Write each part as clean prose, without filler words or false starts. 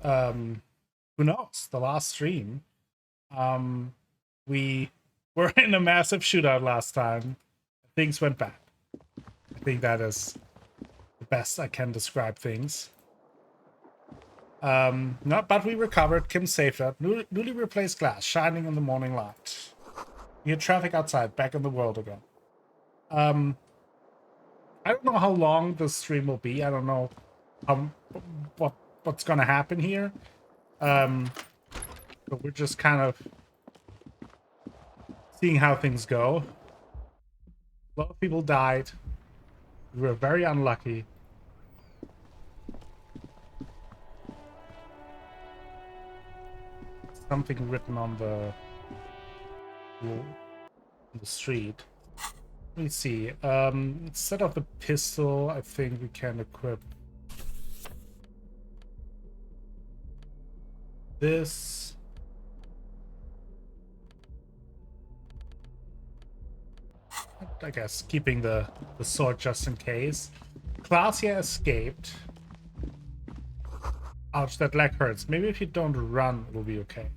who knows? The last stream, we were in a massive shootout last time. Things went bad. I think that is the best I can describe things. No, but we recovered. Kim saved us. Newly replaced glass, shining in the morning light. You hear traffic outside, back in the world again. I don't know how long the stream will be. I don't know what's gonna happen here. But we're just kind of seeing how things go. A lot of people died. We were very unlucky. Something written on the wall, on the street. Let me see. Instead of the pistol, I think we can equip this. I guess keeping the sword just in case. Glacia escaped. Ouch, that leg hurts. Maybe if you don't run, it'll be okay.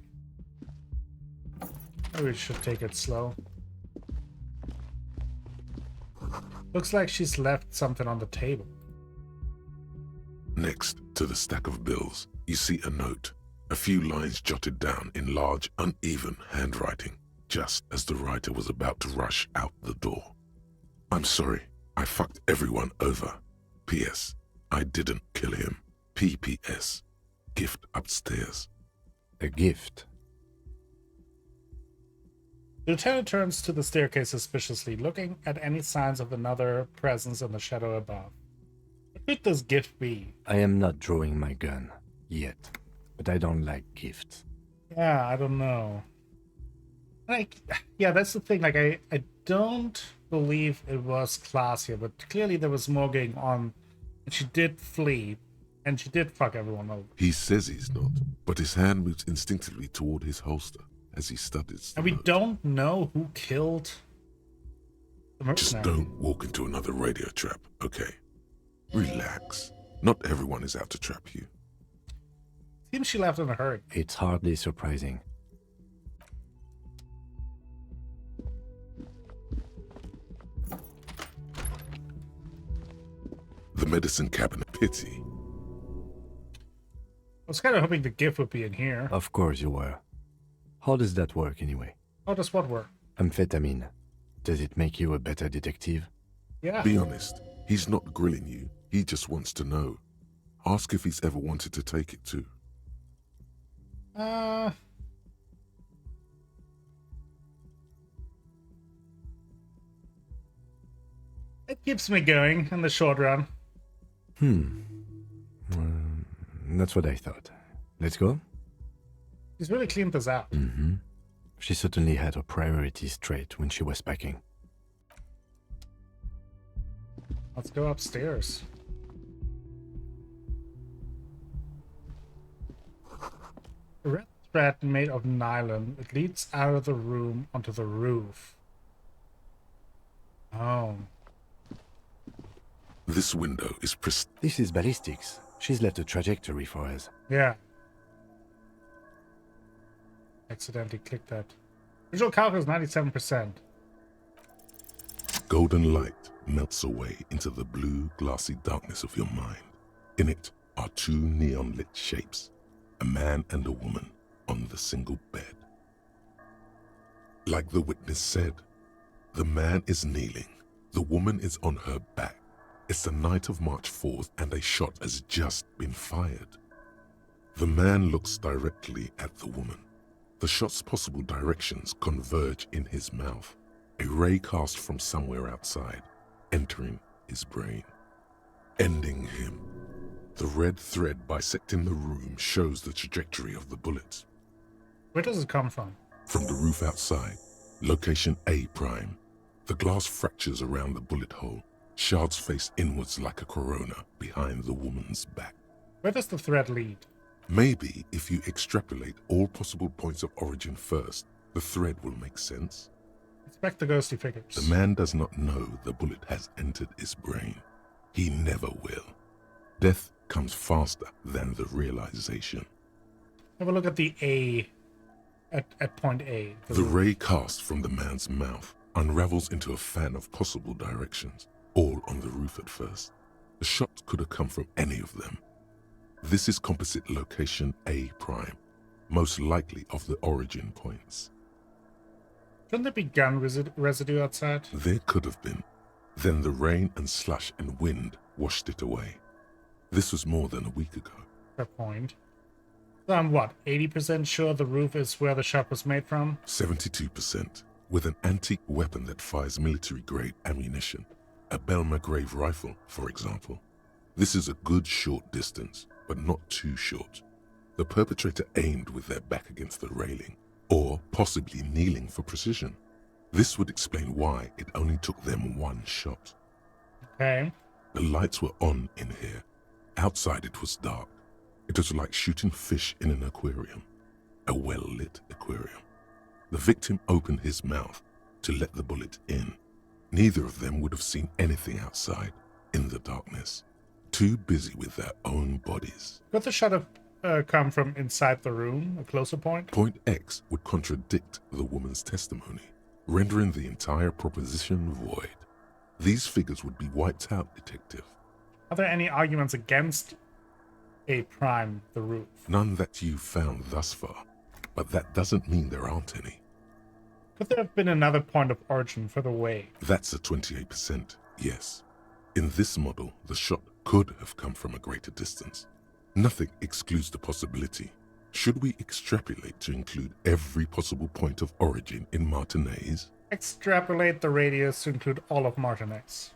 Maybe we should take it slow. Looks like she's left something on the table. Next to the stack of bills, you see a note. A few lines jotted down in large, uneven handwriting, just as the writer was about to rush out the door. I'm sorry, I fucked everyone over. P.S. I didn't kill him. P.P.S. Gift upstairs. A gift? The lieutenant turns to the staircase suspiciously, looking at any signs of another presence in the shadow above. What could this gift be? I am not drawing my gun, yet. But I don't like gifts. Yeah, I don't know. Yeah, that's the thing. Like, I don't believe it was Glacia, but clearly there was more going on. And she did flee, and she did fuck everyone over. He says he's not, but his hand moves instinctively toward his holster as he studies the And we note. don't know who killed the mercenary. Just don't walk into another radio trap, okay? Relax. Not everyone is out to trap you. Seems she left in a hurry. It's hardly surprising. The medicine cabinet. Pity. I was kind of hoping the gift would be in here. Of course you were. How does that work anyway? How does what work? Amphetamine. Does it make you a better detective? Yeah. Be honest. He's not grilling you. He just wants to know. Ask if he's ever wanted to take it too. It keeps me going in the short run. That's what I thought. Let's go? He's really cleaned this out. She certainly had her priorities straight when she was packing. Let's go upstairs. A red thread made of nylon. It leads out of the room onto the roof. Oh. This window is This is ballistics. She's left a trajectory for us. Yeah. Accidentally clicked that. Visual calc is 97%. golden light melts away into the blue, glassy darkness of your mind. In it are two neon-lit shapes, a man and a woman on the single bed. Like the witness said, the man is kneeling, the woman is on her back. It's the night of March 4th and a shot has just been fired. The man looks directly at the woman. The shot's possible directions converge in his mouth, a ray cast from somewhere outside, entering his brain, ending him. The red thread bisecting the room shows the trajectory of the bullet. Where does it come from? From the roof outside, location A prime. The glass fractures around the bullet hole. Shards face inwards like a corona behind the woman's back. Where does the thread lead? Maybe if you extrapolate all possible points of origin first, the thread will make sense. Inspect the ghostly figures. The man does not know the bullet has entered his brain. He never will. Death comes faster than the realization. Have a look at the A, at point A. The ray cast from the man's mouth unravels into a fan of possible directions, all on the roof at first. The shot could have come from any of them. This is composite location A prime, most likely of the origin points. Shouldn't there be gun residue outside? There could have been. Then the rain and slush and wind washed it away. This was more than a week ago. Fair point. So I'm what, 80% sure the roof is where the shot was made from? 72%, with an antique weapon that fires military-grade ammunition. A Belma-grave rifle, for example. This is a good short distance, but not too short. The perpetrator aimed with their back against the railing, or possibly kneeling for precision. This would explain why it only took them one shot. Okay. The lights were on in here. Outside it was dark. It was like shooting fish in an aquarium, a well-lit aquarium. The victim opened his mouth to let the bullet in. Neither of them would have seen anything outside, in the darkness, too busy with their own bodies. Could the shot have come from inside the room, a closer point? Point X would contradict the woman's testimony, rendering the entire proposition void. These figures would be wiped out, detective. Are there any arguments against A prime, the roof? None that you've found thus far, but that doesn't mean there aren't any. Could there have been another point of origin further away? That's a 28%, yes. In this model, the shot could have come from a greater distance. Nothing excludes the possibility. Should we extrapolate to include every possible point of origin in Martinez? Extrapolate the radius to include all of Martinez.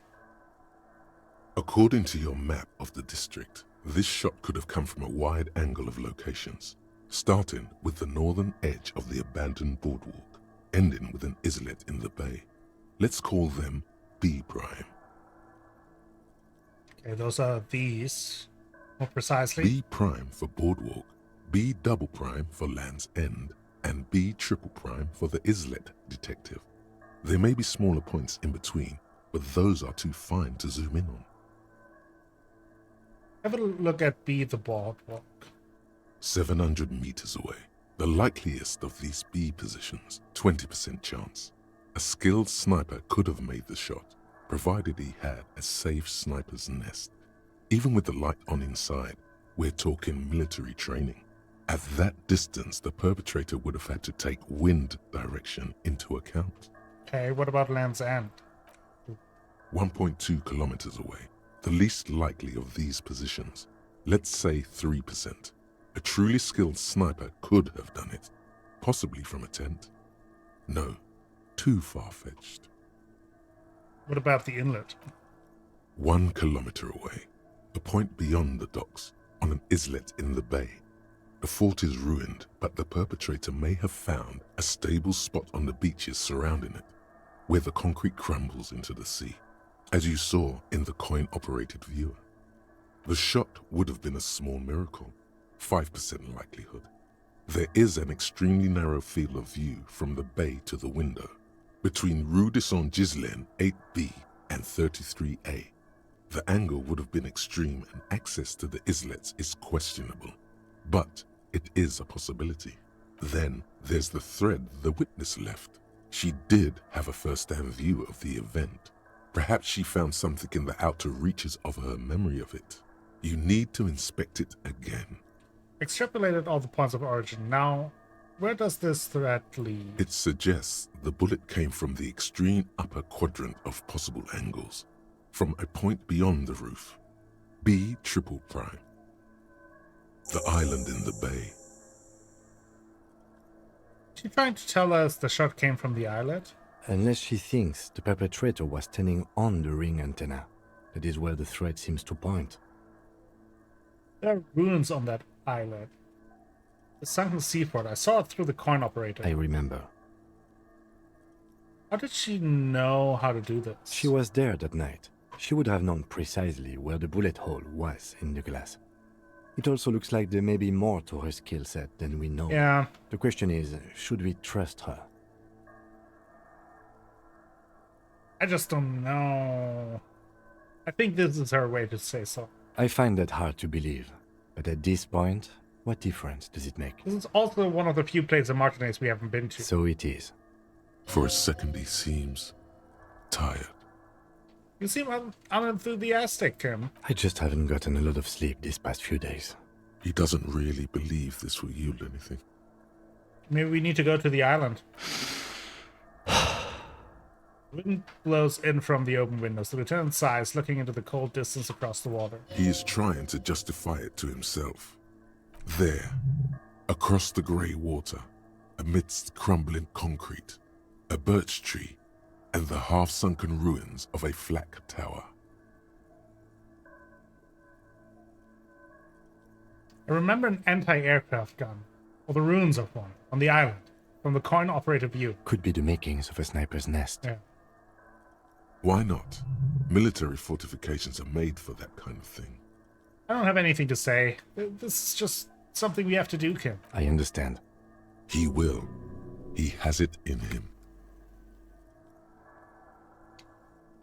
According to your map of the district, this shot could have come from a wide angle of locations, starting with the northern edge of the abandoned boardwalk, ending with an islet in the bay. Let's call them B prime. Okay, those are these. More precisely. B prime for boardwalk, B double prime for Land's End, and B triple prime for the islet, detective. There may be smaller points in between, but those are too fine to zoom in on. Have a look at B, the boardwalk. 700 meters away. The likeliest of these B positions, 20% chance. A skilled sniper could have made the shot, provided he had a safe sniper's nest. Even with the light on inside, we're talking military training. At that distance, the perpetrator would have had to take wind direction into account. Okay, what about Land's End? 1.2 kilometers away. The least likely of these positions, let's say 3%. A truly skilled sniper could have done it, possibly from a tent. No, too far-fetched. What about the inlet? 1 kilometer away, a point beyond the docks, on an islet in the bay. The fort is ruined, but the perpetrator may have found a stable spot on the beaches surrounding it, where the concrete crumbles into the sea, as you saw in the coin-operated viewer. The shot would have been a small miracle, 5% likelihood. There is an extremely narrow field of view from the bay to the window, between Rue de Saint-Ghislain 8B and 33A. The angle would have been extreme and access to the islets is questionable, but it is a possibility. Then there's the thread the witness left. She did have a first-hand view of the event. Perhaps she found something in the outer reaches of her memory of it. You need to inspect it again. Extrapolated all the points of origin. Now, where does this thread lead? It suggests the bullet came from the extreme upper quadrant of possible angles, from a point beyond the roof. B triple prime. The island in the bay. She trying to tell us the shot came from the islet? Unless she thinks the perpetrator was standing on the ring antenna. That is where the thread seems to point. There are ruins on that islet. The sunken seaport. I saw it through the coin operator. I remember. How did she know how to do this? She was there that night. She would have known precisely where the bullet hole was in the glass. It also looks like there may be more to her skill set than we know. Yeah. The question is, should we trust her? I just don't know. I think this is her way to say so. I find that hard to believe, but at this point, What difference does it make? This is also one of the few places in Martinez we haven't been to. So it is. For a second he seems tired. You seem unenthusiastic, Kim. I just haven't gotten a lot of sleep these past few days. He doesn't really believe this will yield anything. Maybe we need to go to the island. Wind blows in from the open windows. The lieutenant sighs, looking into the cold distance across the water. He is trying to justify it to himself. There, across the grey water, amidst crumbling concrete, a birch tree, and the half-sunken ruins of a flak tower. I remember an anti-aircraft gun, or the ruins of one, on the island, from the coin-operated view. Could be the makings of a sniper's nest. Yeah. Why not? Military fortifications are made for that kind of thing. I don't have anything to say. This is just something we have to do, Kim. I understand. He will. He has it in him.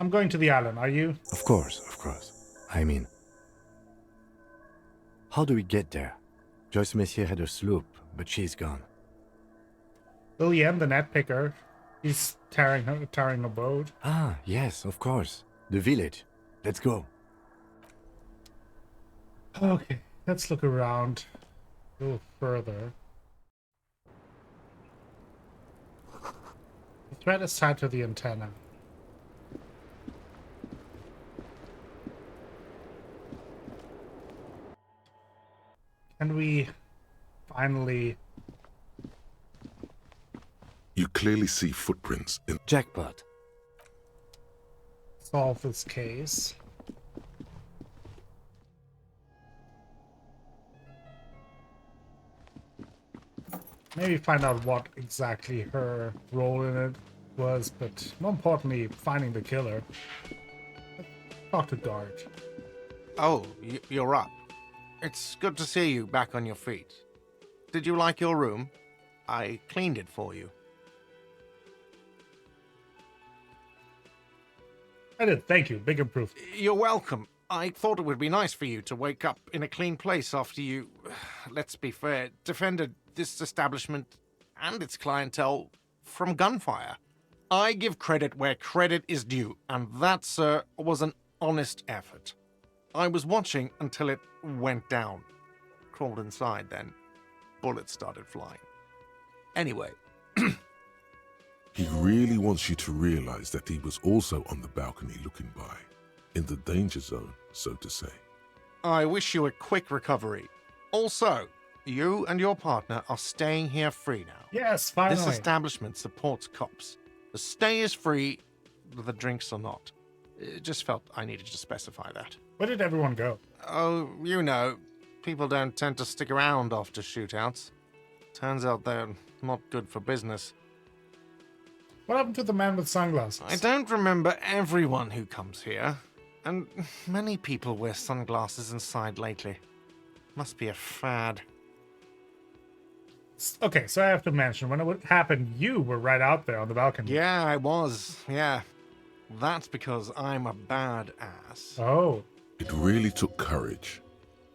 I'm going to the island, are you? Of course, of course. I mean... How do we get there? Joyce Messier had a sloop, but she's gone. Lillian, the net picker, he's tarring a boat. Ah, yes, of course. The village. Let's go. Okay, let's look around a little further. The thread is tied to the antenna. Can we finally... You clearly see footprints in... Jackpot. solve this case? Maybe find out what exactly her role in it was, but more importantly, finding the killer. Talk to Guard. Oh, you're up. It's good to see you back on your feet. Did you like your room? I cleaned it for you. I did, thank you. Big improvement. You're welcome. I thought it would be nice for you to wake up in a clean place after you, let's be fair, defended this establishment and its clientele from gunfire. I give credit where credit is due, and that, sir, was an honest effort. I was watching until it went down. Crawled inside then. Bullets started flying. Anyway. He really wants you to realize that he was also on the balcony looking by, in the danger zone, so to say. I wish you a quick recovery. Also, you and your partner are staying here free now. Yes, finally. This establishment supports cops. The stay is free, the drinks are not. It just felt I needed to specify that. Where did everyone go? Oh, you know, people don't tend to stick around after shootouts. Turns out they're not good for business. What happened to the man with sunglasses? I don't remember everyone who comes here, and many people wear sunglasses inside lately. Must be a fad. Okay, so I have to mention, when it happened, you were right out there on the balcony. Yeah, I was, yeah. That's because I'm a badass. Oh. It really took courage.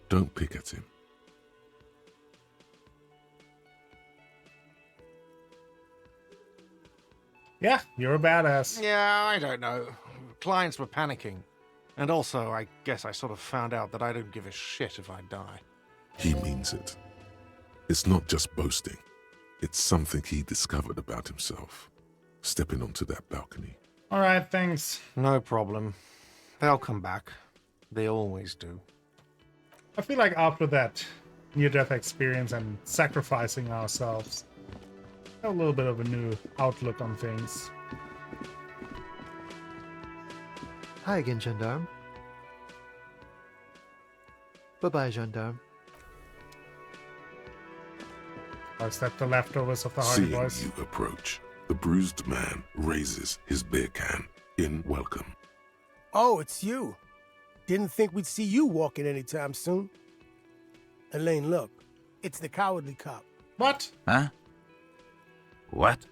Don't pick at him. Yeah, you're a badass. Yeah, I don't know. Clients were panicking. And also, I guess I sort of found out that I don't give a shit if I die. He means it. It's not just boasting. It's something he discovered about himself, stepping onto that balcony. All right, thanks. No problem. They'll come back. They always do. I feel like after that near-death experience and sacrificing ourselves, a little bit of a new outlook on things. Hi again, Gendarme. Bye-bye, Gendarme. Or is that the leftovers of the Hardy Seeing Boys? you approach, the bruised man raises his beer can in welcome. Oh, it's you. Didn't think we'd see you walking anytime soon. Elaine, look. It's the cowardly cop. What? Huh? What?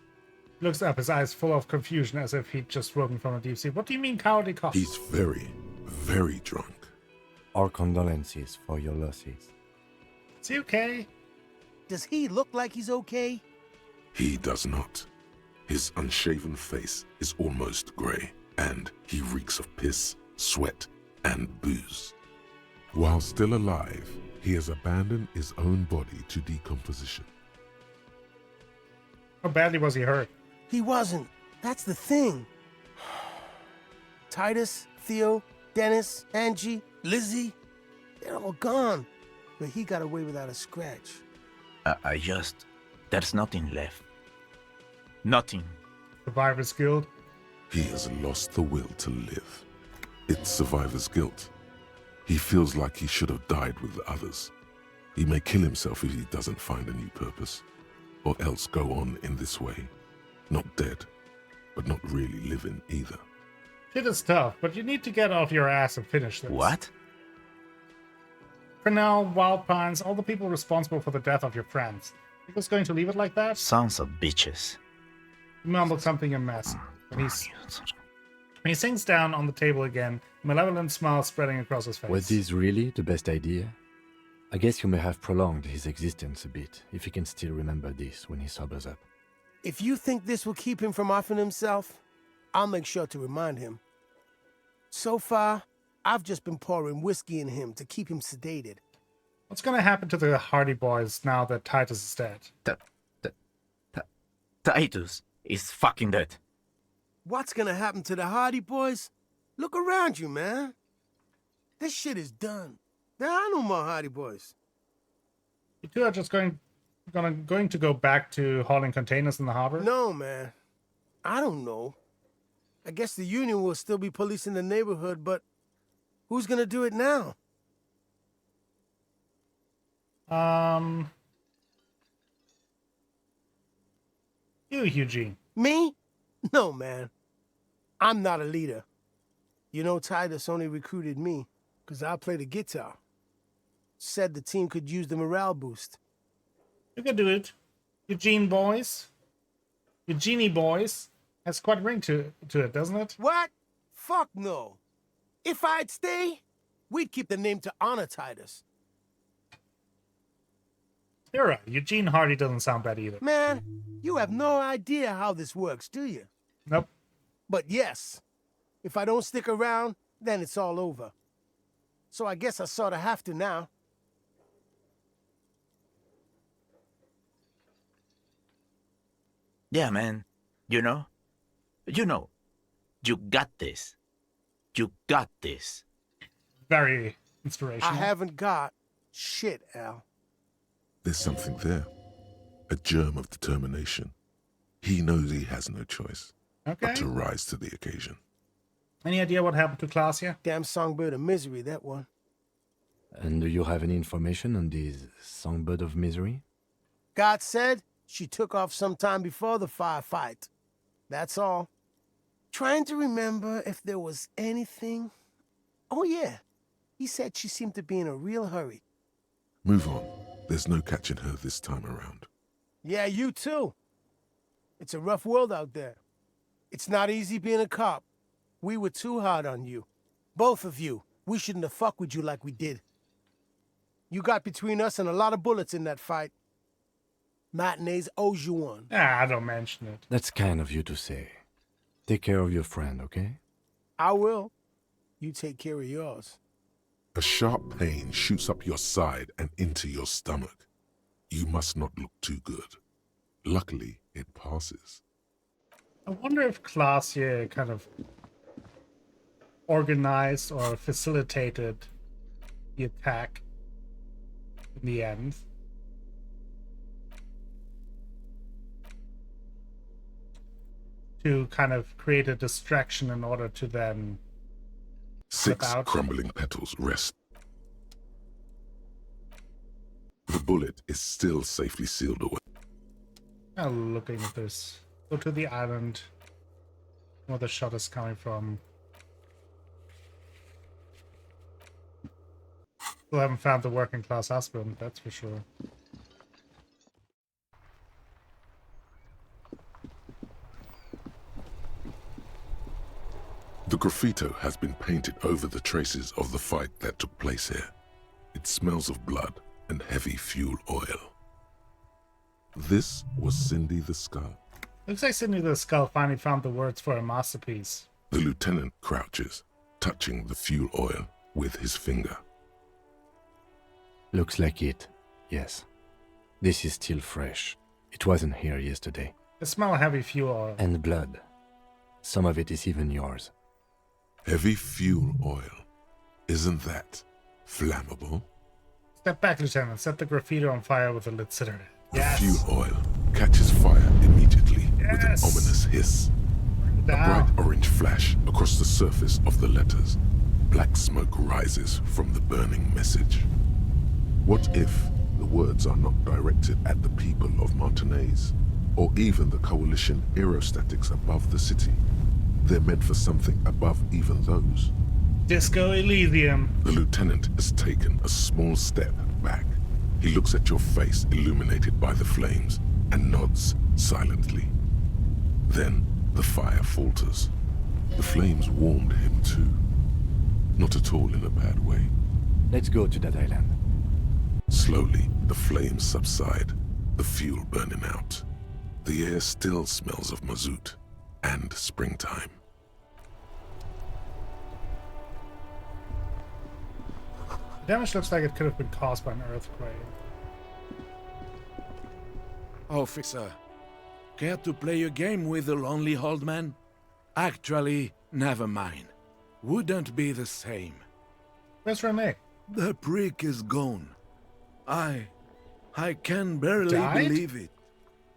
Looks up, his eyes full of confusion as if he'd just woken from a deep sleep. What do you mean, cowardly cop? He's very, very drunk. Our condolences for your losses. Is he okay? Does he look like he's okay? He does not. His unshaven face is almost grey, and he reeks of piss, sweat, and booze. While still alive, he has abandoned his own body to decomposition. How badly was he hurt? He wasn't. That's the thing. Titus, Theo, Dennis, Angie, Lizzie, they're all gone. But he got away without a scratch. There's nothing left. Nothing. Survivor's Guild? He has lost the will to live. It's survivor's guilt. He feels like he should have died with the others. He may kill himself if he doesn't find a new purpose, or else go on in this way. Not dead, but not really living either. It is tough, but you need to get off your ass and finish this. What? Cornell, Wild Pines, all the people responsible for the death of your friends. He was going to leave it like that? Sons of bitches. He mumbled something in mess. When he sinks down on the table again, a malevolent smile spreading across his face. Was this really the best idea? I guess you may have prolonged his existence a bit, if he can still remember this when he sobers up. If you think this will keep him from offing himself, I'll make sure to remind him. So far, I've just been pouring whiskey in him to keep him sedated. What's going to happen to the Hardy Boys now that Titus is dead? Titus is fucking dead. What's gonna happen to the Hardy Boys? Look around you, man. This shit is done. There are no more Hardy Boys. You two are just going to go back to hauling containers in the harbor? No, man. I don't know. I guess the Union will still be policing the neighborhood, but who's gonna do it now? You, Eugene. Me? No, man. I'm not a leader. You know, Titus only recruited me because I play the guitar. Said the team could use the morale boost. You can do it. Eugenie Boys. Has quite a ring to it, doesn't it? What? Fuck no. If I'd stay, we'd keep the name to honor Titus. You're right. Eugene Hardy doesn't sound bad either. Man, you have no idea how this works, do you? Nope. But yes, if I don't stick around, then it's all over. So I guess I sort of have to now. Yeah, man. You know, you got this. You got this. Very inspirational. I haven't got shit, Al. There's something there. A germ of determination. He knows he has no choice Okay. but to rise to the occasion. Any idea what happened to Klaasje? Damn songbird of misery, that one. And do you have any information on this songbird of misery? God said she took off sometime before the firefight. That's all. Trying to remember if there was anything. Oh, yeah. He said she seemed to be in a real hurry. Move on. There's no catching her this time around. Yeah, you too. It's a rough world out there. It's not easy being a cop. We were too hard on you. Both of you. We shouldn't have fucked with you like we did. You got between us and a lot of bullets in that fight. Matinees owes you one. Ah, don't mention it. That's kind of you to say. Take care of your friend, okay? I will. You take care of yours. A sharp pain shoots up your side and into your stomach. You must not look too good. Luckily, it passes. I wonder if Klaasje kind of organized or facilitated the attack in the end. To kind of create a distraction in order to then Six out. crumbling petals rest. The bullet is still safely sealed away. I'm looking at this. Go to the island where the shot is coming from. Still haven't found the working class husband, that's for sure. The graffito has been painted over the traces of the fight that took place here. It smells of blood and heavy fuel oil. This was Cindy the Skull. Looks like Cindy the Skull finally found the words for a masterpiece. The lieutenant crouches, touching the fuel oil with his finger. Looks like it, yes. This is still fresh. It wasn't here yesterday. I smell heavy fuel oil. And blood. Some of it is even yours. Heavy fuel oil. Isn't that flammable? Step back, Lieutenant. Set the graffiti on fire with a lit cigarette. The Yes. fuel oil catches fire immediately with an Yes. ominous hiss. A Down. bright orange flash across the surface of the letters. Black smoke rises from the burning message. What if the words are not directed at the people of Martinez, or even the coalition aerostatics above the city? They're meant for something above even those. Disco Elysium. The lieutenant has taken a small step back. He looks at your face illuminated by the flames and nods silently. Then the fire falters. The flames warmed him too. Not at all in a bad way. Let's go to that island. Slowly, the flames subside, the fuel burning out. The air still smells of mazout and springtime. The damage looks like it could have been caused by an earthquake. Officer, care to play a game with the lonely old man? Actually, never mind. Wouldn't be the same. Where's Rene? The prick is gone. I can barely Died? believe it.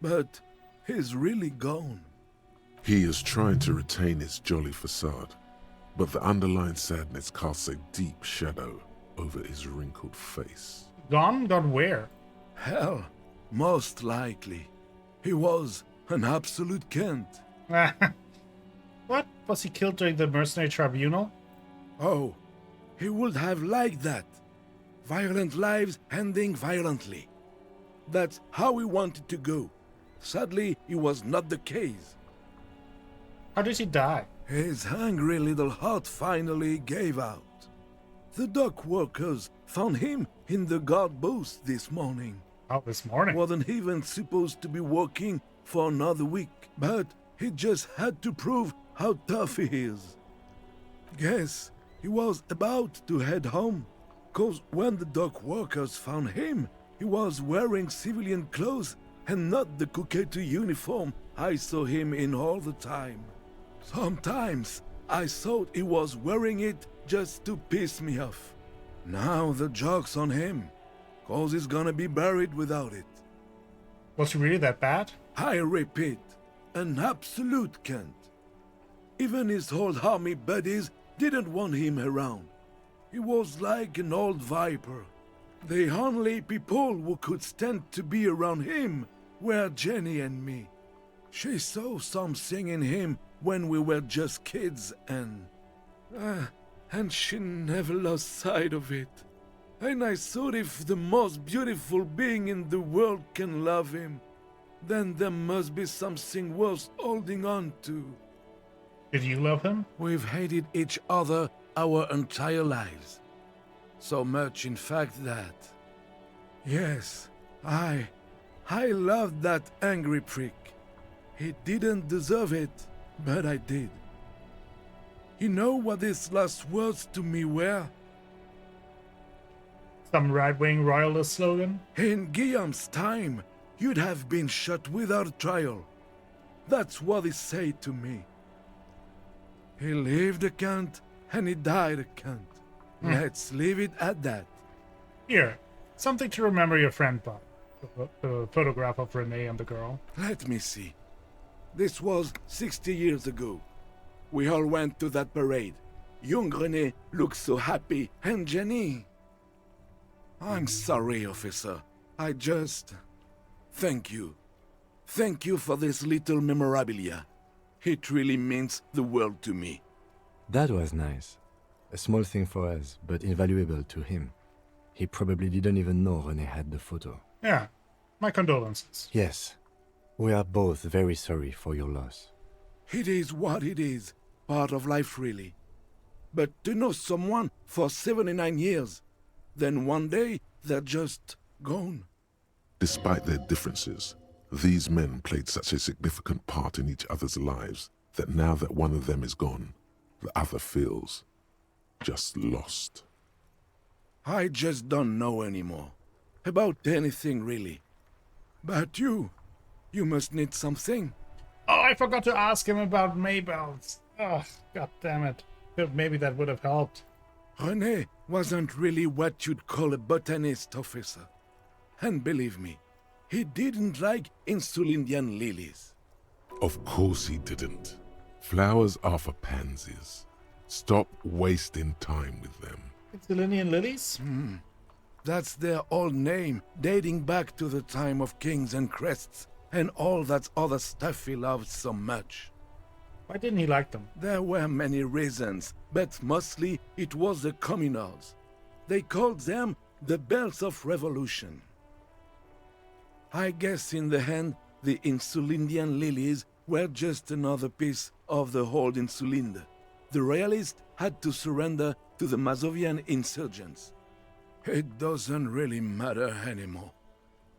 But he's really gone. He is trying to retain his jolly facade, but the underlying sadness casts a deep shadow over his wrinkled face. Gone? Gone where? Hell, most likely. He was an absolute Kent. What? Was he killed during the mercenary tribunal? Oh, he would have liked that. Violent lives ending violently. That's how he wanted to go. Sadly, it was not the case. How did he die? His hungry little heart finally gave out. The dock workers found him in the guard booth this morning. Oh, this morning. Wasn't even supposed to be working for another week, but he just had to prove how tough he is. Guess he was about to head home, 'cause when the dock workers found him, he was wearing civilian clothes and not the Kuketu uniform I saw him in all the time. Sometimes I thought he was wearing it just to piss me off. Now the joke's on him, 'cause he's gonna be buried without it. Was he really that bad? I repeat, an absolute Kent. Even his old army buddies didn't want him around. He was like an old viper. The only people who could stand to be around him were Jenny and me. She saw something in him when we were just kids and she never lost sight of it. And I thought if the most beautiful being in the world can love him, then there must be something worth holding on to. Did you love him? We've hated each other our entire lives. So much, in fact, that... Yes, I loved that angry prick. He didn't deserve it, but I did. You know what his last words to me were? Some right-wing royalist slogan? In Guillaume's time, you'd have been shot without trial. That's what he said to me. He lived a cunt, and he died a cunt. Let's leave it at that. Here, something to remember your friend by. The photograph of Renee and the girl. Let me see. This was 60 years ago. We all went to that parade. Young René looked so happy, and Jenny... I'm sorry, officer. I just... Thank you. Thank you for this little memorabilia. It really means the world to me. That was nice. A small thing for us, but invaluable to him. He probably didn't even know René had the photo. Yeah, my condolences. Yes, we are both very sorry for your loss. It is what it is. Part of life, really. But to know someone for 79 years, then one day they're just gone. Despite their differences, these men played such a significant part in each other's lives that now that one of them is gone, the other feels just lost. I just don't know anymore. About anything, really. But you must need something. Oh, I forgot to ask him about Maybells. Oh, god damn it. Maybe that would have helped. René wasn't really what you'd call a botanist, officer. And believe me, he didn't like Insulindian lilies. Of course he didn't. Flowers are for pansies. Stop wasting time with them. It's the Linian lilies? That's their old name, dating back to the time of kings and crests, and all that other stuff he loved so much. Why didn't he like them? There were many reasons, but mostly it was the communals. They called them the bells of revolution. I guess in the end, the Insulindian lilies were just another piece of the whole Insulinde. The royalists had to surrender to the Mazovian insurgents. It doesn't really matter anymore.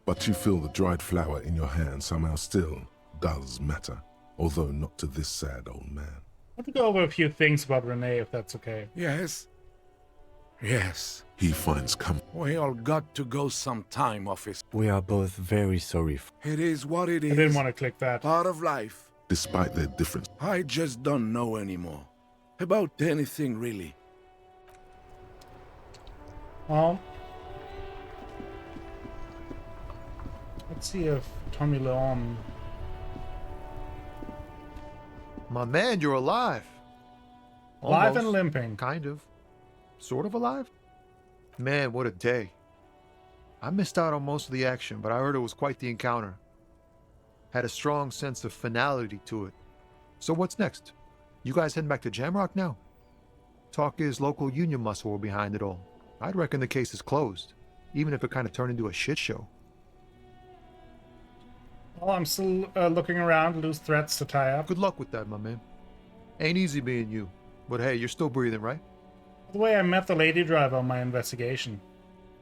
But you feel the dried flower in your hand somehow still does matter, although not to this sad old man. I want to go over a few things about René, if that's okay. Yes. Yes. He finds comfort. We all got to go sometime, officer. We are both very sorry. It is what it is. I didn't want to click that. Part of life. Despite their difference, I just don't know anymore. About anything, really. Well, let's see if Tommy Leon... My man, you're alive. Alive and Almost. limping. Kind of. Sort of alive? Man, what a day. I missed out on most of the action, but I heard it was quite the encounter. Had a strong sense of finality to it. So what's next? You guys heading back to Jamrock now? Talk is local union muscle were behind it all. I'd reckon the case is closed, even if it kind of turned into a shit show. Well, I'm still looking around, loose threats to tie up. Good luck with that, my man. Ain't easy being you, but hey, you're still breathing, right? By the way, I met the lady driver on my investigation.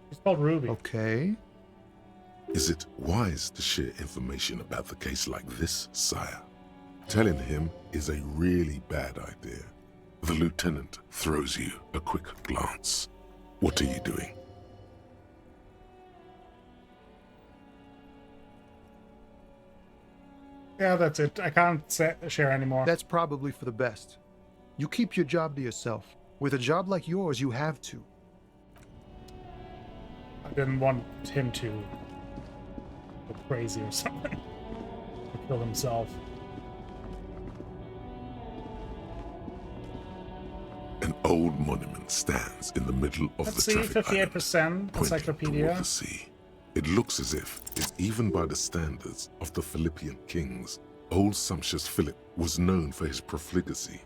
She's called Ruby. Okay. is it wise to share information about the case like this, sire? Telling him is a really bad idea. The lieutenant throws you a quick glance. What are you doing? Yeah, that's it. I can't share anymore. That's probably for the best. You keep your job to yourself. With a job like yours, you have to. I didn't want him to go crazy or something. Or kill himself. An old monument stands in the middle of Let's the see, traffic island, 58% pointing encyclopedia. toward the sea. It looks as if it's even by the standards of the Philippian kings. Old sumptuous Philip was known for his profligacy.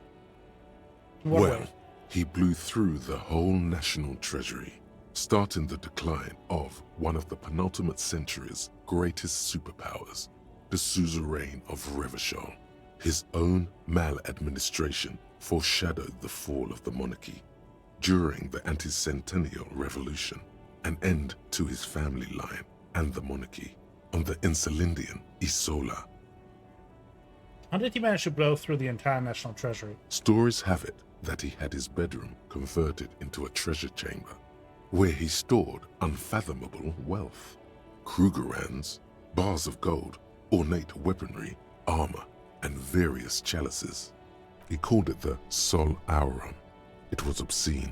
What Well, way? he blew through the whole national treasury, starting the decline of one of the penultimate century's greatest superpowers, the suzerain of Revachol. His own maladministration foreshadowed the fall of the monarchy. During the anti-centennial revolution, an end to his family line and the monarchy on the Insulindian Isola. How did he manage to blow through the entire national treasury? Stories have it that he had his bedroom converted into a treasure chamber, where he stored unfathomable wealth. Krugerrands, bars of gold, ornate weaponry, armor, and various chalices. He called it the Sol Auron. It was obscene.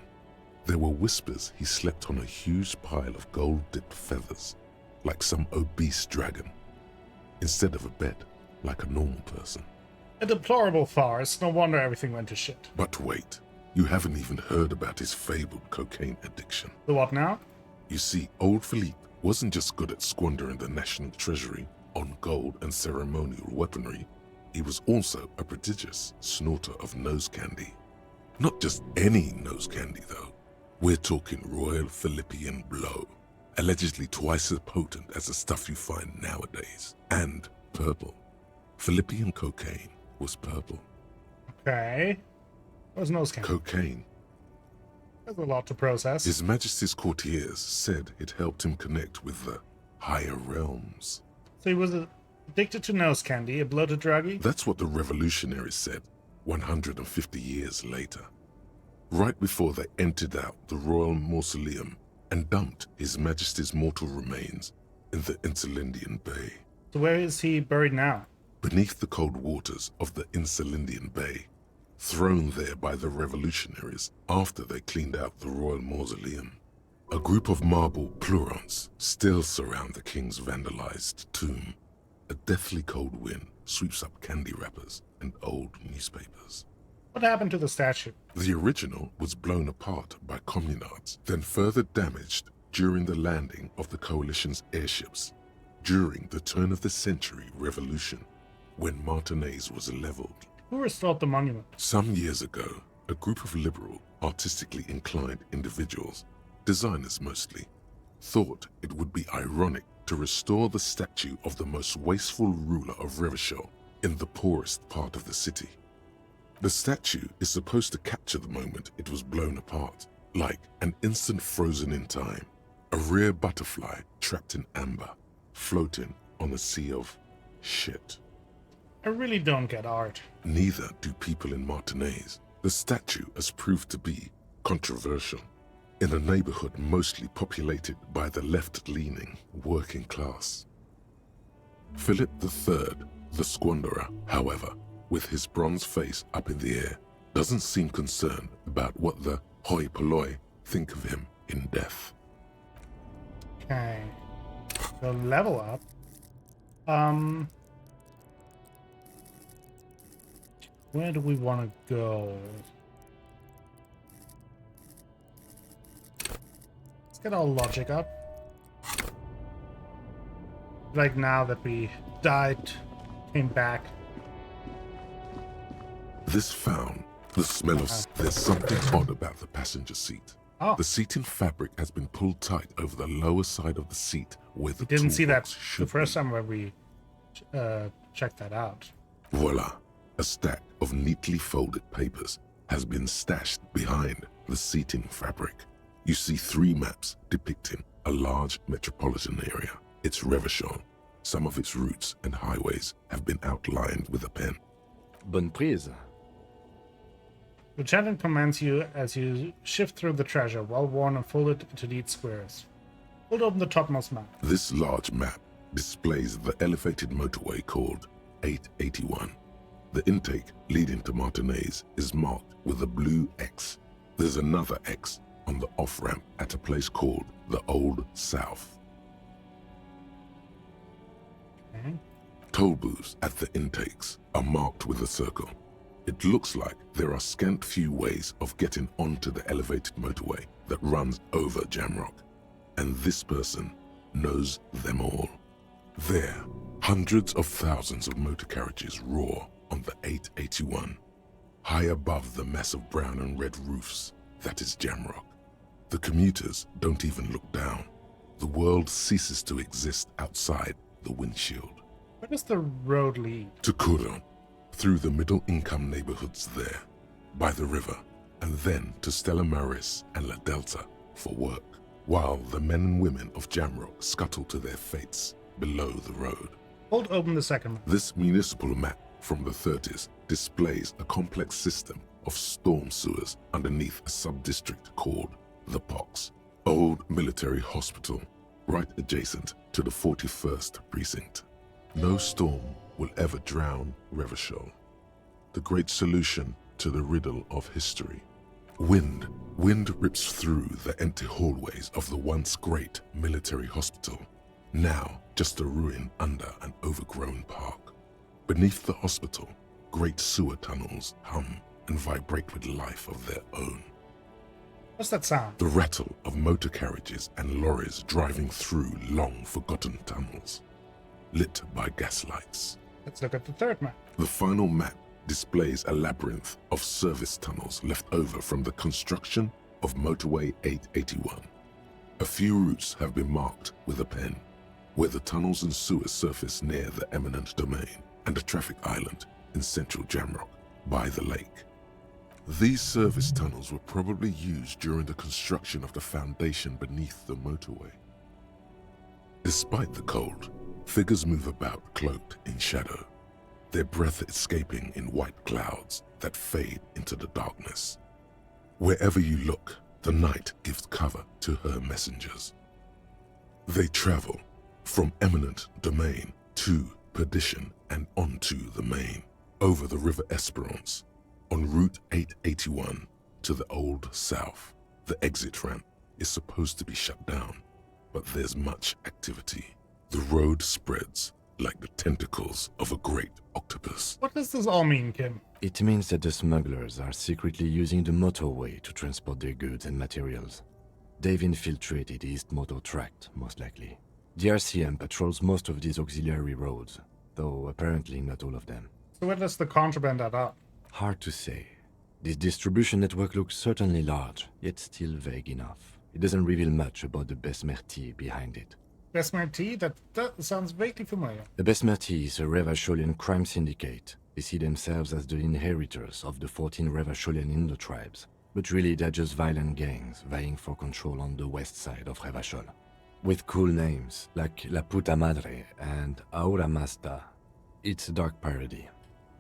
There were whispers he slept on a huge pile of gold-dipped feathers, like some obese dragon, instead of a bed, like a normal person. A deplorable farce. No wonder everything went to shit. But wait, you haven't even heard about his fabled cocaine addiction. The what now? You see, old Philippe wasn't just good at squandering the national treasury on gold and ceremonial weaponry. He was also a prodigious snorter of nose candy. Not just any nose candy, though. We're talking Royal Philippian Blow, allegedly twice as potent as the stuff you find nowadays, and purple. Philippian cocaine was purple. Okay. What was nose candy? Cocaine There's a lot to process. His Majesty's courtiers said it helped him connect with the higher realms. So he was addicted to nose candy, a bloated druggie? That's what the revolutionaries said 150 years later. Right before they emptied out the royal mausoleum and dumped His Majesty's mortal remains in the Insulindian Bay. So where is he buried now? Beneath the cold waters of the Insulindian Bay, thrown there by the revolutionaries after they cleaned out the royal mausoleum. A group of marble pleurons still surround the king's vandalized tomb. A deathly cold wind sweeps up candy wrappers and old newspapers. What happened to the statue? The original was blown apart by communards, then further damaged during the landing of the coalition's airships during the turn-of-the-century revolution, when Martinez was leveled. Who restored the monument? Some years ago, a group of liberal, artistically inclined individuals, designers mostly, thought it would be ironic to restore the statue of the most wasteful ruler of Revachol in the poorest part of the city. The statue is supposed to capture the moment it was blown apart, like an instant frozen in time, a rare butterfly trapped in amber, floating on a sea of shit. I really don't get art. Neither do people in Martinez. The statue has proved to be controversial in a neighborhood mostly populated by the left-leaning working class. Philip III, the squanderer, however, with his bronze face up in the air, doesn't seem concerned about what the hoi polloi think of him in death. Okay. So level up. Where do we want to go? Let's get our logic up. Like now that we died, came back. This found the smell of... There's something odd about the passenger seat. Oh, The seating fabric has been pulled tight over the lower side of the seat where the we didn't see that toolbox should the first be. time when we checked that out. Voila! A stack of neatly folded papers has been stashed behind the seating fabric. You see 3 maps depicting a large metropolitan area. It's Revachol. Some of its routes and highways have been outlined with a pen. Bonne prise. Lieutenant commands you as you shift through the treasure, well worn and folded into neat squares. Hold open the topmost map. This large map displays the elevated motorway called 881. The intake leading to Martinez is marked with a blue X. There's another X on the off-ramp at a place called the Old South. Okay. Toll booths at the intakes are marked with a circle. It looks like there are scant few ways of getting onto the elevated motorway that runs over Jamrock, and this person knows them all. There, hundreds of thousands of motor carriages roar on the 881, high above the massive brown and red roofs that is Jamrock. The commuters don't even look down. The world ceases to exist outside the windshield. Where does the road lead? To Kuron, through the middle-income neighborhoods there, by the river, and then to Stella Maris and La Delta for work, while the men and women of Jamrock scuttle to their fates below the road. Hold open the second map. This municipal map from the 30s displays a complex system of storm sewers underneath a sub-district called the Pox, old military hospital, right adjacent to the 41st precinct. No storm will ever drown Revachol. The great solution to the riddle of history. Wind rips through the empty hallways of the once great military hospital, now just a ruin under an overgrown park. Beneath the hospital, great sewer tunnels hum and vibrate with life of their own. What's that sound? The rattle of motor carriages and lorries driving through long-forgotten tunnels, lit by gaslights. Let's look at the third map. The final map displays a labyrinth of service tunnels left over from the construction of Motorway 881. A few routes have been marked with a pen, where the tunnels and sewers surface near the eminent domain and a traffic island in central Jamrock by the lake. These service tunnels were probably used during the construction of the foundation beneath the motorway. Despite the cold, figures move about cloaked in shadow, their breath escaping in white clouds that fade into the darkness. Wherever you look, the night gives cover to her messengers. They travel from eminent domain to perdition and onto the main, over the River Esperance, on Route 881 to the Old South. The exit ramp is supposed to be shut down, but there's much activity. The road spreads like the tentacles of a great octopus. What does this all mean, Kim? It means that the smugglers are secretly using the motorway to transport their goods and materials. They've infiltrated the East Motor Tract, most likely. The RCM patrols most of these auxiliary roads, though apparently not all of them. So where does the contraband add up? Hard to say. This distribution network looks certainly large, yet still vague enough. It doesn't reveal much about the Besmerti behind it. Besmerti? That sounds vaguely familiar. The Besmerti is a Revacholian crime syndicate. They see themselves as the inheritors of the 14 Revacholian Indo-tribes, but really they're just violent gangs vying for control on the west side of Revachol. With cool names like La Puta Madre and Aura Masta. It's a dark parody.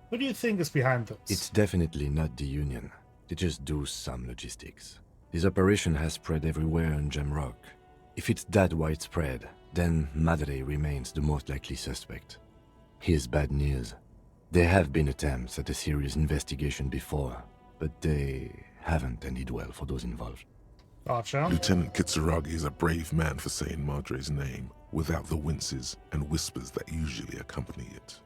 Who do you think is behind this? It's definitely not the Union. They just do some logistics. This operation has spread everywhere on Jamrock. If it's that widespread, then Madre remains the most likely suspect. Here's bad news. There have been attempts at a serious investigation before, but they haven't ended well for those involved. Gotcha. Lieutenant Kitsuragi is a brave man for saying Madre's name without the winces and whispers that usually accompany it.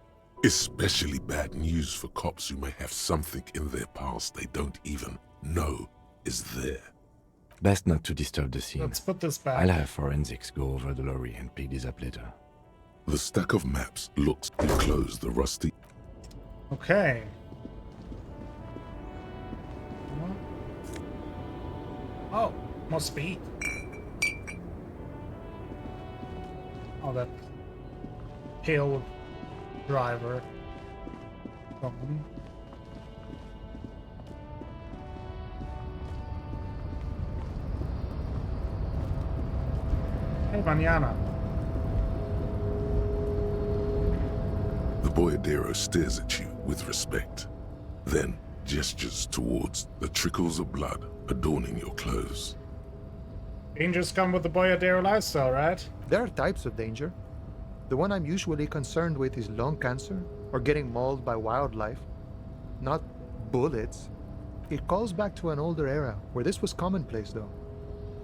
Especially bad news for cops who may have something in their past they don't even know is there. Best not to disturb the scene. Let's put this back. I'll have forensics go over the lorry and pick these up later. The stack of maps looks to close the rusty. Okay. Oh, more speed. Oh, that pale driver. Something. Hey, mañana. The boyadero stares at you with respect, then gestures towards the trickles of blood adorning your clothes. Dangers come with the boyadero lifestyle, right? There are types of danger. The one I'm usually concerned with is lung cancer or getting mauled by wildlife, not bullets. It calls back to an older era where this was commonplace, though.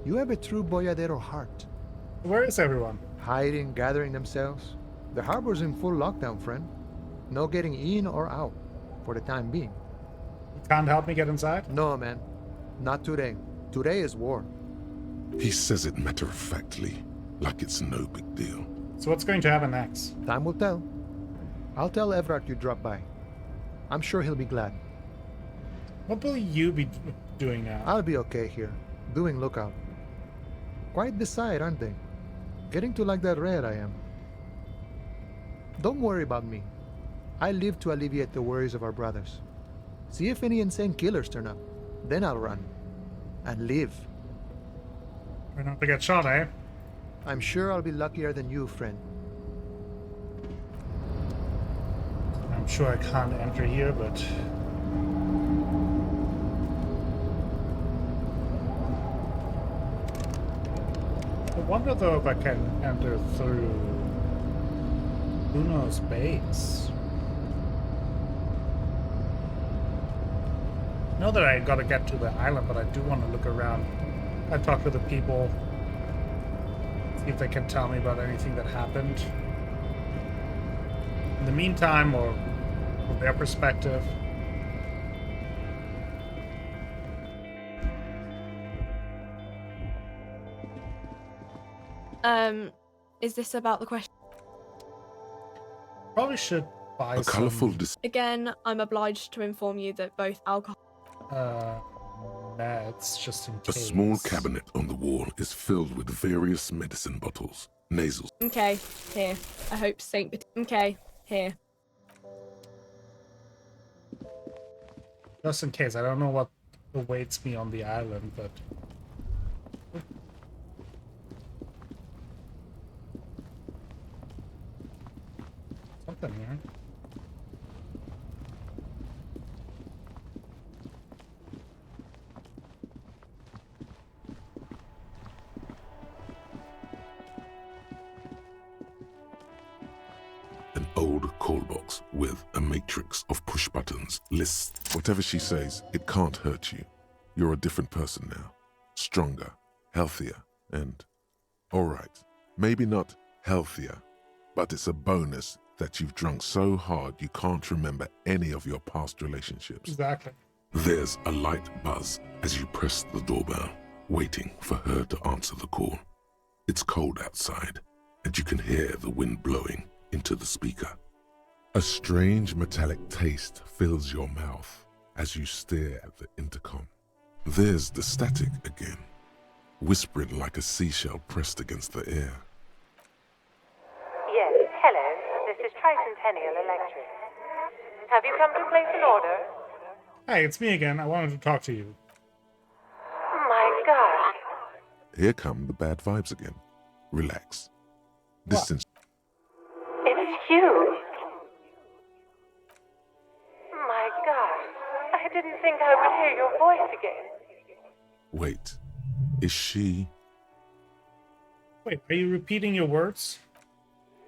You have a true boyadero heart. Where is everyone? Hiding, gathering themselves. The harbor's in full lockdown, friend. No getting in or out, for the time being. You can't help me get inside? No, man. Not today. Today is war. He says it matter-of-factly, like it's no big deal. So what's going to happen next? Time will tell. I'll tell Everard you dropped by. I'm sure he'll be glad. What will you be doing now? I'll be okay here, doing lookout. Quite the sight, aren't they? Getting to like that red I am. Don't worry about me. I live to alleviate the worries of our brothers. See if any insane killers turn up. Then I'll run. And live. Try not to get shot, eh? I'm sure I'll be luckier than you, friend. I'm sure I can't enter here, but... I wonder though if I can enter through Uno's base. I know that I gotta get to the island, but I do want to look around. I talk to the people, see if they can tell me about anything that happened in the meantime, or from their perspective. Is this about the question? Probably should buy A colorful Again, I'm obliged to inform you that both alcohol... meds, just in A case. small cabinet on the wall is filled with various medicine bottles, nasal. Okay, here. I hope Saint... Okay, here. Just in case. I don't know what awaits me on the island, but... Something here. An old call box with a matrix of push buttons lists. Whatever she says, it can't hurt you. You're a different person now. Stronger, healthier, and... alright, maybe not healthier, but it's a bonus that you've drunk so hard you can't remember any of your past relationships. Exactly. There's a light buzz as you press the doorbell, waiting for her to answer the call. It's cold outside, and you can hear the wind blowing into the speaker. A strange metallic taste fills your mouth as you stare at the intercom. There's the static again, whispering like a seashell pressed against the air. Yes, hello. This is Tricentennial Electric. Have you come to place an order? Hey, it's me again. I wanted to talk to you. My God. Here come the bad vibes again. Relax. Distance. It's you. My God. I didn't think I would hear your voice again. Wait, is she... Wait, are you repeating your words?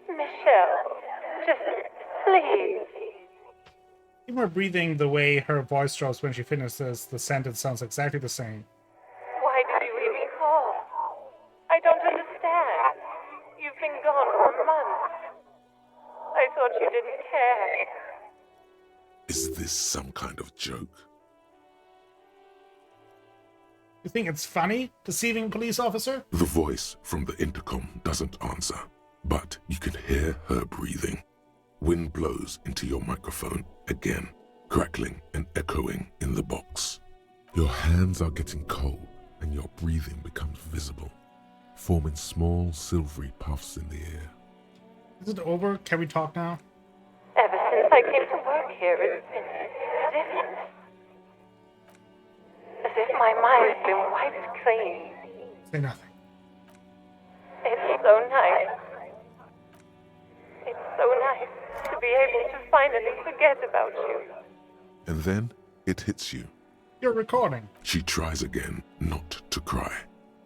Michelle, just please. You were breathing the way her voice drops when she finishes the sentence sounds exactly the same. Why did you even call? I don't understand. You've been gone for months. I thought you didn't care. Is this some kind of joke? You think it's funny, deceiving a police officer? The voice from the intercom doesn't answer, but you can hear her breathing. Wind blows into your microphone again, crackling and echoing in the box. Your hands are getting cold and your breathing becomes visible, forming small silvery puffs in the air. Is it over? Can we talk now? Ever since I came to work here, it's been different. As if my mind's been wiped clean. Say nothing. It's so nice. It's so nice to be able to finally forget about you. And then it hits you. You're recording. She tries again not to cry,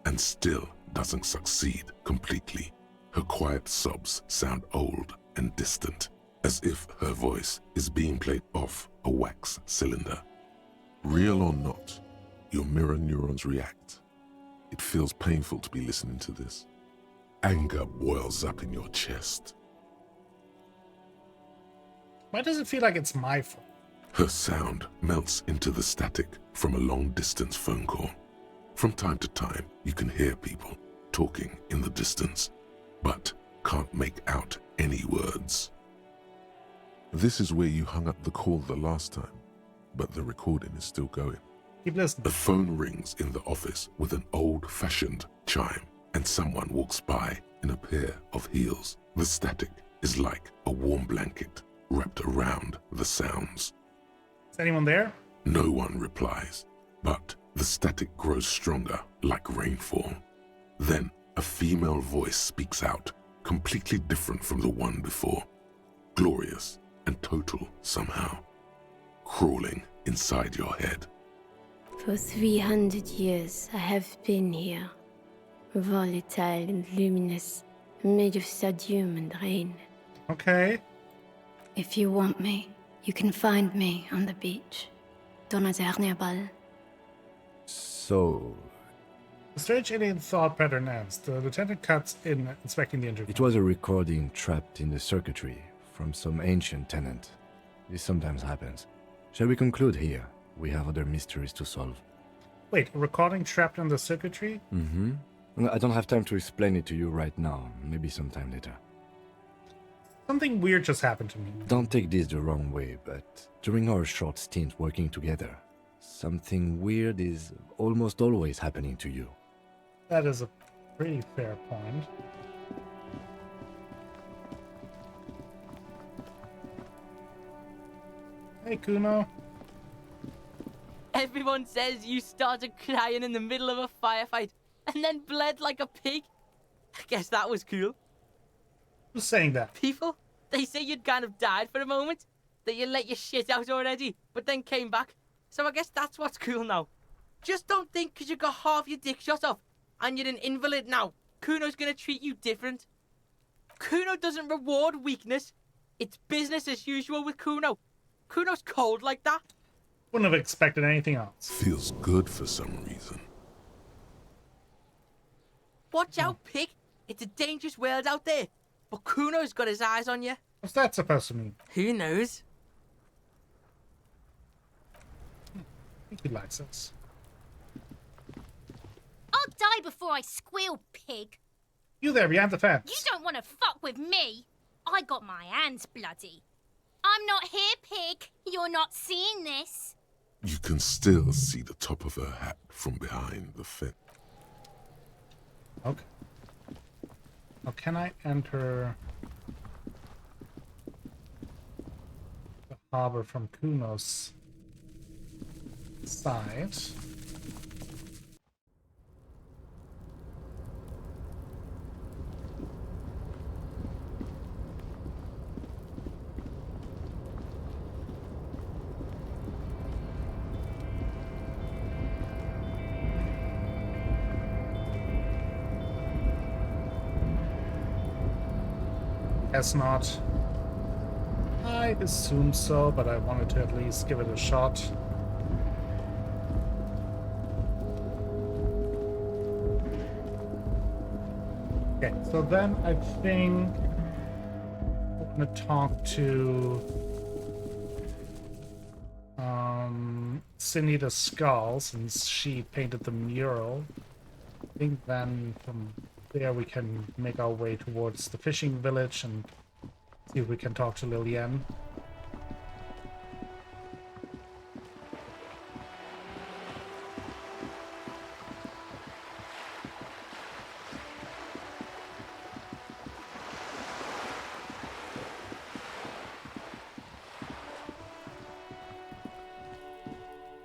and still doesn't succeed completely. Her quiet sobs sound old and distant, as if her voice is being played off a wax cylinder. Real or not, your mirror neurons react. It feels painful to be listening to this. Anger boils up in your chest. Why does it feel like it's my fault? Her sound melts into the static from a long-distance phone call. From time to time, you can hear people talking in the distance, but can't make out any words. This is where you hung up the call the last time, but the recording is still going. Keep listening. The phone rings in the office with an old-fashioned chime, and someone walks by in a pair of heels. The static is like a warm blanket wrapped around the sounds. Is anyone there? No one replies, but the static grows stronger like rainfall. Then a female voice speaks out, completely different from the one before. Glorious and total somehow, crawling inside your head. For 300 years I have been here, volatile and luminous, made of sodium and rain. Okay. If you want me, you can find me on the beach. Dans la genre-defying. So, The strange alien thought pattern ends. The lieutenant cuts in, inspecting the interview. it was a recording trapped in the circuitry from some ancient tenant. This sometimes happens. Shall we conclude here? We have other mysteries to solve. Wait, a recording trapped in the circuitry? Mm-hmm. I don't have time to explain it to you right now. Maybe sometime later. Something weird just happened to me. Don't take this the wrong way, but during our short stint working together, something weird is almost always happening to you. That is a pretty fair point. Hey, Kuno. Everyone says you started crying in the middle of a firefight and then bled like a pig. I guess that was cool. Who's saying that? People, they say you'd kind of died for a moment, that you let your shit out already, but then came back. So I guess that's what's cool now. Just don't think because you got half your dick shot off and you're an invalid now, Kuno's gonna treat you different. Kuno doesn't reward weakness. It's business as usual with Kuno. Kuno's cold like that. Wouldn't have expected anything else. Feels good for some reason. Watch out, pig. It's a dangerous world out there. But Kuno's got his eyes on you. What's that supposed to mean? Who knows? I think he likes us. I'll die before I squeal, pig. You there behind the fence. You don't want to fuck with me. I got my hands bloody. I'm not here, pig. You're not seeing this. You can still see the top of her hat from behind the fence. Okay. Now can I enter the harbor from Kuno's side? Guess not. I assume so, but I wanted to at least give it a shot. Okay, so then I think I'm gonna talk to Cindy the Skull, since she painted the mural. I think then from there we can make our way towards the fishing village and see if we can talk to Lillian.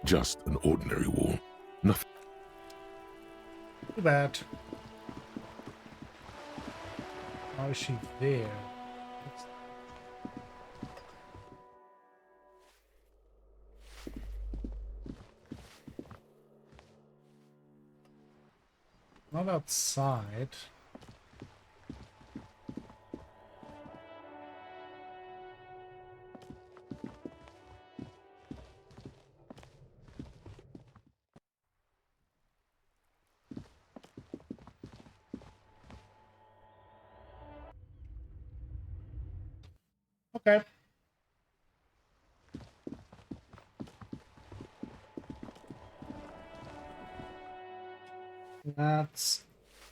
Just an ordinary wall. Nothing. Too bad. How is she there? Not outside. Okay. Let's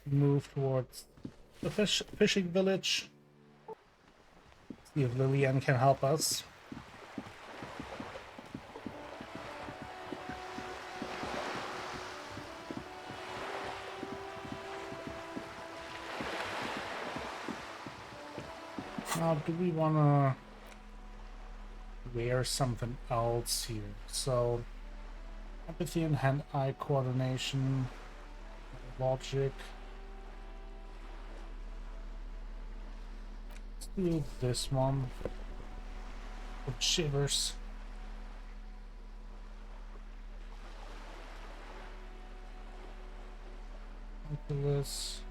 move towards the fishing village. See if Lillian can help us. Now, do we want to wear something else here? So, empathy and hand-eye coordination, logic. Let's do this one. With shivers. Look at this.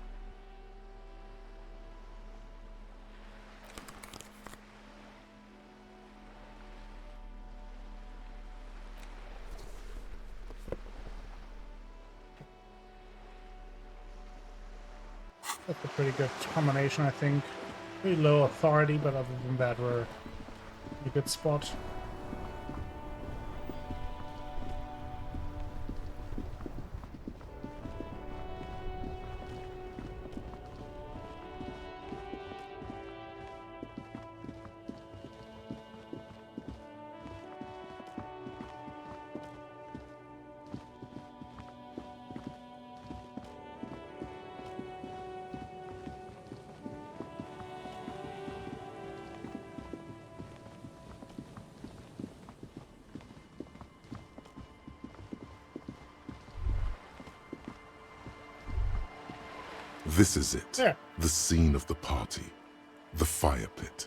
That's a pretty good combination, I think. Pretty low authority, but other than that, we're in a good spot. This is it. Yeah. The scene of the party. The fire pit.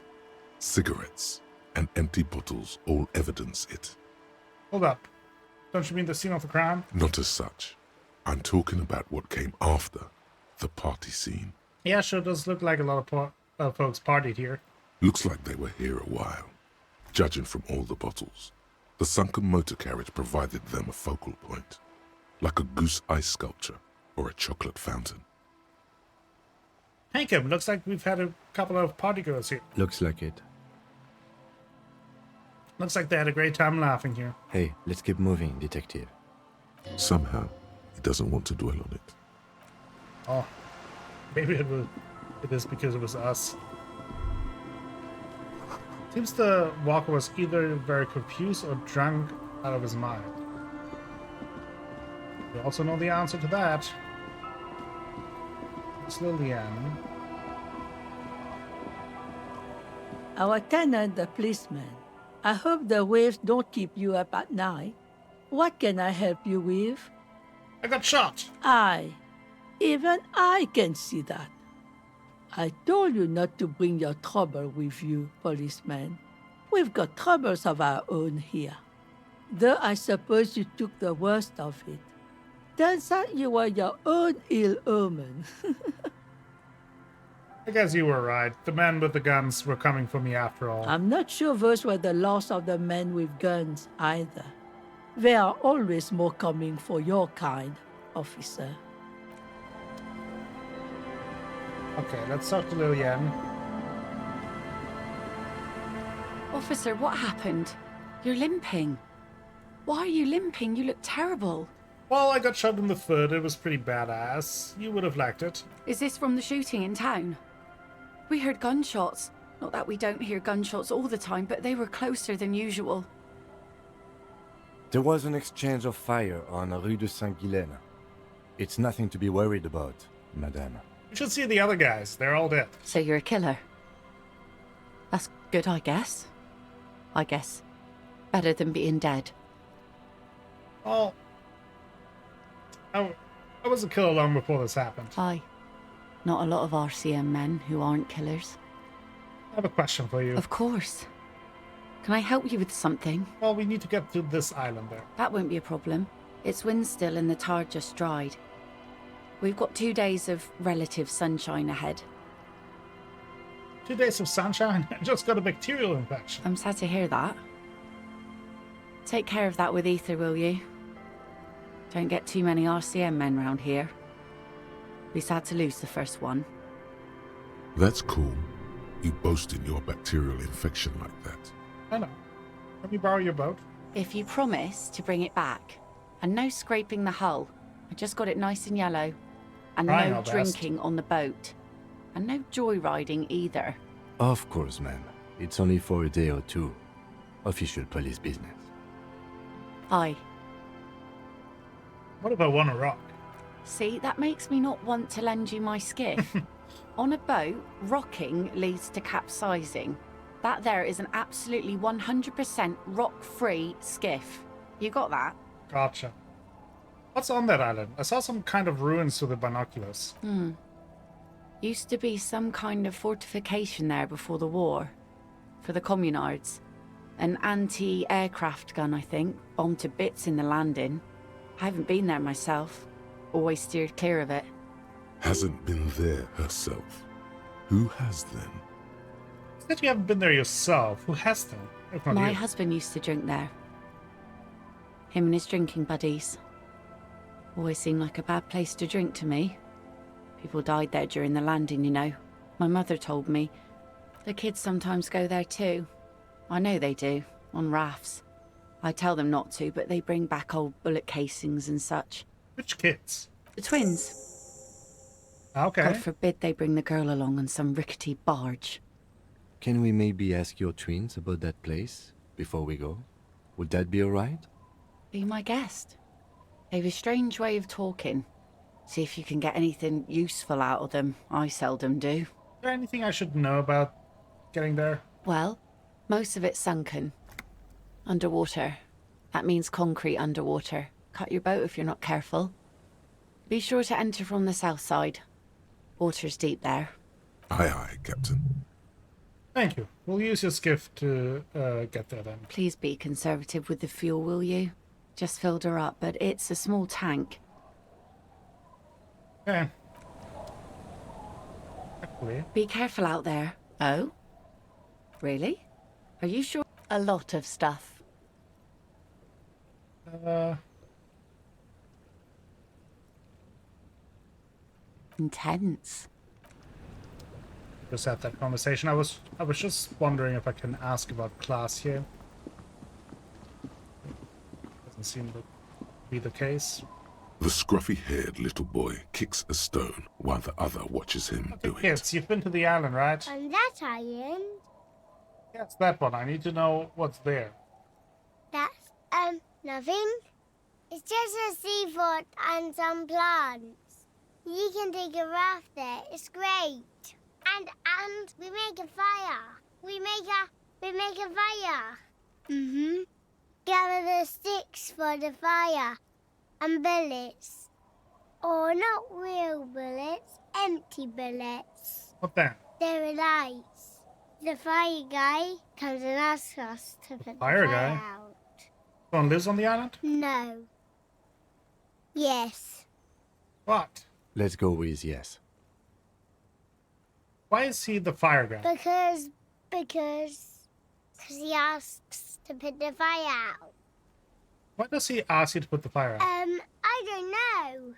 Cigarettes and empty bottles all evidence it. Hold up. Don't you mean the scene of the crime? Not as such. I'm talking about what came after the party scene. Yeah, sure does look like a lot of folks partied here. Looks like they were here a while, judging from all the bottles. The sunken motor carriage provided them a focal point, like a goose ice sculpture or a chocolate fountain. Hankum, looks like we've had a couple of party girls here. Looks like it. Looks like they had a great time laughing here. Hey, let's keep moving, detective. Somehow, he doesn't want to dwell on it. Oh, maybe it is because it was us. Seems the walker was either very confused or drunk out of his mind. We also know the answer to that. It's Lillian. Our tenant, the policeman. I hope the waves don't keep you up at night. What can I help you with? I got shot. Even I can see that. I told you not to bring your trouble with you, policeman. We've got troubles of our own here. Though I suppose you took the worst of it. Turns out you were your own ill omen. I guess you were right. The men with the guns were coming for me after all. I'm not sure those were the last of the men with guns either. There are always more coming for your kind, officer. Okay, let's talk to Lillian. Officer, what happened? You're limping. Why are you limping? You look terrible. Well, I got shot in the foot. It was pretty badass. You would have liked it. Is this from the shooting in town? We heard gunshots. Not that we don't hear gunshots all the time, but they were closer than usual. There was an exchange of fire on Rue de Saint-Guylaine. It's nothing to be worried about, madame. You should see the other guys. They're all dead. So you're a killer? That's good, I guess. Better than being dead. Well, I was a killer long before this happened. Aye. Not a lot of RCM men who aren't killers. I have a question for you. Of course. Can I help you with something? Well, we need to get to this island there. That won't be a problem. It's wind still and the tar just dried. We've got 2 days of relative sunshine ahead. 2 days of sunshine? I just got a bacterial infection. I'm sad to hear that. Take care of that with ether, will you? Don't get too many RCM men round here. Be sad to lose the first one. That's cool. You boasting your bacterial infection like that. I know. Let me borrow your boat? If you promise to bring it back. And no scraping the hull. I just got it nice and yellow. And Trying no our best. drinking on the boat. And no joyriding either. Of course, ma'am. It's only for a day or two. Official police business. Aye. What if I want to rock? See, that makes me not want to lend you my skiff. On a boat, rocking leads to capsizing. That there is an absolutely 100% rock-free skiff. You got that? Gotcha. What's on that island? I saw some kind of ruins through the binoculars. Used to be some kind of fortification there before the war. For the communards. An anti-aircraft gun, I think. Bombed to bits in the landing. I haven't been there myself. Always steered clear of it. Hasn't been there herself. Who has then? You said you haven't been there yourself. Who has then? If not My you. husband used to drink there. Him and his drinking buddies. Always seemed like a bad place to drink to me. People died there during the landing, you know. My mother told me. The kids sometimes go there too. I know they do, on rafts. I tell them not to, but they bring back old bullet casings and such. Which kids? The twins. Okay. God forbid they bring the girl along on some rickety barge. Can we maybe ask your twins about that place before we go? Would that be alright? Be my guest. They've a strange way of talking. See if you can get anything useful out of them. I seldom do. Is there anything I should know about getting there? Well, most of it's sunken. Underwater. That means concrete underwater. Cut your boat if you're not careful. Be sure to enter from the south side. Water's deep there. Aye, aye, Captain. Thank you. We'll use your skiff to get there then. Please be conservative with the fuel, will you? Just filled her up, but it's a small tank. Okay. Actually, Be careful out there. Oh? Really? Are you sure? A lot of stuff. Intense. just had that conversation. I was just wondering if I can ask about class here. Doesn't seem to be the case. The scruffy-haired little boy kicks a stone while the other watches him do it. Kids, you've been to the island, right? On that island? Yes, that one. I need to know what's there. That's, nothing. It's just a seafort and some plants. You can take a raft there. It's great. And we make a fire. We make a fire. Mm-hmm. Gather the sticks for the fire. And bullets. Or not real bullets, empty bullets. What then? They're lights. The fire guy comes and asks us to put the fire guy? out. Someone lives on the island? No. Yes. What? Let's go with yes. Why is he the fire guy? Because he asks to put the fire out. Why does he ask you to put the fire out? I don't know.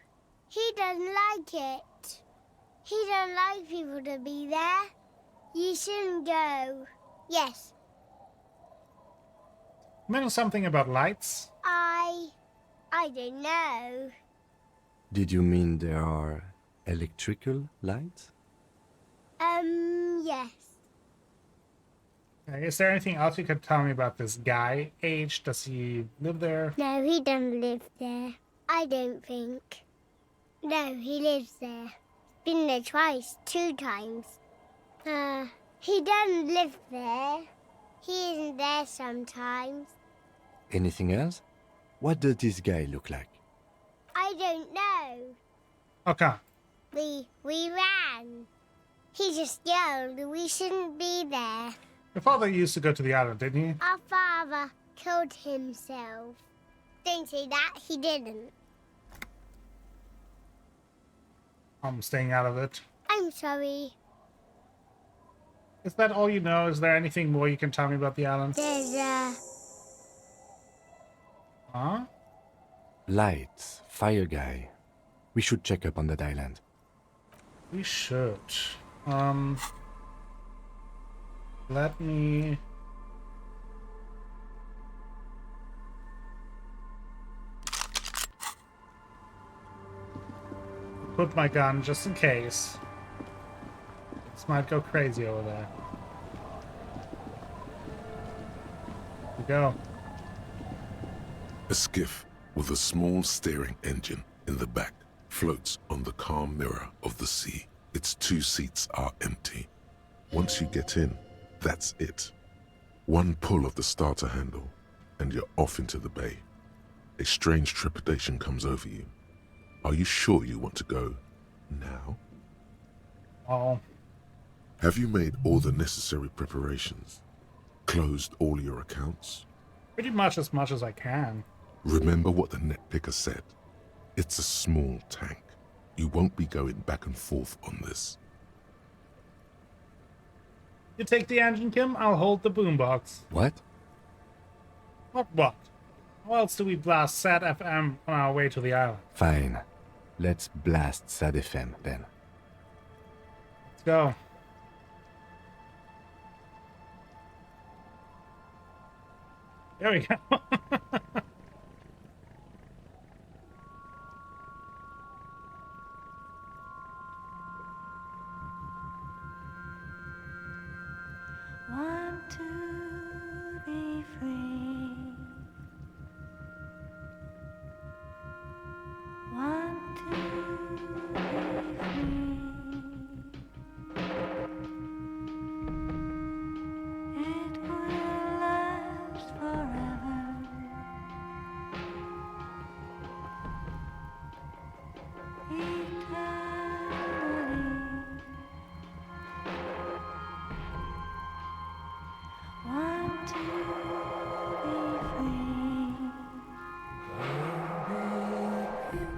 He doesn't like it. He don't like people to be there. You shouldn't go. Yes. You meant something about lights? I don't know. Did you mean there are electrical lights? Yes. Okay, is there anything else you could tell me about this guy? Age? Does he live there? No, he doesn't live there. I don't think. No, he lives there. Been there twice, 2 times. He doesn't live there. He isn't there sometimes. Anything else? What does this guy look like? I don't know. Okay. We ran. He just yelled we shouldn't be there. Your father used to go to the island, didn't he? Our father killed himself. Don't say that, he didn't. I'm staying out of it. I'm sorry. Is that all you know? Is there anything more you can tell me about the island? There's Huh? Lights, fire guy. We should check up on that island. We should. Let me... put my gun just in case. This might go crazy over there. Here we go. A skiff with a small steering engine in the back floats on the calm mirror of the sea. Its 2 seats are empty. Once you get in, that's it. One pull of the starter handle, and you're off into the bay. A strange trepidation comes over you. Are you sure you want to go now? Oh. Have you made all the necessary preparations? Closed all your accounts? Pretty much as I can. Remember what the net picker said. It's a small tank. You won't be going back and forth on this. You take the engine, Kim, I'll hold the boombox. What? What? How else do we blast SAT FM on our way to the island? Fine. Let's blast SAD FM then. Let's go. There we go. Want to be free. Want to be free. It will last forever.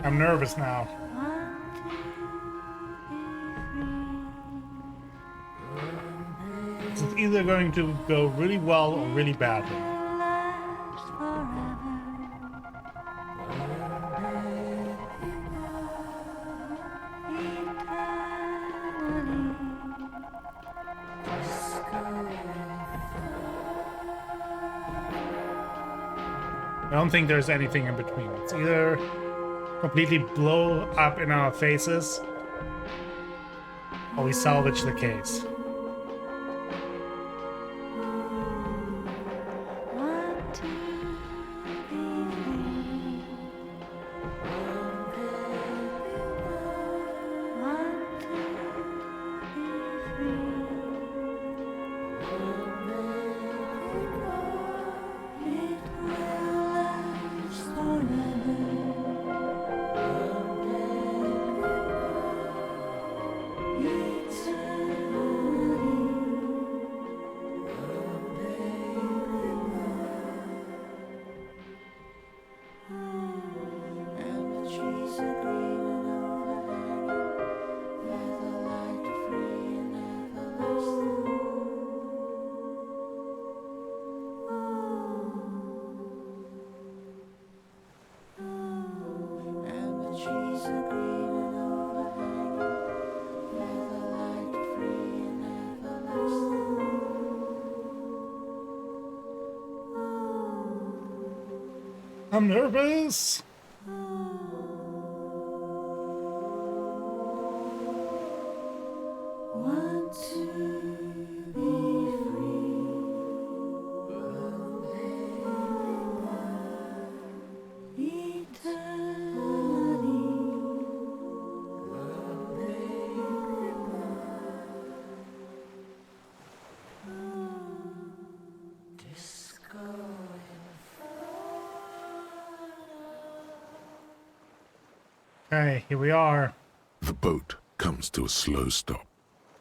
I'm nervous now. It's either going to go really well or really badly. I don't think there's anything in between. It's either completely blow up in our faces or we salvage the case. I'm nervous. Okay, here we are. The boat comes to a slow stop.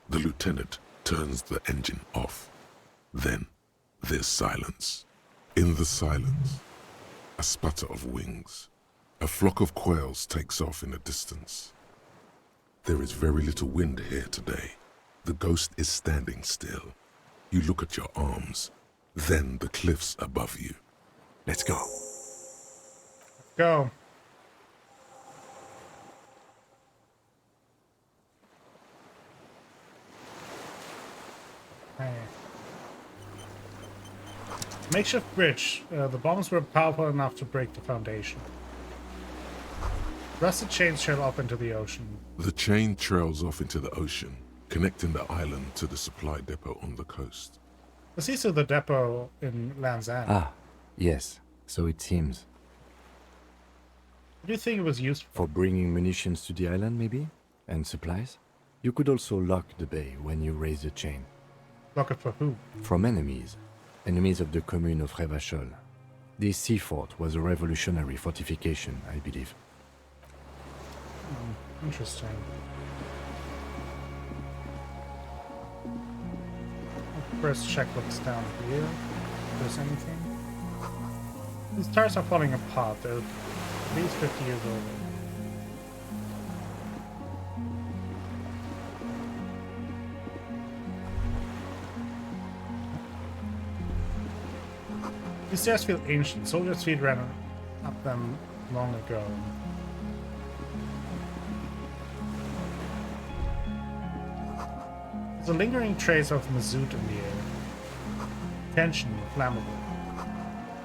The lieutenant turns the engine off. Then there's silence. In the silence, a sputter of wings. A flock of quails takes off in the distance. There is very little wind here today. The ghost is standing still. You look at your arms, then the cliffs above you. Let's go. Let's go. Okay. Makeshift bridge. The bombs were powerful enough to break the foundation. Rusted chains trail off into the ocean. The chain trails off into the ocean, connecting the island to the supply depot on the coast. This is to the depot in Land's End. Ah, yes. So it seems. Do you think it was useful? For bringing munitions to the island, maybe? And supplies? You could also lock the bay when you raise the chain. Lock it for who? From enemies. Enemies of the commune of Revachol. This sea fort was a revolutionary fortification, I believe. Interesting. I'll first check what's down here. If there's anything. These tires are falling apart. They're at least 50 years old. These stairs feel ancient. Soldiers' feet ran up them long ago. There's a lingering trace of mazout in the air. Tension, flammable.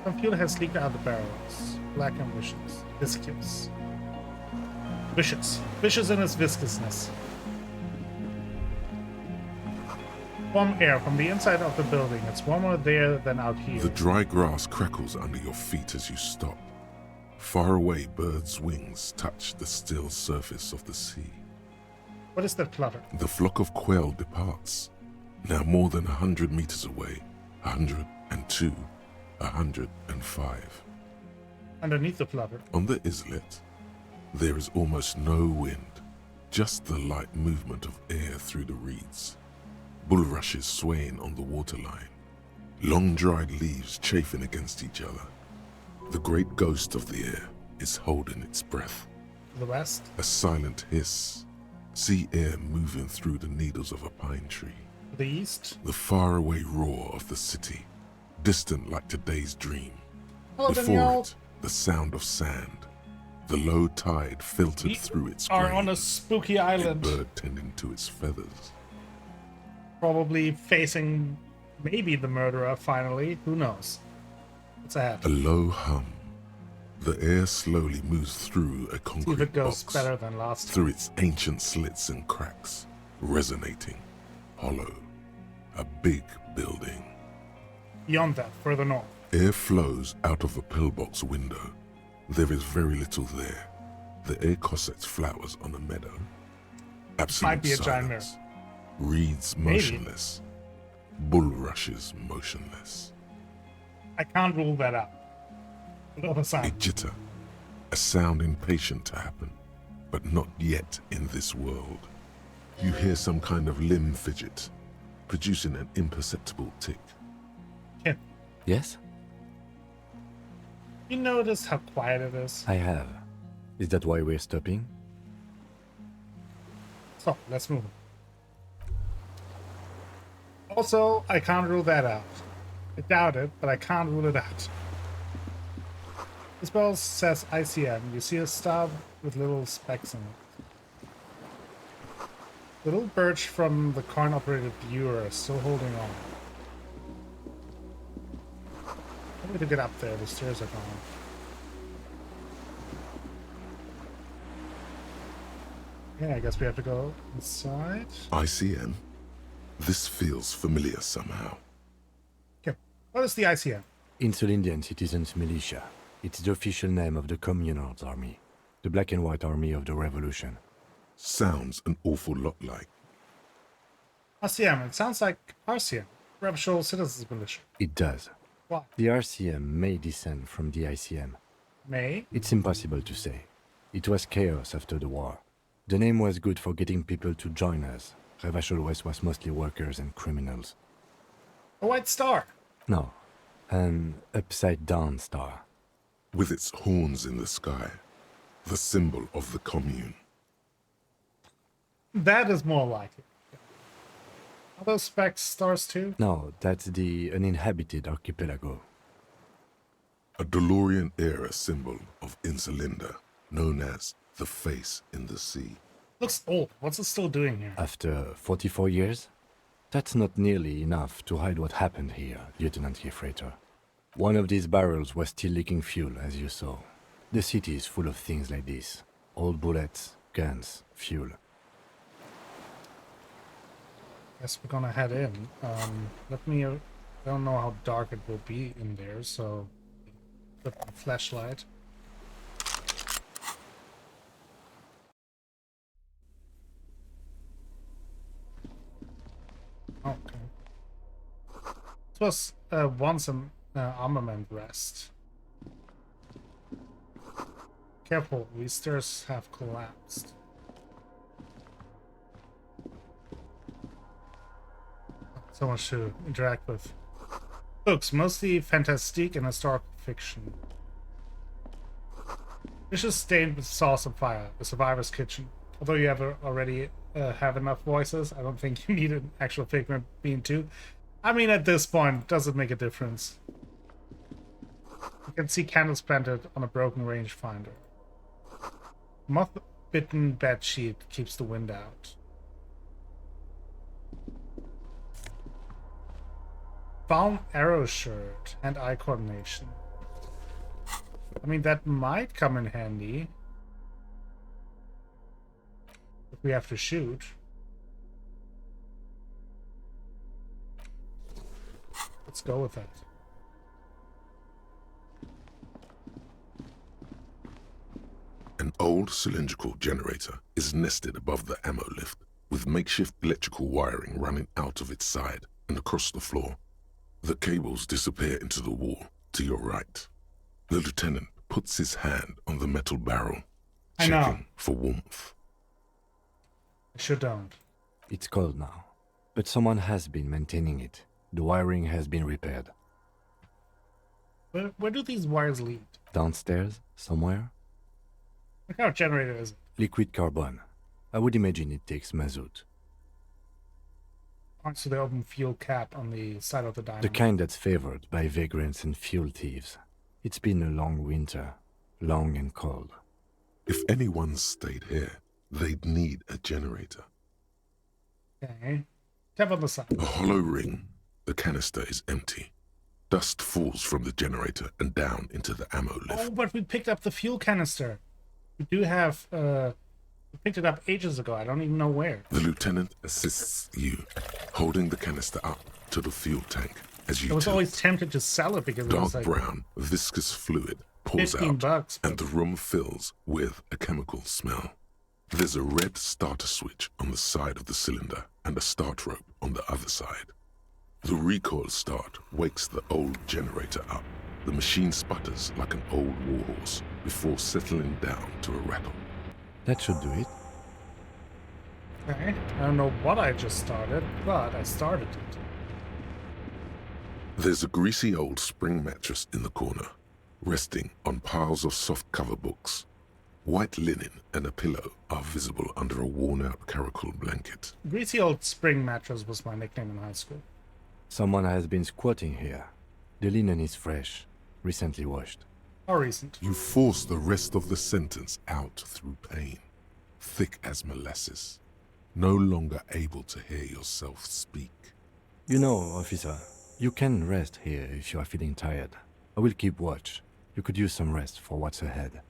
Some fuel has leaked out the barrels. Black and viscous. Vicious in its viscousness. Warm air from the inside of the building. It's warmer there than out here. The dry grass crackles under your feet as you stop. Far away, birds' wings touch the still surface of the sea. What is that flutter? The flock of quail departs. Now more than 100 meters away. 102, 105. Underneath the flutter. On the islet, there is almost no wind, just the light movement of air through the reeds. Bulrushes swaying on the waterline. Long dried leaves chafing against each other. The great ghost of the air is holding its breath. To the west. A silent hiss. Sea air moving through the needles of a pine tree. To the east. The faraway roar of the city, distant like today's dream. Hello, Before Danielle. it, the sound of sand. The low tide filtered We through its are grain. on a spooky A island. bird tending to its feathers. Probably facing maybe the murderer finally. Who knows? What's ahead? A low hum. The air slowly moves through a See if concrete it goes box, better than last time. through its ancient slits and cracks, resonating, hollow. A big building. Beyond that, further north. Air flows out of a pillbox window. There is very little there. The air cossets flowers on a meadow. Absolute Might be a giant silence. Reeds Maybe. motionless. Bulrushes motionless. I can't rule that out. Another A sign. jitter. A sound impatient to happen, but not yet in this world. You hear some kind of limb fidget, producing an imperceptible tick. Kim, Yes? you notice how quiet it is? I have. Is that why we're stopping? So, let's move. Also, I can't rule that out. I doubt it, but I can't rule it out. This bell says ICM. You see a star with little specks in it. Little birch from the coin-operated viewer is still holding on. How way to get up there? The stairs are gone. Yeah, I guess we have to go inside. ICM? This feels familiar somehow. Okay, what is the ICM? Insulindian Citizens Militia. It's the official name of the Communards Army, the black and white army of the Revolution. Sounds an awful lot like. RCM, it sounds like RCM, Revachol Citizens Militia. It does. Why? The RCM may descend from the ICM. May? It's impossible to say. It was chaos after the war. The name was good for getting people to join us. Revachol West was mostly workers and criminals. A white star. No, an upside-down star. With its horns in the sky, the symbol of the commune. That is more like it. Are those specks stars too? No, that's the uninhabited archipelago. A DeLorean era symbol of Insulinda, known as the face in the sea. Looks old. What's it still doing here? After 44 years? That's not nearly enough to hide what happened here, Lieutenant Gefreiter. One of these barrels was still leaking fuel, as you saw. The city is full of things like this. Old bullets, guns, fuel. Guess we're gonna head in. Let me... I don't know how dark it will be in there, so... Put the flashlight. Okay. This was once an armament rest. Careful, these stairs have collapsed. So much to interact with. Books, mostly fantastique and historical fiction. Dishes stained with sauce and fire. The survivor's kitchen. Although you already have enough voices, I don't think you need an actual figment being too. I mean, at this point, does it make a difference? You can see candles planted on a broken rangefinder. Moth-bitten bed sheet keeps the wind out. Found arrow shirt, hand-eye coordination. I mean, that might come in handy. If we have to shoot. Let's go with that. An old cylindrical generator is nested above the ammo lift, with makeshift electrical wiring running out of its side and across the floor. The cables disappear into the wall to your right. The lieutenant puts his hand on the metal barrel, I know. checking for warmth. I sure don't. It's cold now, but someone has been maintaining it. The wiring has been repaired. Where do these wires lead? Downstairs, somewhere? What kind of generator is it? Liquid carbon. I would imagine it takes mazout. Points to the open fuel cap on the side of the dynamo. The kind that's favored by vagrants and fuel thieves. It's been a long winter, long and cold. If anyone stayed here, they'd need a generator. Okay. Tap on the side. A hollow ring. The canister is empty. Dust falls from the generator and down into the ammo lift. Oh, but we picked up the fuel canister. We do have, we picked it up ages ago. I don't even know where. The lieutenant assists you, holding the canister up to the fuel tank as you I was tilt. always tempted to sell it because it Dark was like brown, viscous fluid pours out, $15, and the room fills with a chemical smell. There's a red starter switch on the side of the cylinder and a start rope on the other side. The recoil start wakes the old generator up. The machine sputters like an old warhorse before settling down to a rattle. That should do it. Okay. I don't know what I just started, but I started it. There's a greasy old spring mattress in the corner, resting on piles of soft cover books. White linen and a pillow are visible under a worn-out caracol blanket. Greasy old spring mattress was my nickname in high school. Someone has been squatting here. The linen is fresh, recently washed. How recent? You force the rest of the sentence out through pain, thick as molasses, no longer able to hear yourself speak. You know, officer, you can rest here if you are feeling tired. I will keep watch. You could use some rest for what's ahead.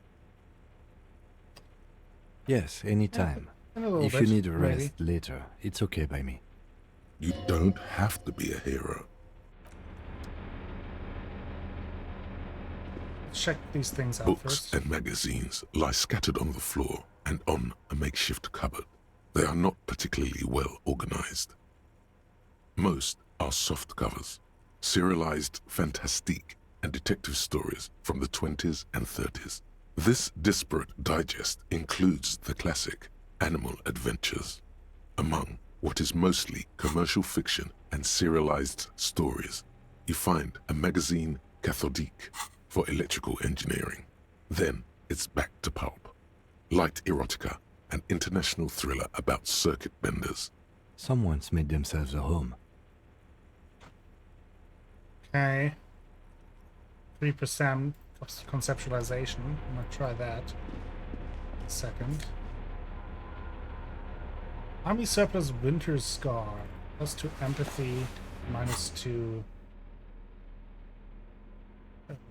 Yes, anytime. If you need a rest later, it's okay by me. You don't have to be a hero. Check these things out Books first. and magazines lie scattered on the floor and on a makeshift cupboard. They are not particularly well organized. Most are soft covers, serialized fantastique and detective stories from the 20s and 30s. This disparate digest includes the classic Animal Adventures. Among what is mostly commercial fiction and serialized stories, you find a magazine cathodique for electrical engineering. Then it's back to pulp. Light erotica, an international thriller about circuit benders. Someone's made themselves a home. Okay. 3% conceptualization. I'm gonna try that. A second. Army surplus winter scar. +2 empathy, -2.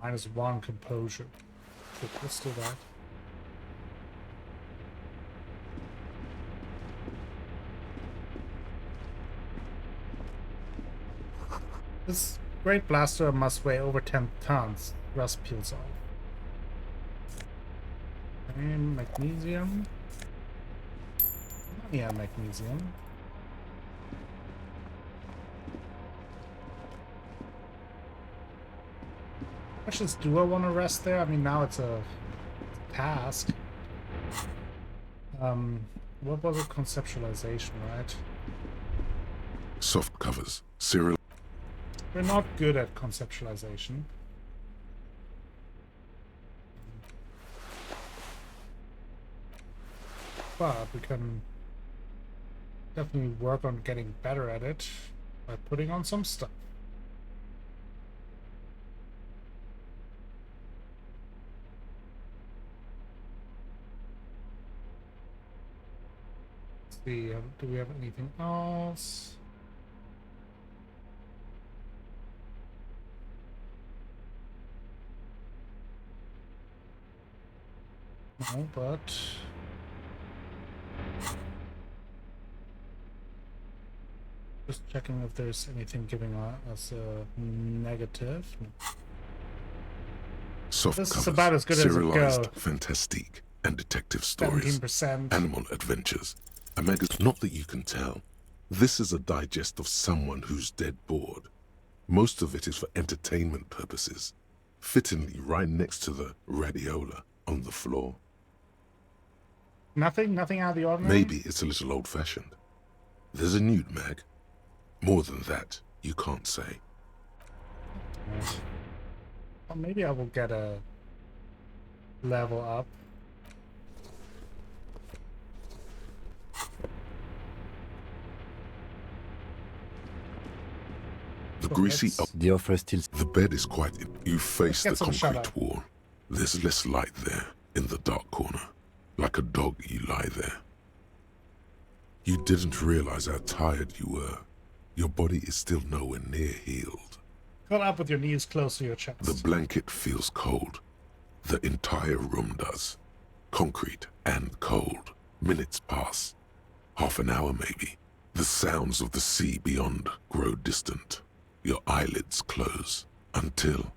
-1 composure. Okay, let's do that. This great blaster must weigh over 10 tons. Rust peels off. And magnesium. Yeah, magnesium. Questions, do I want to rest there? I mean, now it's a task. What was it? Conceptualization, right? Soft covers, serial. We're not good at conceptualization. But we can definitely work on getting better at it by putting on some stuff. Let's see, do we have anything else? No, but just checking if there's anything giving us a negative. Soft This is covers, about as good as it serialized goes. fantastique and detective stories. 17%. Animal Adventures. A magazine. Not that you can tell. This is a digest of someone who's dead bored. Most of it is for entertainment purposes. Fittingly right next to the radiola on the floor. Nothing out of the ordinary? Maybe it's a little old-fashioned. There's a nude mag. More than that, You can't say. Well, maybe I will get a level up. The greasy The offer still. The bed is quite in. You face the get some shut concrete up. wall. There's less light there, in the dark corner. Like a dog, you lie there. You didn't realize how tired you were. Your body is still nowhere near healed. Curl up with your knees close to your chest. The blanket feels cold. The entire room does. Concrete and cold. Minutes pass. Half an hour maybe. The sounds of the sea beyond grow distant. Your eyelids close until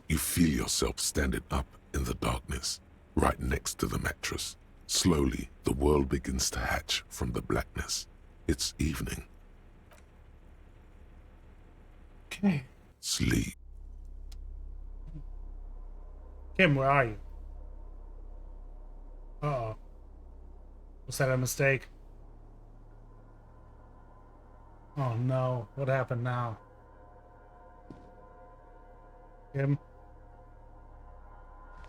you feel yourself standing up in the darkness, right next to the mattress. Slowly, the world begins to hatch from the blackness. It's evening. Okay. Sleep. Kim, where are you? Uh-oh. Was that a mistake? Oh no, what happened now? Kim?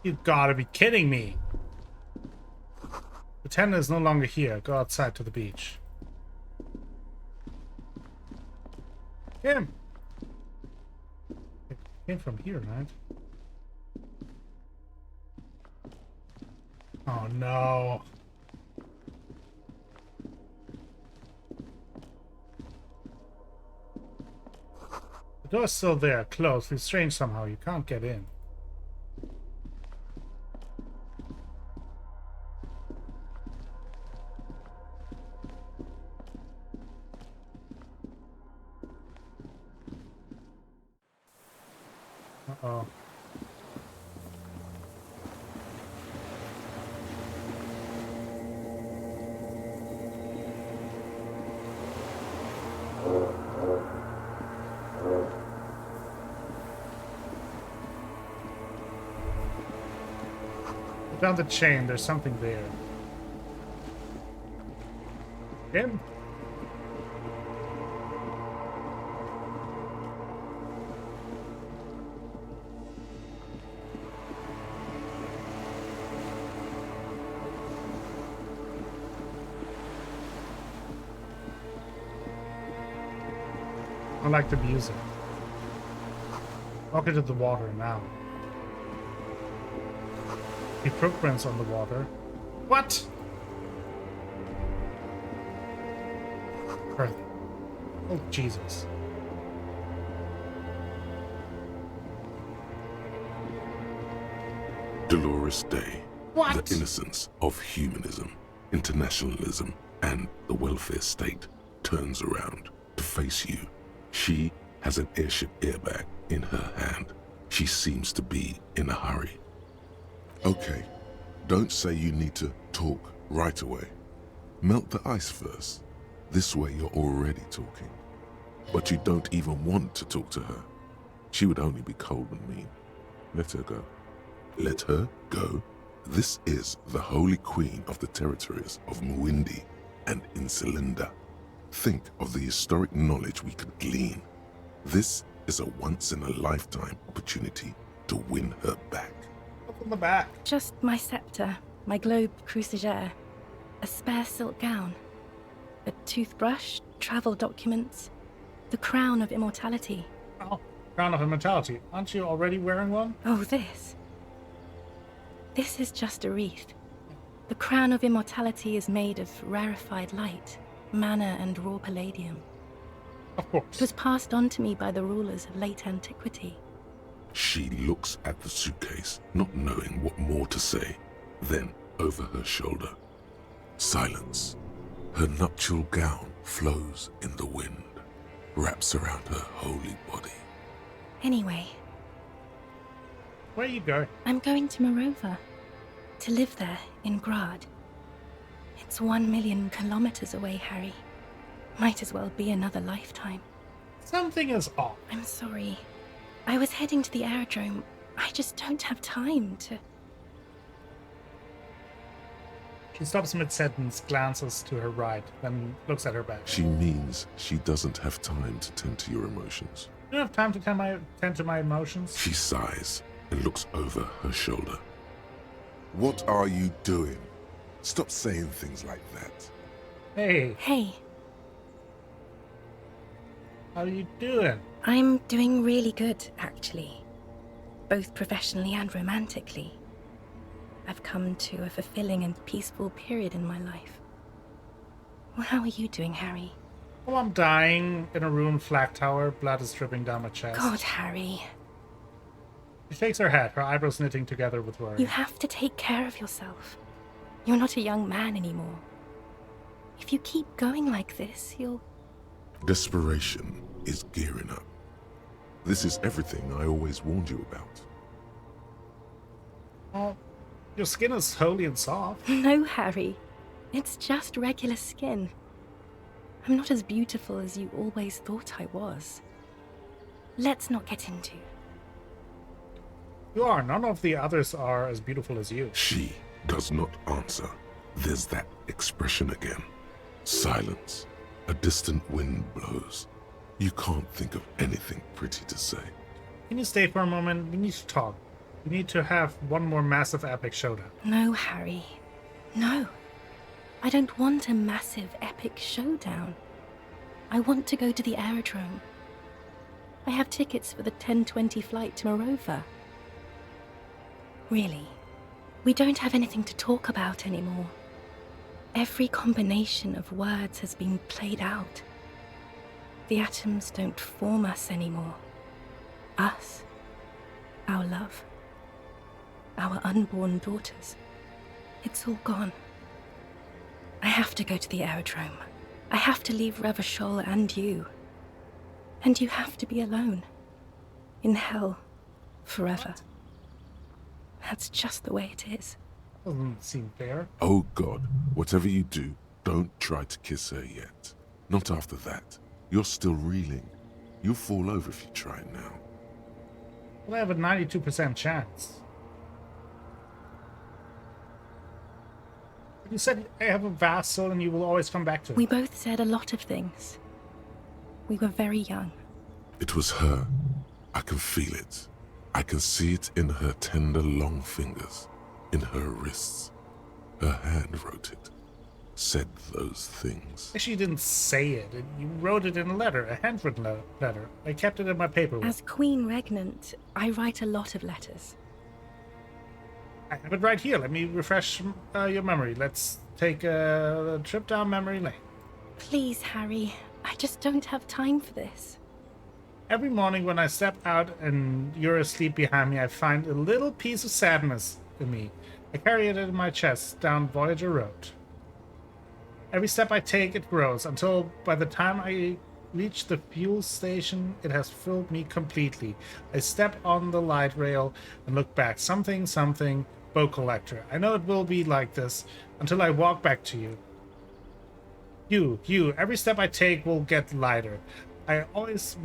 You gotta be kidding me! The tenant is no longer here. Go outside to the beach. Kim! It came from here, right? Oh no. The door's still there, closed. It's strange somehow. You can't get in. Uh-oh. Put down the chain. There's something there. Kim? I like the music. Walk into the water now. The footprints on the water. What? Earth. Oh, Jesus. Dolores Day. What? The innocence of humanism, internationalism, and the welfare state turns around to face you. She has an airship airbag in her hand. She seems to be in a hurry. Okay, don't say you need to talk right away. Melt the ice first. This way you're already talking. But you don't even want to talk to her. She would only be cold and mean. Let her go. Let her go. This is the holy queen of the territories of Muindi and Insulinda. Think of the historic knowledge we could glean. This is a once-in-a-lifetime opportunity to win her back. Up in the back. Just my scepter, my globe cruciger, a spare silk gown, a toothbrush, travel documents, the crown of immortality. Oh, crown of immortality. Aren't you already wearing one? Oh, this. This is just a wreath. The crown of immortality is made of rarefied light, mana and raw palladium. Of course. It was passed on to me by the rulers of late antiquity. She looks at the suitcase, not knowing what more to say. Then, over her shoulder, silence. Her nuptial gown flows in the wind, wraps around her holy body. Anyway. Where are you going? I'm going to Morova. To live there, in Grad. It's 1 million kilometers away, Harry. Might as well be another lifetime. Something is off. I'm sorry. I was heading to the aerodrome. I just don't have time to... She stops mid-sentence, glances to her right, then looks at her back. She means she doesn't have time to tend to your emotions. You don't have time to tend to my emotions? She sighs and looks over her shoulder. What are you doing? Stop saying things like that. Hey. Hey. How are you doing? I'm doing really good, actually. Both professionally and romantically. I've come to a fulfilling and peaceful period in my life. Well, how are you doing, Harry? Oh, I'm dying in a ruined flag tower. Blood is dripping down my chest. God, Harry. She shakes her head, her eyebrows knitting together with worry. You have to take care of yourself. You're not a young man anymore. If you keep going like this, you'll... Desperation is gearing up. This is everything I always warned you about. Oh, your skin is holy and soft. No, Harry. It's just regular skin. I'm not as beautiful as you always thought I was. Let's not get into... You are. None of the others are as beautiful as you. She does not answer. There's that expression again. Silence. A distant wind blows. You can't think of anything pretty to say. Can you stay for a moment? We need to talk. We need to have one more massive epic showdown. No, Harry. No. I don't want a massive epic showdown. I want to go to the aerodrome. I have tickets for the 10:20 flight to Morova. Really, we don't have anything to talk about anymore. Every combination of words has been played out. The atoms don't form us anymore. Us, our love, our unborn daughters. It's all gone. I have to go to the aerodrome. I have to leave Revachol and you. And you have to be alone. In hell. Forever. That's just the way it is. Doesn't seem fair. Oh God, whatever you do, don't try to kiss her yet. Not after that. You're still reeling. You'll fall over if you try now. Well, I have a 92% chance. You said I have a vast soul and you will always come back to it. We both said a lot of things. We were very young. It was her. I can feel it. I can see it in her tender, long fingers, in her wrists. Her hand wrote it, said those things. Actually, you didn't say it. You wrote it in a letter, a handwritten letter. I kept it in my paperwork. As Queen Regnant, I write a lot of letters. I have it right here. Let me refresh your memory. Let's take a trip down memory lane. Please, Harry. I just don't have time for this. Every morning when I step out and you're asleep behind me, I find a little piece of sadness in me. I carry it in my chest down Voyager Road. Every step I take, it grows, until by the time I reach the fuel station, it has filled me completely. I step on the light rail and look back. Something, bow collector. I know it will be like this until I walk back to you. You. Every step I take will get lighter. It always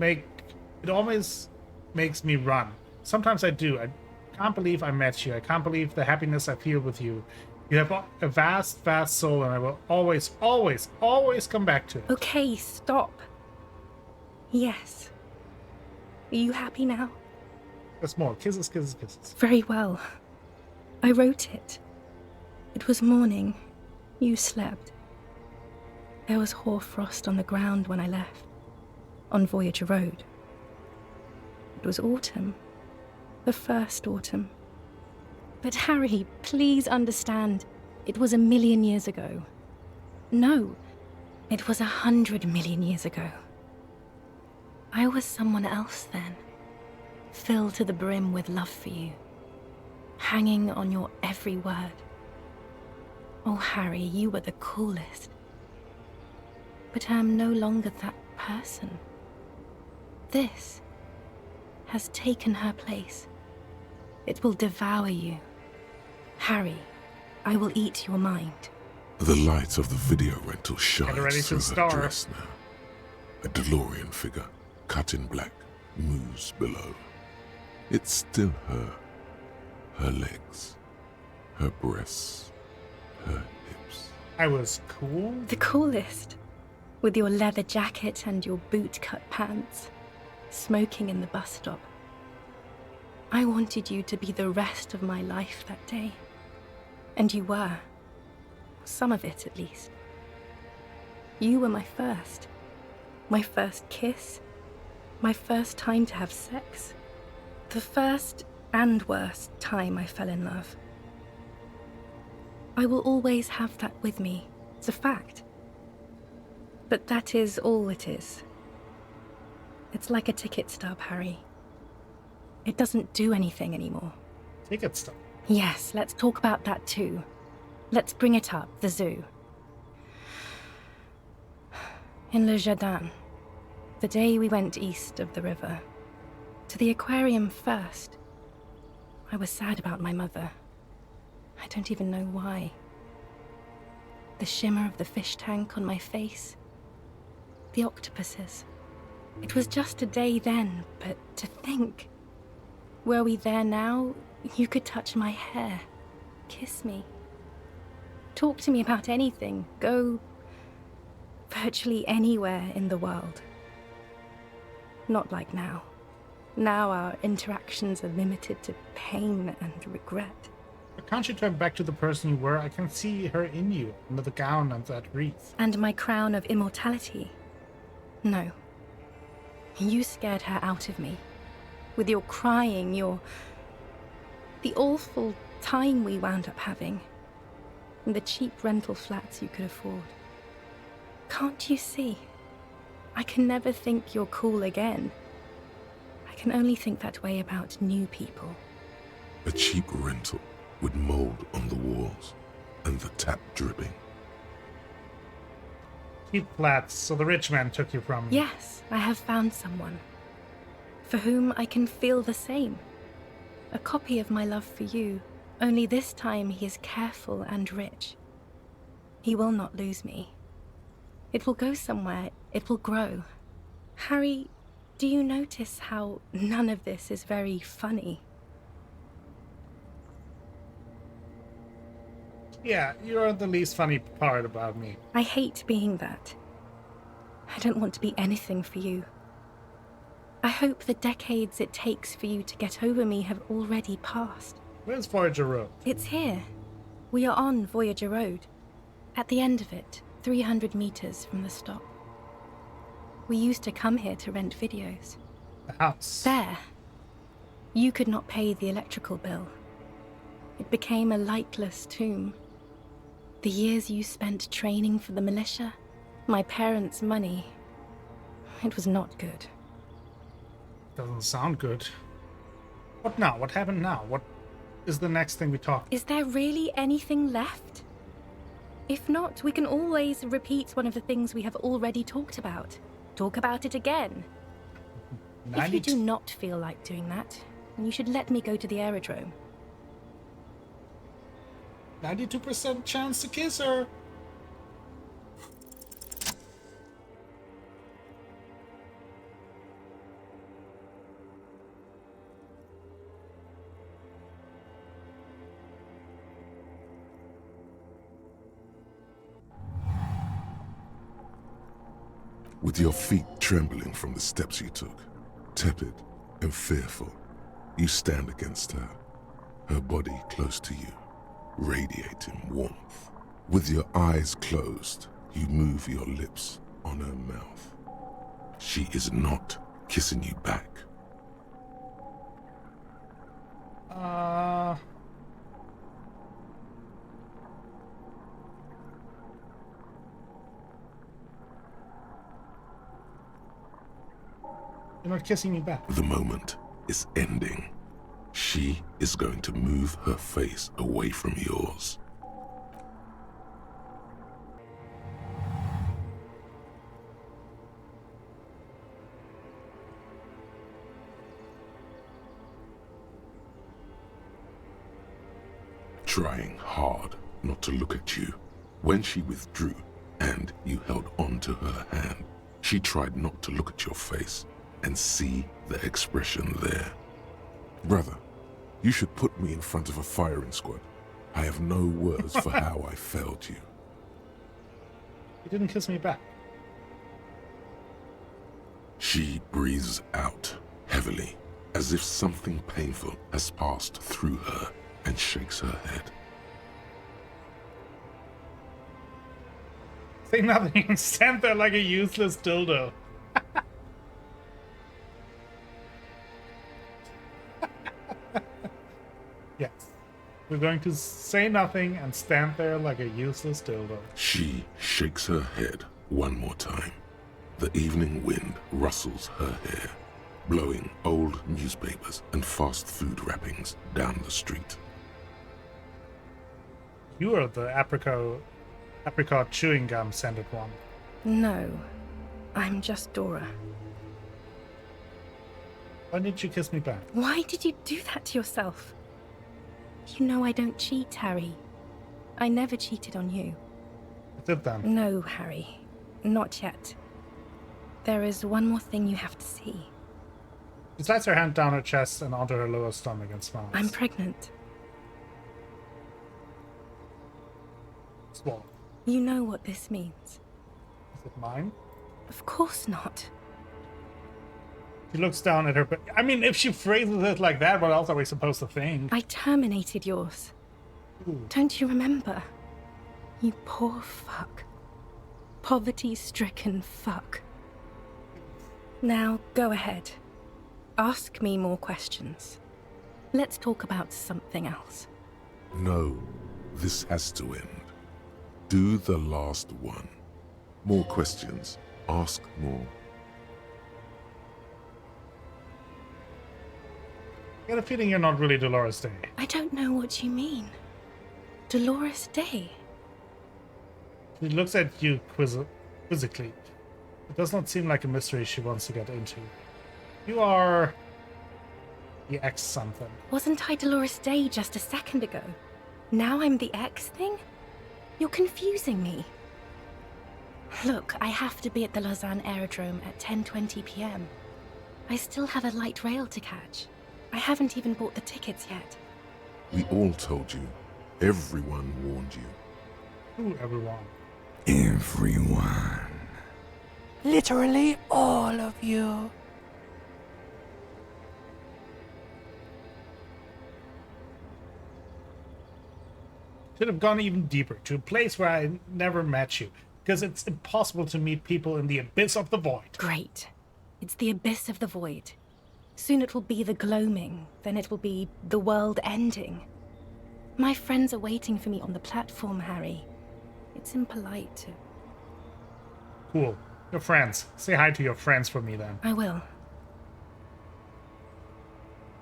makes me run. Sometimes I do. I can't believe I met you. I can't believe the happiness I feel with you. You have a vast, vast soul, and I will always, always, always come back to it. Okay, stop. Yes. Are you happy now? There's more. Kisses, kisses, kisses. Very well. I wrote it. It was morning. You slept. There was hoarfrost on the ground when I left. On Voyager Road. It was autumn. The first autumn. But Harry, please understand. It was 1,000,000 years ago. No, it was 100 million years ago. I was someone else then. Filled to the brim with love for you. Hanging on your every word. Oh, Harry, you were the coolest. But I am no longer that person. This has taken her place. It will devour you. Harry, I will eat your mind. The light of the video rental shines ready through to her star. dress now. A DeLorean figure, cut in black, moves below. It's still her. Her legs, her breasts, her I was cool? The coolest. With your leather jacket and your boot-cut pants. Smoking in the bus stop. I wanted you to be the rest of my life that day. And you were. Some of it, at least. You were my first. My first kiss. My first time to have sex. The first and worst time I fell in love. I will always have that with me. It's a fact. But that is all it is. It's like a ticket stub, Harry. It doesn't do anything anymore. Ticket stub? Yes, let's talk about that too. Let's bring it up, the zoo. In Le Jardin, the day we went east of the river, to the aquarium first, I was sad about my mother. I don't even know why. The shimmer of the fish tank on my face, the octopuses. It was just a day then, but to think. Were we there now, you could touch my hair, kiss me. Talk to me about anything, go virtually anywhere in the world. Not like now. Now our interactions are limited to pain and regret. But can't you turn back to the person you were? I can see her in you, under the gown and that wreath. And my crown of immortality? No. You scared her out of me. With your crying, the awful time we wound up having. And the cheap rental flats you could afford. Can't you see? I can never think you're cool again. I can only think that way about new people. A cheap rental with mold on the walls and the tap dripping. Cheap flats, so the rich man took you from me. Yes, I have found someone. For whom I can feel the same. A copy of my love for you, only this time he is careful and rich. He will not lose me. It will go somewhere, it will grow. Harry, do you notice how none of this is very funny? Yeah, you're the least funny part about me. I hate being that. I don't want to be anything for you. I hope the decades it takes for you to get over me have already passed. Where's Voyager Road? It's here. We are on Voyager Road. At the end of it, 300 meters from the stop. We used to come here to rent videos. The house. There. You could not pay the electrical bill. It became a lightless tomb. The years you spent training for the militia, my parents' money, it was not good. Doesn't sound good. What now? What happened now? What is the next thing we talk? Is there really anything left? If not, we can always repeat one of the things we have already talked about. Talk about it again. If you do not feel like doing that, then you should let me go to the aerodrome. 92% chance to kiss her. With your feet trembling from the steps you took, tepid and fearful, you stand against her, her body close to you, radiating warmth. With your eyes closed, you move your lips on her mouth. She is not kissing you back. You're not kissing me back. The moment is ending. She is going to move her face away from yours. Trying hard not to look at you. When she withdrew and you held on to her hand, she tried not to look at your face and see the expression there. Brother, you should put me in front of a firing squad. I have no words for how I failed you. You didn't kiss me back. She breathes out heavily, as if something painful has passed through her, and shakes her head. Say nothing and stand there like a useless dildo. Yes. We're going to say nothing and stand there like a useless dildo. She shakes her head one more time. The evening wind rustles her hair, blowing old newspapers and fast food wrappings down the street. You are the apricot chewing gum scented one. No, I'm just Dora. Why didn't you kiss me back? Why did you do that to yourself? You know I don't cheat, Harry. I never cheated on you. I did then. No, Harry. Not yet. There is one more thing you have to see. She slides her hand down her chest and onto her lower stomach and smiles. I'm pregnant. Swallow. You know what this means. Is it mine? Of course not. She looks down at her, but I mean, if she phrases it like that, what else are we supposed to think? I terminated yours. Ooh. Don't you remember? You poor fuck. Poverty-stricken fuck. Now, go ahead. Ask me more questions. Let's talk about something else. No, this has to end. Do the last one. More questions. Ask more. I get a feeling you're not really Dolores Day. I don't know what you mean. Dolores Day? She looks at you quizzically. It does not seem like a mystery she wants to get into. You are the X something. Wasn't I Dolores Day just a second ago? Now I'm the X thing? You're confusing me. Look, I have to be at the Lausanne Aerodrome at 10:20 p.m. I still have a light rail to catch. I haven't even bought the tickets yet. We all told you. Everyone warned you. Who, everyone? Everyone. Literally all of you. Should have gone even deeper, to a place where I never met you, because it's impossible to meet people in the abyss of the void. Great. It's the abyss of the void. Soon it will be the gloaming, then it will be the world ending. My friends are waiting for me on the platform, Harry. It's impolite to... Cool. Your friends. Say hi to your friends for me then. I will.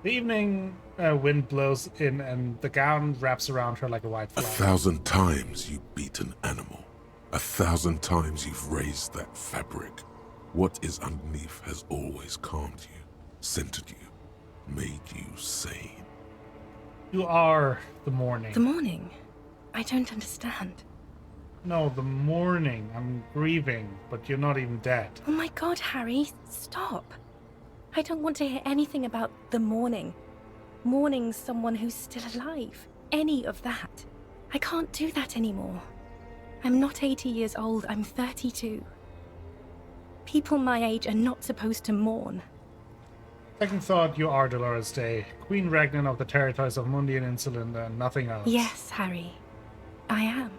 The evening wind blows in and the gown wraps around her like a white flag. 1,000 times you beat an animal. 1,000 times you've raised that fabric. What is underneath has always calmed you, centered you, made you sane. You are the morning. The morning? I don't understand. No, the morning. I'm grieving, but you're not even dead. Oh my god, Harry, stop. I don't want to hear anything about the morning. Mourning someone who's still alive. Any of that. I can't do that anymore. I'm not 80 years old, I'm 32. People my age are not supposed to mourn. Second thought, you are Dolores Day, Queen Regnant of the territories of Mundi and Insolent and nothing else. Yes, Harry. I am.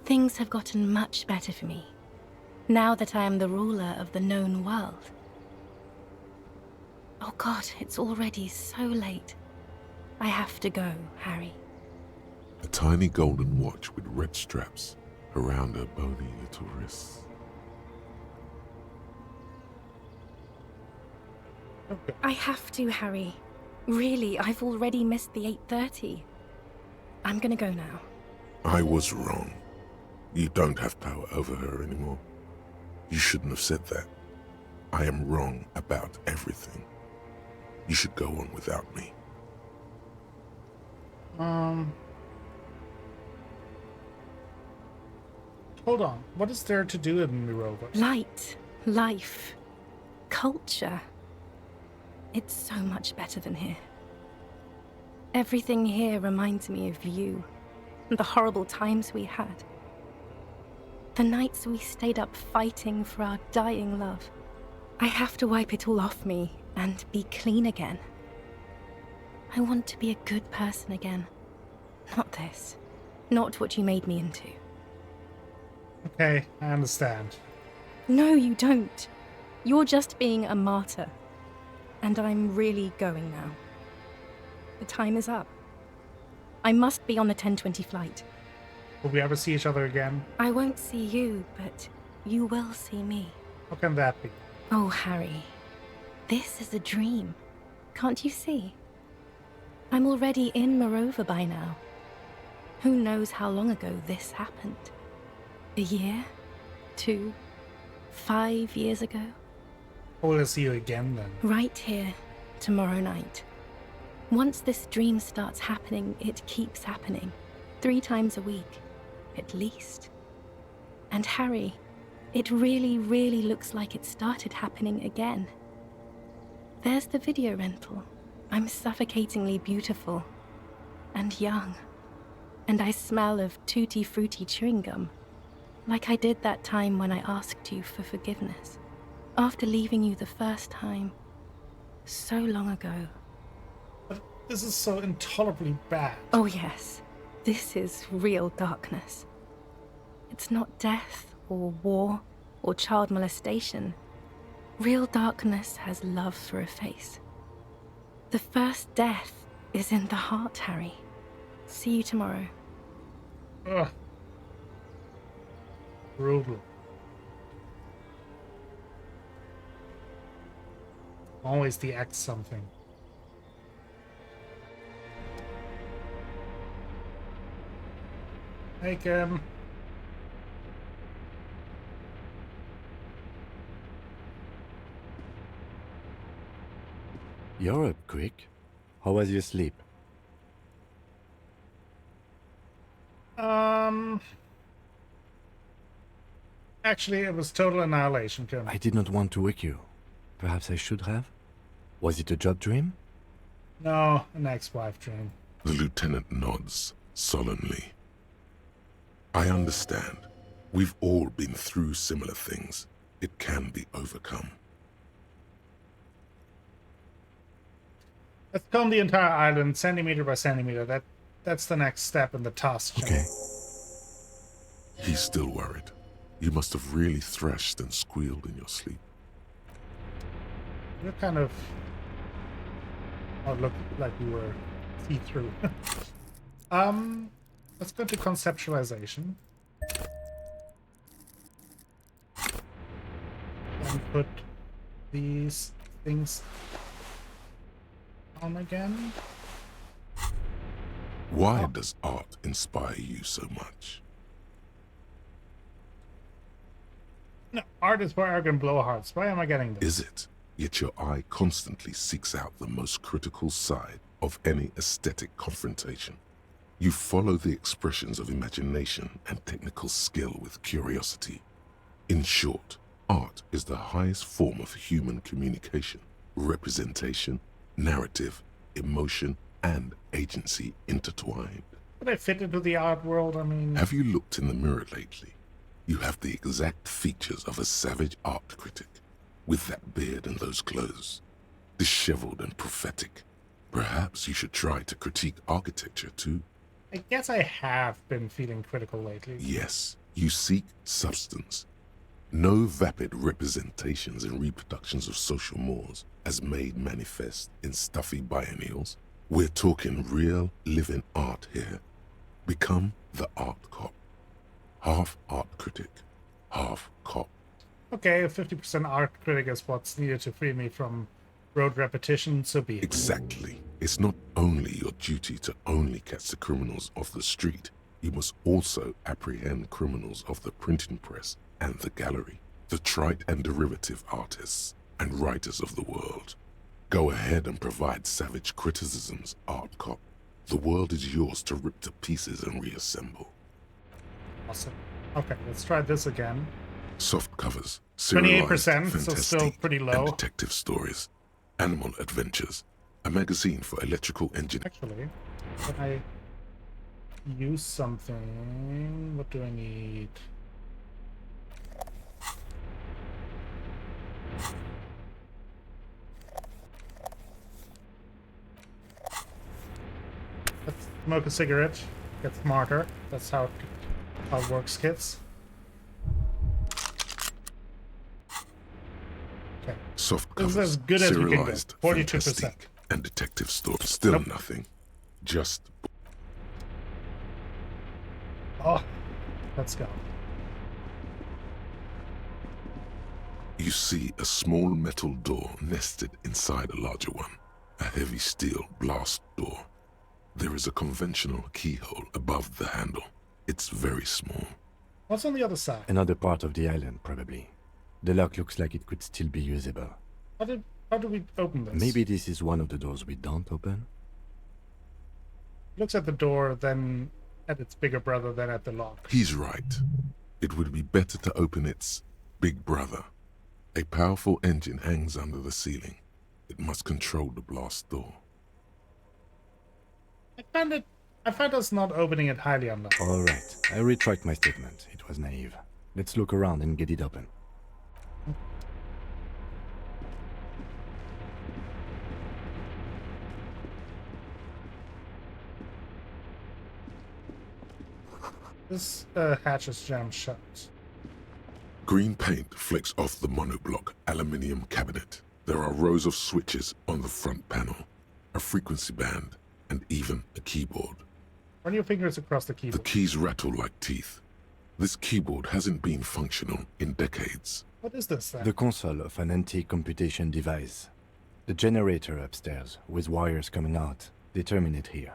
Things have gotten much better for me, now that I am the ruler of the known world. Oh God, it's already so late. I have to go, Harry. A tiny golden watch with red straps around her bony little wrists. Okay. I have to, Harry. Really, I've already missed the 8:30. I'm gonna go now. I was wrong. You don't have power over her anymore. You shouldn't have said that. I am wrong about everything. You should go on without me. Hold on. What is there to do in Mirova? Light, life, culture. It's so much better than here. Everything here reminds me of you and the horrible times we had. The nights we stayed up fighting for our dying love. I have to wipe it all off me and be clean again. I want to be a good person again. Not this. Not what you made me into. Okay, I understand. No, you don't. You're just being a martyr. And I'm really going now. The time is up. I must be on the 10:20 flight. Will we ever see each other again? I won't see you, but you will see me. How can that be? Oh, Harry. This is a dream. Can't you see? I'm already in Morova by now. Who knows how long ago this happened? A year? 2? 5 years ago? I will see you again then. Right here, tomorrow night. Once this dream starts happening, it keeps happening. 3 times a week, at least. And Harry, it really, really looks like it started happening again. There's the video rental. I'm suffocatingly beautiful. And young. And I smell of tutti frutti chewing gum. Like I did that time when I asked you for forgiveness. After leaving you the first time. So long ago. But this is so intolerably bad. Oh yes. This is real darkness. It's not death or war or child molestation. Real darkness has love for a face. The first death is in the heart, Harry. See you tomorrow. Ugh. Brutal. Always the act something. Take him. You're up quick. How was your sleep? Actually, it was total annihilation, Kim. I did not want to wake you. Perhaps I should have? Was it a job dream? No, an ex-wife dream. The lieutenant nods solemnly. I understand. We've all been through similar things. It can be overcome. Let's comb the entire island centimeter by centimeter. That's the next step in the task chain. Okay. He's still worried. You must have really threshed and squealed in your sleep. You're kind of... Oh, look like you were see-through. Let's go to conceptualization. And put these things on again. Why does art inspire you so much? No, art is for arrogant blowhards. Why am I getting this? Is it? Yet your eye constantly seeks out the most critical side of any aesthetic confrontation. You follow the expressions of imagination and technical skill with curiosity. In short, art is the highest form of human communication, representation, narrative, emotion, and agency intertwined. Would I fit into the art world? I mean... Have you looked in the mirror lately? You have the exact features of a savage art critic, with that beard and those clothes, disheveled and prophetic. Perhaps you should try to critique architecture too. I guess I have been feeling critical lately. Yes, you seek substance. No vapid representations and reproductions of social mores as made manifest in stuffy biennials. We're talking real, living art here. Become the art cop. Half art critic, half cop. Okay, a 50% art critic is what's needed to free me from road repetition, so be it. Exactly. It's not only your duty to only catch the criminals off the street, you must also apprehend criminals of the printing press and the gallery, the trite and derivative artists and writers of the world. Go ahead and provide savage criticisms, art cop. The world is yours to rip to pieces and reassemble. Awesome. Okay, let's try this again. Soft covers, 28%, so still pretty low. And detective stories, animal adventures, a magazine for electrical engineering. Actually, can I use something? What do I need? Let's smoke a cigarette. Get smarter. That's how it works, kids. Okay. Soft This is covers, as good as we can go. serialized 42%. fantastique, and detective story. Still Nope. nothing. Just Oh, let's go. you see a small metal door nested inside a larger one. A heavy steel blast door. There is a conventional keyhole above the handle. It's very small. What's on the other side? Another part of the island, probably. The lock looks like it could still be usable. How do we open this? Maybe this is one of the doors we don't open? Looks at the door, then at its bigger brother, then at the lock. He's right. It would be better to open its big brother. A powerful engine hangs under the ceiling. It must control the blast door. I find us not opening it highly unlikely. All right, I retract my statement. It was naive. Let's look around and get it open. This hatch is jammed shut. Green paint flecks off the monoblock aluminium cabinet. There are rows of switches on the front panel, a frequency band, and even a keyboard. Run your fingers across the The keyboard. keys rattle like teeth. This keyboard hasn't been functional in decades. What is this then? The console of an antique computation device. The generator upstairs, with wires coming out. They terminate here.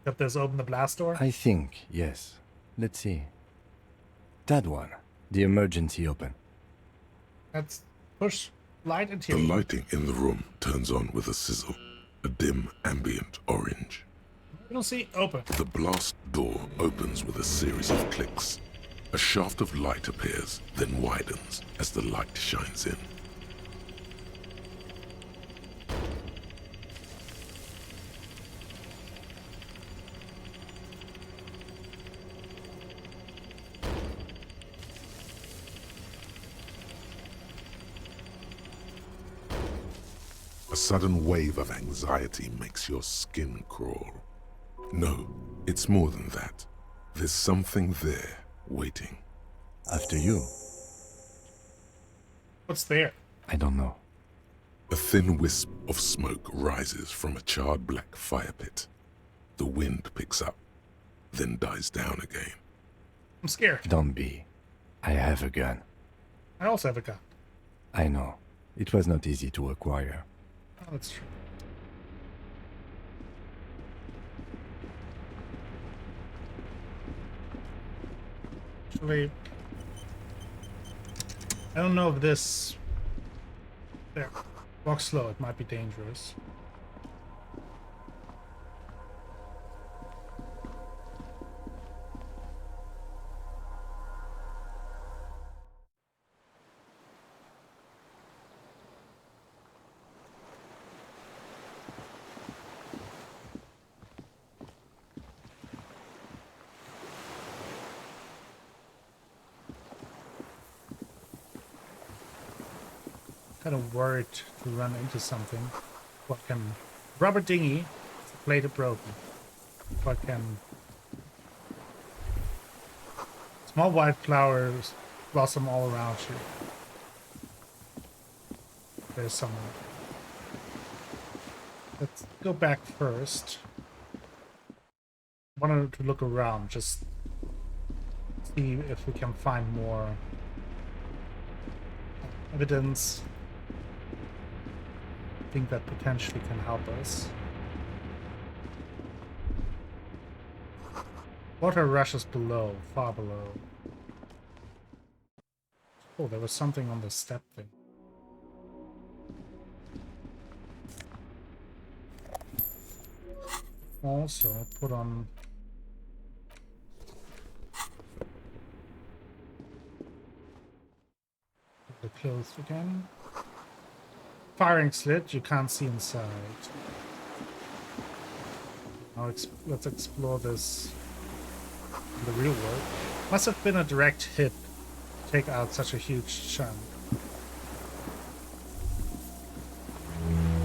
Got this open the blast door? I think, yes. Let's see. That one. The emergency open. Let's push light The interior. lighting in the room turns on with a sizzle, a dim ambient orange. We don't see open. The blast door opens with a series of clicks. A shaft of light appears, then widens as the light shines in. A sudden wave of anxiety makes your skin crawl. No, it's more than that. There's something there, waiting. After you. What's there? I don't know. A thin wisp of smoke rises from a charred black fire pit. The wind picks up, then dies down again. I'm scared. Don't be. I have a gun. I also have a gun. I know. It was not easy to acquire. Oh, that's true. Actually, I don't know if this... There. Walk slow, it might be dangerous. Kind of worried to run into something. What can... Rubber dinghy. The plate is broken. What can... Small white flowers blossom all around you. There's someone. Let's go back first. Wanted to look around, just see if we can find more evidence. Think that potentially can help us. Water rushes below, far below. Oh, there was something on the step thing. Also, put on... the clothes again. Firing slit, you can't see inside. Now let's explore this in the real world. Must have been a direct hit to take out such a huge chunk.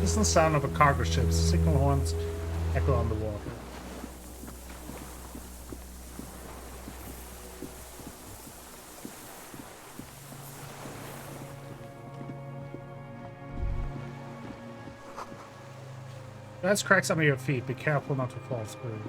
This is the sound of a cargo ship. Signal horns echo on the water. There's cracks under your feet. Be careful not to fall through.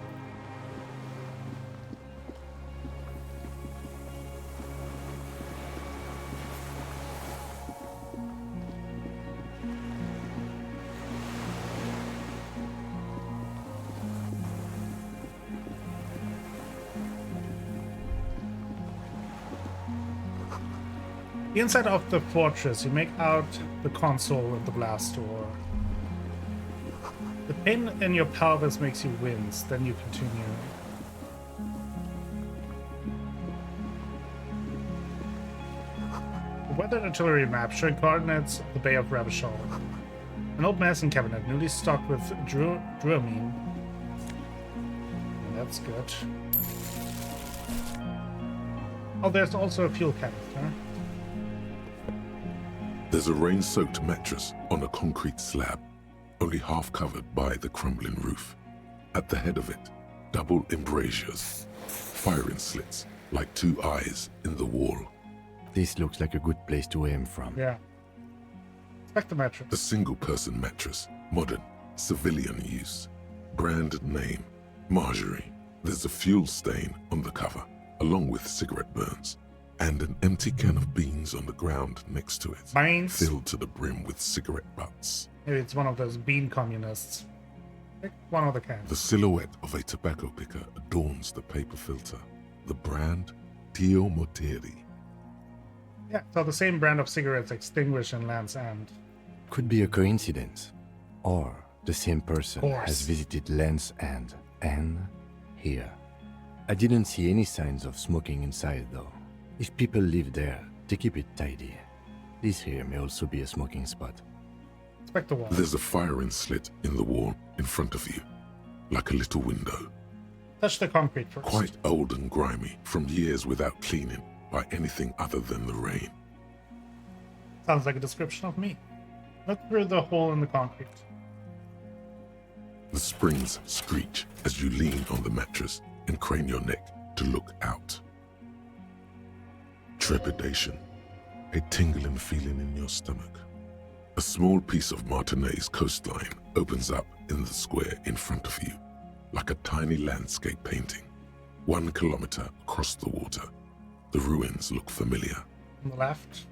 The inside of the fortress, you make out the console and the blast door. The pain in your pelvis makes you wince, then you continue. The weathered artillery map showing coordinates of the Bay of Revachol. An old medicine cabinet newly stocked with druamine. That's good. Oh, there's also a fuel canister. There's a rain-soaked mattress on a concrete slab, only half covered by the crumbling roof. At the head of it, double embrasures, firing slits like two eyes in the wall. This looks like a good place to aim from. Yeah. Inspect the mattress. A single-person mattress, modern, civilian use. Brand name, Marjorie. There's a fuel stain on the cover, along with cigarette burns. And an empty can of beans on the ground next to it. Beans? Filled to the brim with cigarette butts. Maybe it's one of those bean communists. Pick one of the cans. The silhouette of a tobacco picker adorns the paper filter. The brand, Dio Moteri. Yeah, so the same brand of cigarettes extinguished in Land's End. Could be a coincidence. Or the same person has visited Land's End and here. I didn't see any signs of smoking inside though. If people live there, they keep it tidy. This here may also be a smoking spot. Inspect the wall. There's a firing slit in the wall in front of you, like a little window. Touch the concrete first. Quite old and grimy, from years without cleaning by anything other than the rain. Sounds like a description of me. Look through the hole in the concrete. The springs screech as you lean on the mattress and crane your neck to look out. Trepidation, a tingling feeling in your stomach. A small piece of Martinez coastline opens up in the square in front of you, like a tiny landscape painting. 1 kilometer across the water, the ruins look familiar. On the left.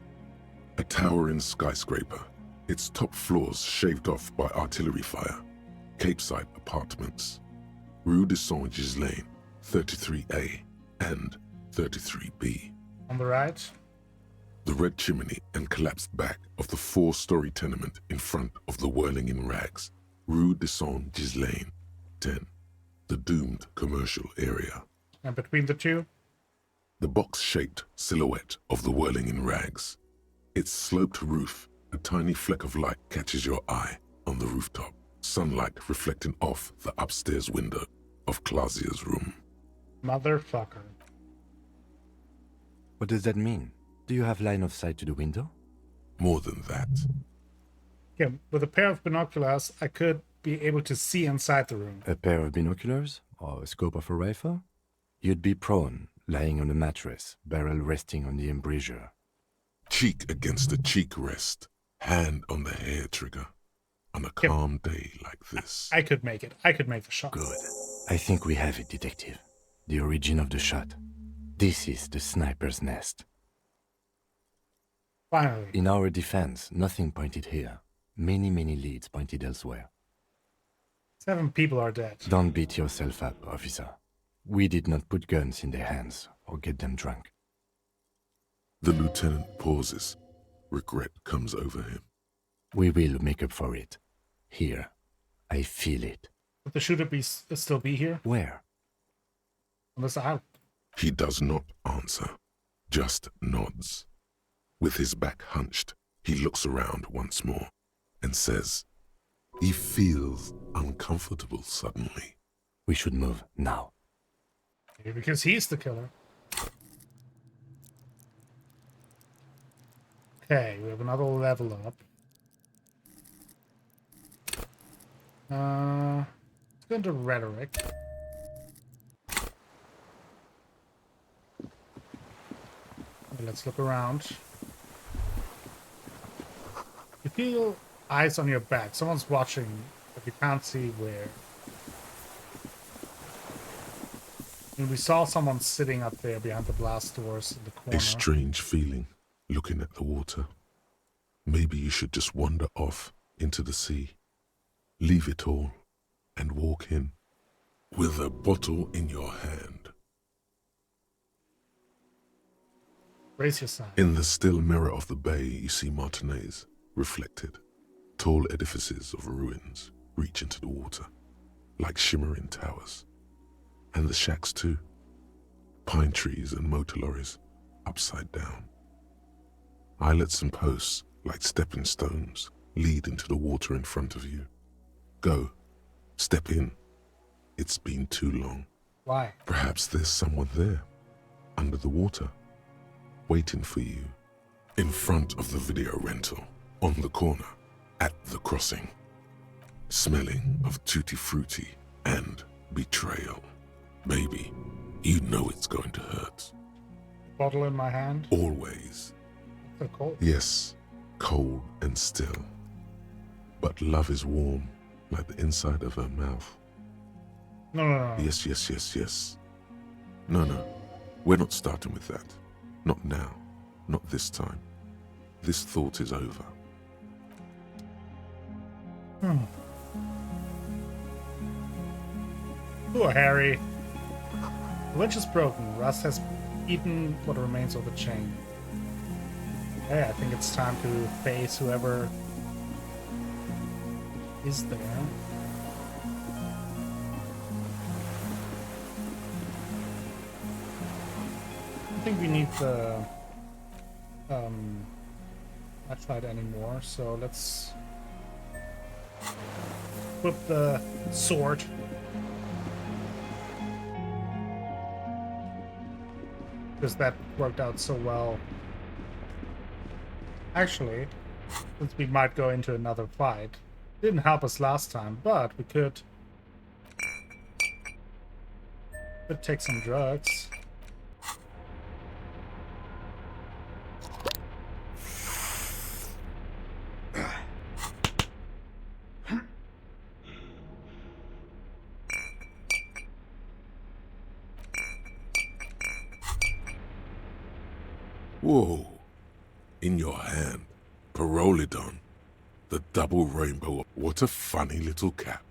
A towering skyscraper, its top floors shaved off by artillery fire. Capeside apartments. Rue de Saint-Ghislain, 33A and 33B. On the right. The red chimney and collapsed back of the 4-story tenement in front of the Whirling in Rags, Rue de Saint-Ghislain, 10, the doomed commercial area. And between the two? The box-shaped silhouette of the Whirling in Rags. Its sloped roof, a tiny fleck of light catches your eye on the rooftop, sunlight reflecting off the upstairs window of Clausia's room. Motherfucker. What does that mean? Do you have line of sight to the window? More than that. Yeah, with a pair of binoculars, I could be able to see inside the room. A pair of binoculars? Or a scope of a rifle? You'd be prone, lying on a mattress, barrel resting on the embrasure. Cheek against the cheek rest, hand on the hair trigger. On a calm day like this. I could make it. I could make the shot. Good. I think we have it, Detective. The origin of the shot. This is the sniper's nest. Finally. In our defense, nothing pointed here. Many leads pointed elsewhere. 7 people are dead. Don't beat yourself up, officer. We did not put guns in their hands or get them drunk. The lieutenant pauses. Regret comes over him. We will make up for it. Here. I feel it. Would the shooter still be here? Where? On this island. He does not answer, just nods. With his back hunched, he looks around once more and says, he feels uncomfortable suddenly. We should move now. Maybe because he's the killer. Okay, we have another level up. Let's go into rhetoric. Okay, let's look around. You feel eyes on your back. Someone's watching You can't see where. And we saw someone sitting up there behind the blast doors in the corner. A strange feeling, looking at the water. Maybe you should just wander off into the sea. Leave it all and walk in with a bottle in your hand. Raise your sign. In the still mirror of the bay, you see Martinez reflected. Tall edifices of ruins reach into the water, like shimmering towers. And the shacks too. Pine trees and motor lorries, upside down. Islets and posts, like stepping stones, lead into the water in front of you. Go. Step in. It's been too long. Why? Perhaps there's someone there, under the water, waiting for you. In front of the video rental, on the corner, at the crossing. Smelling of tutti frutti and betrayal. Baby, you know it's going to hurt. Bottle in my hand. Always. So cold. Yes, cold and still. But love is warm, like the inside of her mouth. No. Yes, yes, yes, yes. No. We're not starting with that. Not now. Not this time. This thought is over. Poor Harry. The winch is broken. Rust has eaten what remains of the chain. Hey, I think it's time to face whoever is there. I don't think we need the flashlight anymore, so let's put the sword. Because that worked out so well. Actually, since we might go into another fight, didn't help us last time, but we could take some drugs. Whoa. In your hand, Parolidon, the double rainbow. What a funny little cap.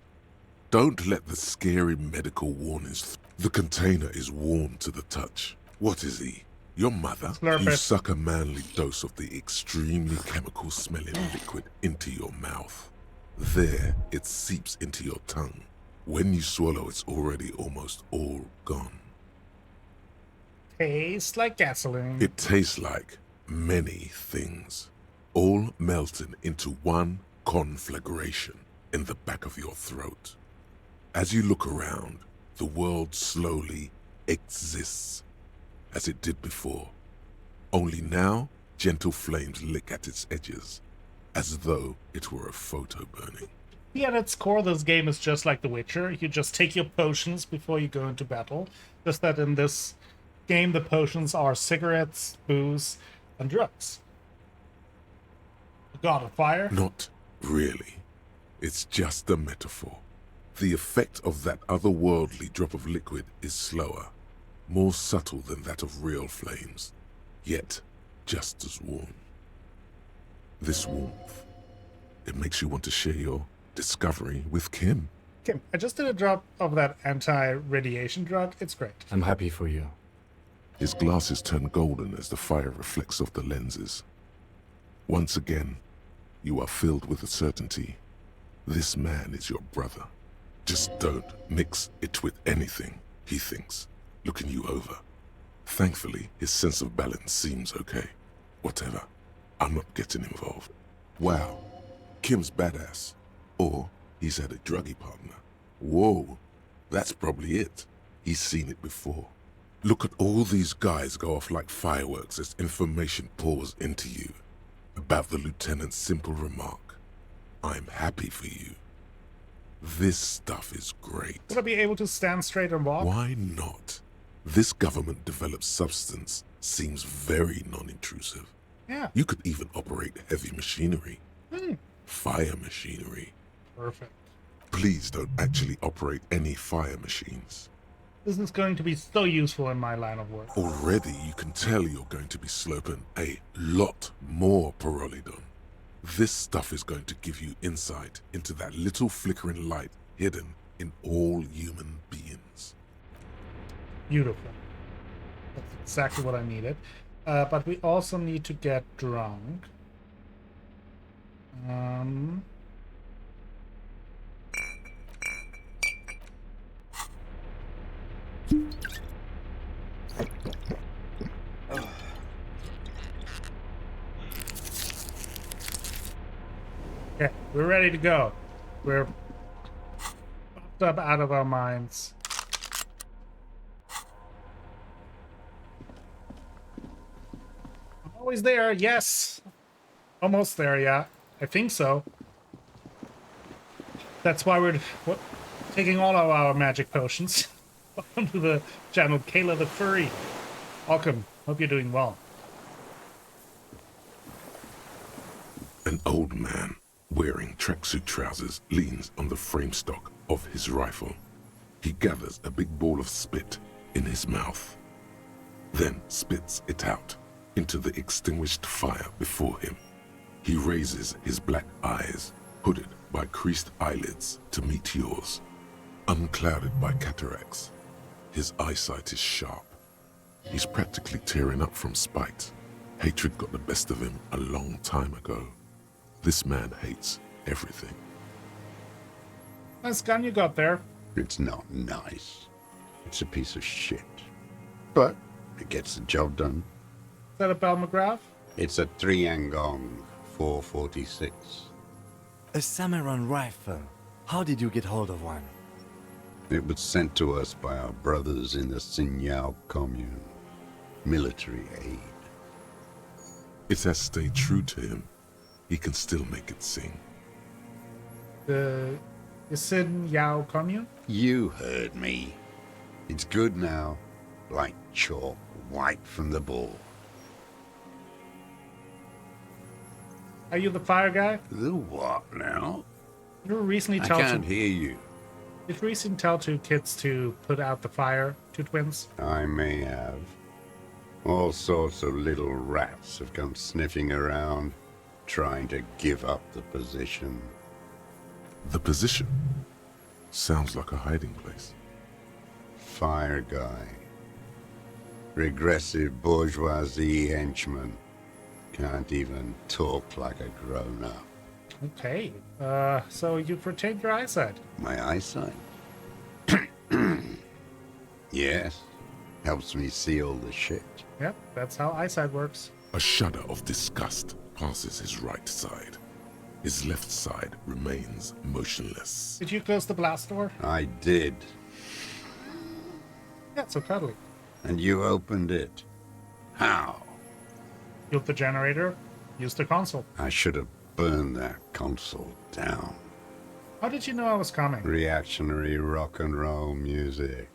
Don't let the scary medical warnings. The container is warm to the touch. What is he? Your mother? Slurp You it. suck a manly dose of the extremely chemical-smelling liquid into your mouth. There, it seeps into your tongue. When you swallow, it's already almost all gone. Tastes like gasoline. It tastes like many things, all melting into one conflagration in the back of your throat. As you look around, the world slowly exists, as it did before. Only now, gentle flames lick at its edges, as though it were a photo burning. Yeah, at its core, this game is just like The Witcher. You just take your potions before you go into battle. Just that in this game, the potions are cigarettes, booze, and drugs. The God of Fire? Not really. It's just a metaphor. The effect of that otherworldly drop of liquid is slower, more subtle than that of real flames, yet just as warm. This warmth, it makes you want to share your discovery with Kim. Kim, I just did a drop of that anti-radiation drug. It's great. I'm happy for you. His glasses turn golden as the fire reflects off the lenses. Once again, you are filled with the certainty. This man is your brother. Just don't mix it with anything, he thinks, looking you over. Thankfully, his sense of balance seems okay. Whatever. I'm not getting involved. Wow, Kim's badass. Or he's had a druggy partner. Whoa, that's probably it. He's seen it before. Look at all these guys go off like fireworks as information pours into you about the lieutenant's simple remark. I'm happy for you. This stuff is great. Would I be able to stand straight and walk? Why not? This government-developed substance seems very non-intrusive. Yeah. You could even operate heavy machinery. Hmm. Fire machinery. Perfect. Please don't actually operate any fire machines. This is going to be so useful in my line of work. Already you can tell you're going to be slurping a lot more Pyrrolidon. This stuff is going to give you insight into that little flickering light hidden in all human beings. Beautiful. That's exactly what I needed. But we also need to get drunk. Okay, we're ready to go. We're popped up out of our minds. I'm always there, yes. Almost there, yeah. I think so. That's why we're taking all of our magic potions. Welcome to the channel, Kayla the Furry. Welcome. Hope you're doing well. An old man wearing tracksuit trousers leans on the frame stock of his rifle. He gathers a big ball of spit in his mouth, then spits it out into the extinguished fire before him. He raises his black eyes, hooded by creased eyelids, to meet yours. Unclouded by cataracts, his eyesight is sharp. He's practically tearing up from spite. Hatred got the best of him a long time ago. This man hates everything. Nice gun you got there. It's not nice. It's a piece of shit. But it gets the job done. Is that a Bell McGrath? It's a 3-Angong 446. A samurai rifle. How did you get hold of one? It was sent to us by our brothers in the Sinyao commune. Military aid. It has stayed true to him. He can still make it sing. The Sin Yao commune? You heard me. It's good now. Like chalk, wiped from the board. Are you the fire guy? The what now? You recently I tell can't hear you. Did you recently tell two kids to put out the fire? Two twins? I may have. All sorts of little rats have come sniffing around, trying to give up the position. The position? Sounds like a hiding place. Fire guy. Regressive bourgeoisie henchman. Can't even talk like a grown-up. Okay. So you've retained your eyesight? My eyesight? Yes. Helps me see all the shit. Yep, that's how eyesight works. A shudder of disgust passes his right side. His left side remains motionless. Did you close the blast door? I did. Yeah, so cuddly. And you opened it. How? Killed the generator, used the console. I should have burned that console down. How did you know I was coming? Reactionary rock and roll music.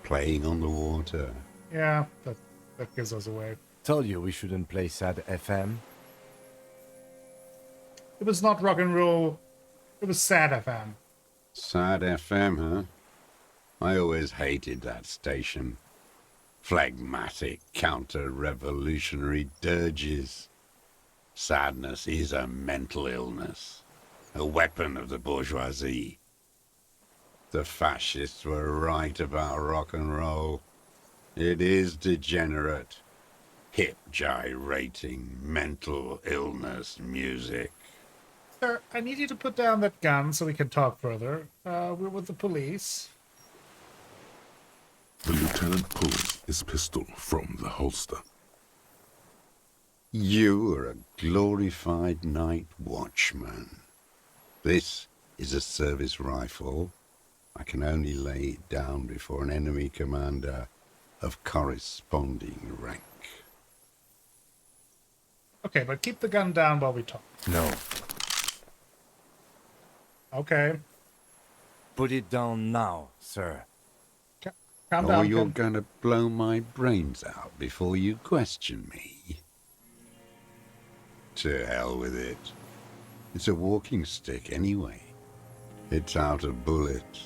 Playing on the water. Yeah, that gives us away. Told you we shouldn't play sad FM. It was not rock and roll. It was sad FM. Sad FM, huh? I always hated that station. Phlegmatic, counter-revolutionary dirges. Sadness is a mental illness. A weapon of the bourgeoisie. The fascists were right about rock and roll. It is degenerate. Hip gyrating, mental illness music. Sir, I need you to put down that gun so we can talk further. We're with the police. The lieutenant pulls his pistol from the holster. You are a glorified night watchman. This is a service rifle. I can only lay it down before an enemy commander of corresponding rank. Okay, but keep the gun down while we talk. No. Okay. Put it down now, sir. Calm down. Or you're gonna blow my brains out before you question me. To hell with it. It's a walking stick anyway. It's out of bullets.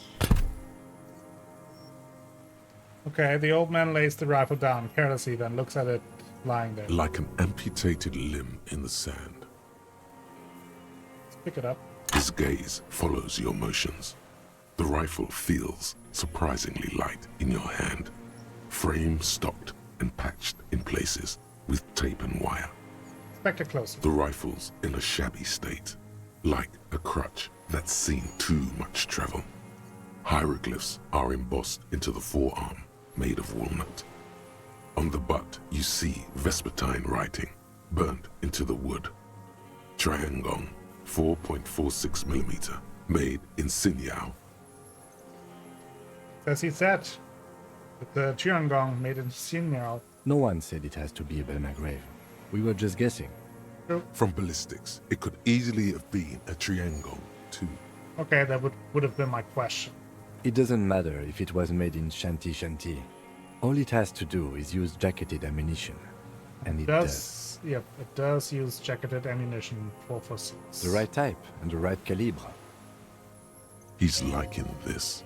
Okay, the old man lays the rifle down carelessly, then looks at it lying there. Like an amputated limb in the sand. Let's pick it up. His gaze follows your motions. The rifle feels surprisingly light in your hand. Frame stocked and patched in places with tape and wire. Inspect it closer. The rifle's in a shabby state, like a crutch that's seen too much travel. Hieroglyphs are embossed into the forearm, made of walnut. On the butt, you see Vespertine writing, burnt into the wood. Triangong, 4.46mm, made in Sinyao. As he said, with the Triangong made in Sinyao. No one said it has to be a Belmagrave. We were just guessing. From ballistics, it could easily have been a Triangong, too. Okay, that would have been my question. It doesn't matter if it was made in Shanti. All it has to do is use jacketed ammunition. And it does. Yep, it does use jacketed ammunition 446. The right type and the right calibre. He's liking this.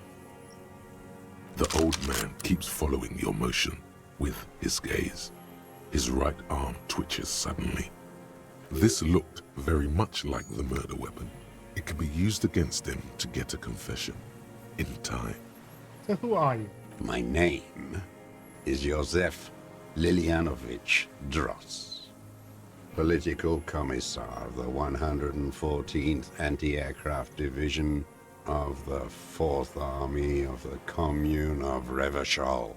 The old man keeps following your motion with his gaze. His right arm twitches suddenly. This looked very much like the murder weapon. It could be used against him to get a confession in time. So who are you? My name is Josef Lilianovich Dross, Political Commissar of the 114th Anti-Aircraft Division of the 4th Army of the Commune of Revachol.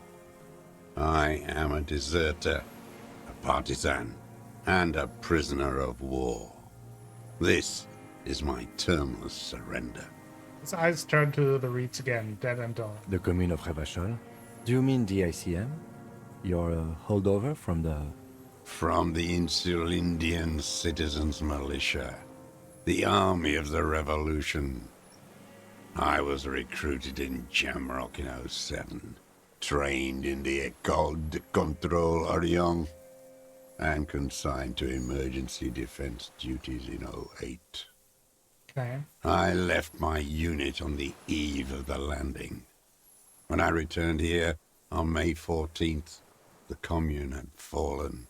I am a deserter, a partisan, and a prisoner of war. This is my termless surrender. His eyes turn to the reeds again, dead and dull. The Commune of Revachol? Do you mean the ICM? You're a holdover from the... From the Insulindian Citizens Militia, the army of the revolution. I was recruited in Jamrock in 07, trained in the École de Contrôle Orient, and consigned to emergency defense duties in 08. Okay. I left my unit on the eve of the landing. When I returned here on May 14th, the Commune had fallen.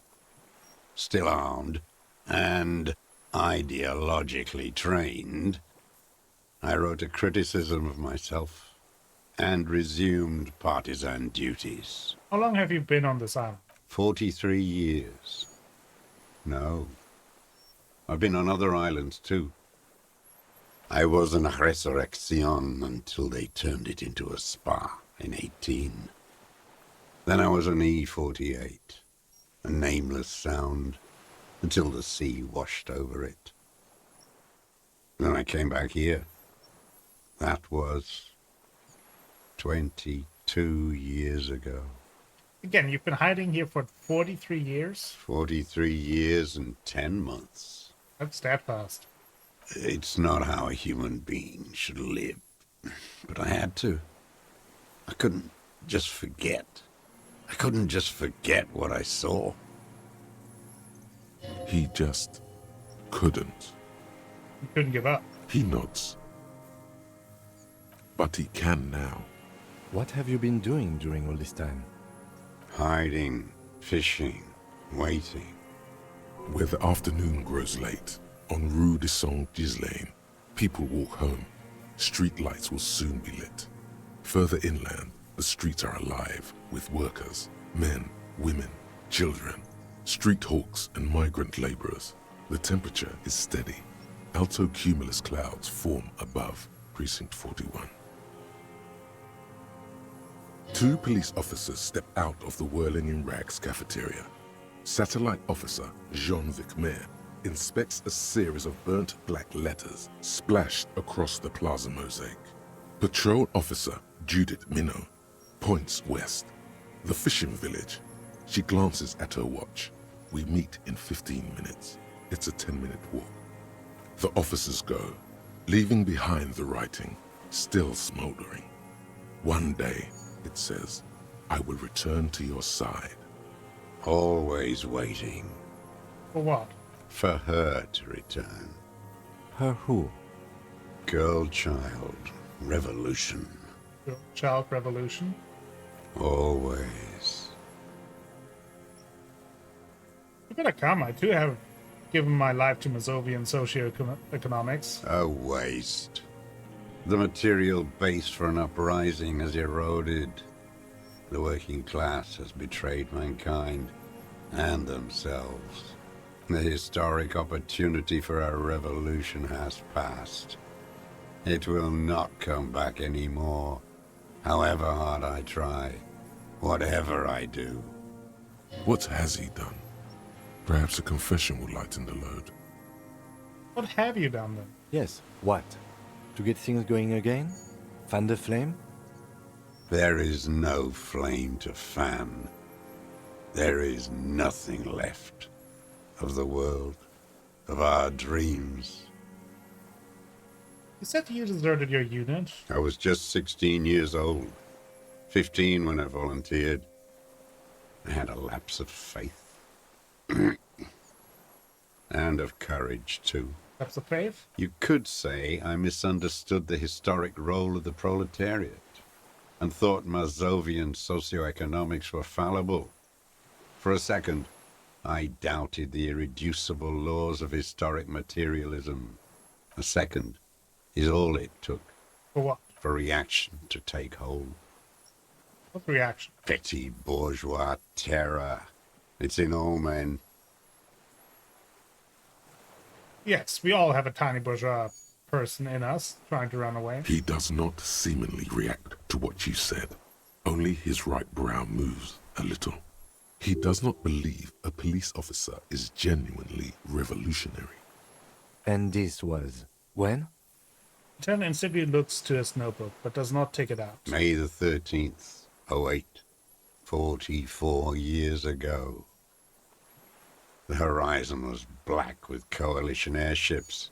Still armed and ideologically trained, I wrote a criticism of myself and resumed partisan duties. How long have you been on this island? 43 years. No. I've been on other islands too. I was an Resurrection until they turned it into a spa in 18. Then I was an E-48, a nameless sound, until the sea washed over it. Then I came back here. That was 22 years ago. Again, you've been hiding here for 43 years? 43 years and 10 months. That's that fast. It's not how a human being should live. But I had to. I couldn't just forget. I couldn't just forget what I saw. He just couldn't. You couldn't give up. He nods. But he can now. What have you been doing during all this time? Hiding, fishing, waiting. Where the afternoon grows late, on Rue de Saint-Ghislain, people walk home. Street lights will soon be lit. Further inland, the streets are alive with workers, men, women, children, street hawks and migrant laborers. The temperature is steady. Alto cumulus clouds form above Precinct 41. 2 police officers step out of the Whirling in Rags cafeteria. Satellite officer Jean-Vic Mayer inspects a series of burnt black letters splashed across the plaza mosaic. Patrol officer Judith Minot points west. The fishing village. She glances at her watch. We meet in 15 minutes. It's a 10-minute walk. The officers go, leaving behind the writing, still smoldering. One day, it says, I will return to your side. Always waiting. For what? For her to return. Her who? Girl child revolution. Child revolution. Always. You better come. I too have given my life to Mazovian socioeconomics. A waste. The material base for an uprising has eroded. The working class has betrayed mankind and themselves. The historic opportunity for a revolution has passed. It will not come back anymore, however hard I try, whatever I do. What has he done? Perhaps a confession will lighten the load. What have you done then? Yes, what? To get things going again? Fan the flame? There is no flame to fan. There is nothing left of the world, of our dreams. You said you deserted your unit. I was just 16 years old. 15 when I volunteered. I had a lapse of faith. And of courage, too. Lapse of faith? You could say I misunderstood the historic role of the proletariat and thought Mazovian socioeconomics were fallible. For a second, I doubted the irreducible laws of historic materialism. A second is all it took. For what? For reaction to take hold. What reaction? Petty bourgeois terror. It's in all men. Yes, we all have a tiny bourgeois person in us trying to run away. He does not seemingly react to what you said. Only his right brow moves a little. He does not believe a police officer is genuinely revolutionary. And this was when? Lieutenant instantly looks to his notebook, but does not take it out. May the 13th, 08. 44 years ago. The horizon was black with coalition airships.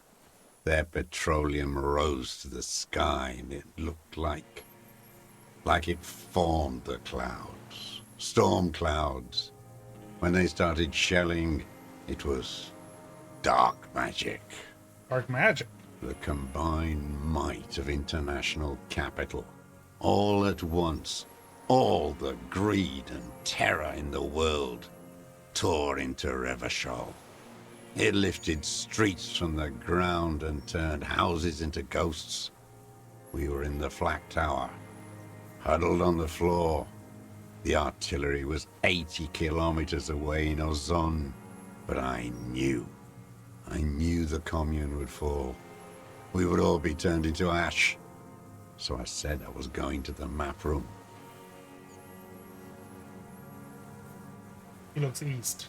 Their petroleum rose to the sky, and it looked like it formed the clouds. Storm clouds. When they started shelling, it was dark magic. Dark magic? The combined might of international capital. All at once, all the greed and terror in the world tore into Revachol. It lifted streets from the ground and turned houses into ghosts. We were in the flak tower, huddled on the floor. The artillery was 80 kilometers away in Ozon, but I knew the commune would fall. We would all be turned into ash. So I said I was going to the map room. He looks east.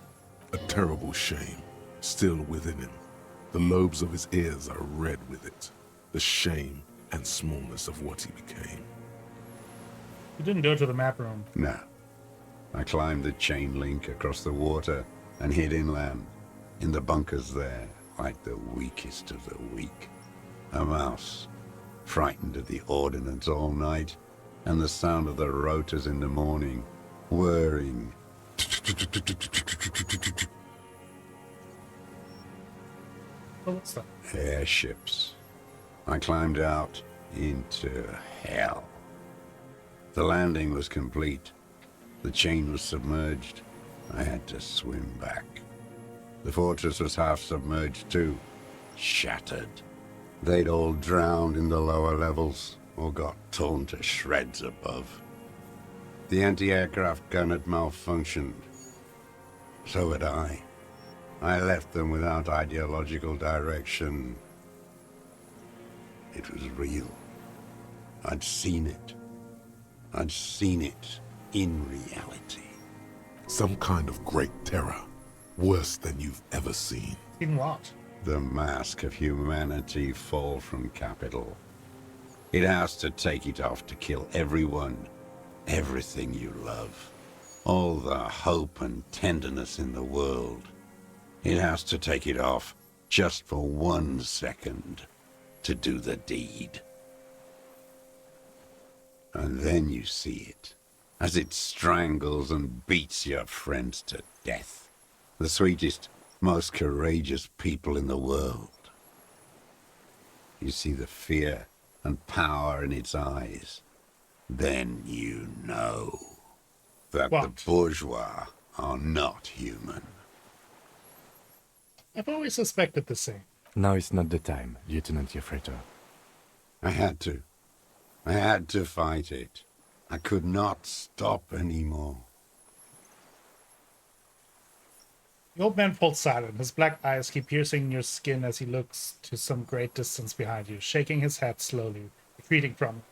A terrible shame, still within him. The lobes of his ears are red with it. The shame and smallness of what he became. You didn't go to the map room. No. I climbed the chain link across the water and hid inland, in the bunkers there, like the weakest of the weak. A mouse, frightened of the ordnance all night, and the sound of the rotors in the morning, whirring. What's that? Airships. I climbed out into hell. The landing was complete. The chain was submerged. I had to swim back. The fortress was half submerged too, shattered. They'd all drowned in the lower levels, or got torn to shreds above. The anti-aircraft gun had malfunctioned. So had I. I left them without ideological direction. It was real. I'd seen it. I'd seen it in reality. Some kind of great terror, worse than you've ever seen. In what? The mask of humanity fall from capital. It has to take it off to kill everyone, everything you love. All the hope and tenderness in the world. It has to take it off just for 1 second to do the deed. And then you see it, as it strangles and beats your friends to death. The sweetest, most courageous people in the world. You see the fear and power in its eyes. Then you know that the bourgeois are not human. I've always suspected the same. Now is not the time, Lieutenant Jeffreto. I had to. I had to fight it. I could not stop anymore. The old man falls silent. His black eyes keep piercing your skin as he looks to some great distance behind you, shaking his head slowly, retreating from it.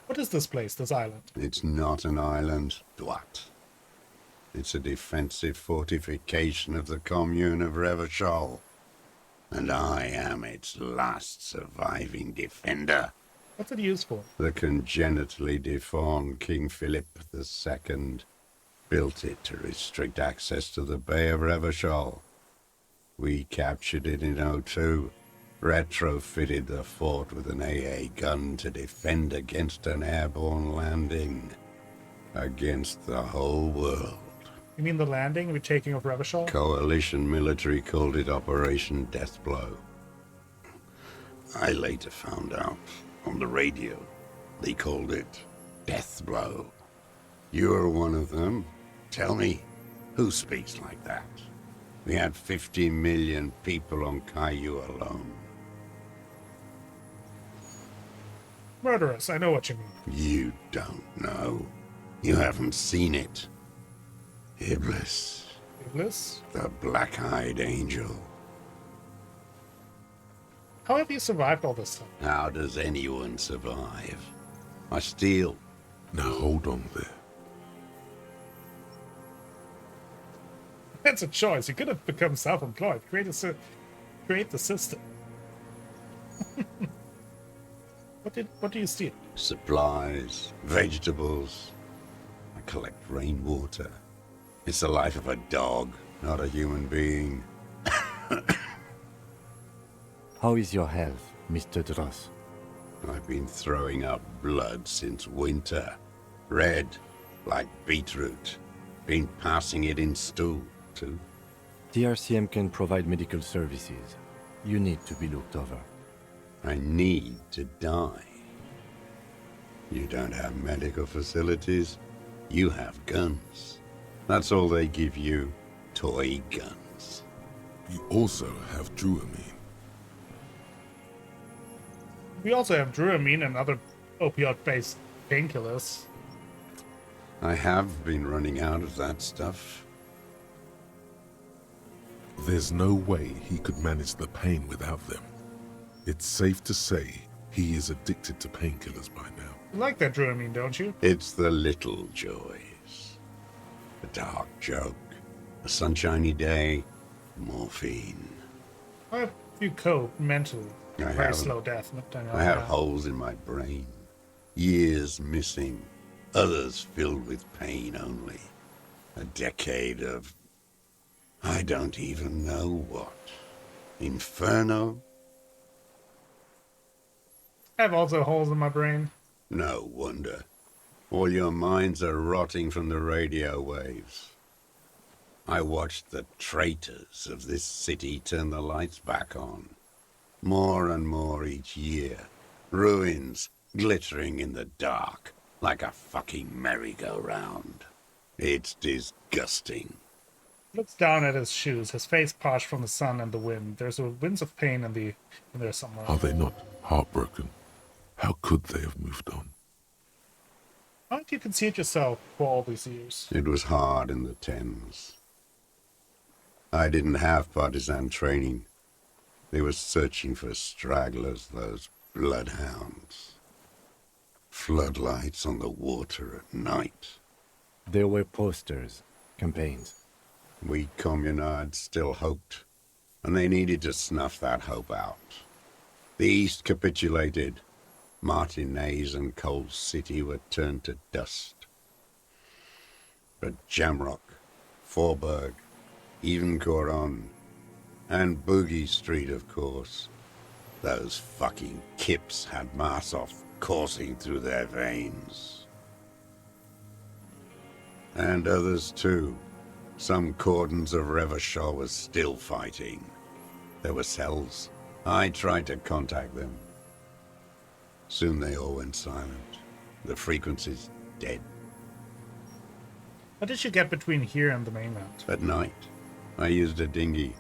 What is this place, this island? It's not an island, Dwat. It's a defensive fortification of the commune of Revachol. And I am its last surviving defender. What's it used for? The congenitally deformed King Philip II built it to restrict access to the Bay of Revachol. We captured it in '02, retrofitted the fort with an AA gun to defend against an airborne landing. Against the whole world. You mean the landing, retaking of Revachol? Coalition military called it Operation Deathblow. I later found out on the radio they called it Deathblow. You're one of them. Tell me, who speaks like that? We had 50 million people on Caillou alone. Murderous, I know what you mean. You don't know. You haven't seen it. Iblis. Iblis? The black-eyed angel. How have you survived all this time? How does anyone survive? I steal. Now hold on there. That's a choice. You could have become self-employed. Create the system. What do you steal? Supplies, vegetables. I collect rainwater. It's the life of a dog, not a human being. How is your health, Mr. Dross? I've been throwing up blood since winter. Red, like beetroot. Been passing it in stool, too. The RCM can provide medical services. You need to be looked over. I need to die. You don't have medical facilities. You have guns. That's all they give you. Toy guns. You also have Druamine. We also have Druamine and other opioid-based painkillers. I have been running out of that stuff. There's no way he could manage the pain without them. It's safe to say he is addicted to painkillers by now. You like that Druamine, don't you? It's the little joys. A dark joke, a sunshiny day, morphine. I have you cope mentally. Very slow death. I have holes in my brain. Years missing. Others filled with pain only. A decade of... I don't even know what. Inferno? I have also holes in my brain. No wonder. All your minds are rotting from the radio waves. I watched the traitors of this city turn the lights back on. More and more each year. Ruins glittering in the dark like a fucking merry-go-round. It's disgusting. He looks down at his shoes, his face parched from the sun and the wind. There's winds of pain in there somewhere. Are they not heartbroken? How could they have moved on? Why don't you concede yourself for all these years? It was hard in the Thames. I didn't have partisan training. They were searching for stragglers, those bloodhounds. Floodlights on the water at night. There were posters, campaigns. We communards still hoped, and they needed to snuff that hope out. The East capitulated. Martinez and Cold City were turned to dust. But Jamrock, Forburg, even Coron, and Boogie Street, of course. Those fucking kips had Marsov coursing through their veins. And others too. Some cordons of Revachol was still fighting. There were cells, I tried to contact them. Soon they all went silent. The frequency's dead. What did you get between here and the mainland? At night, I used a dinghy.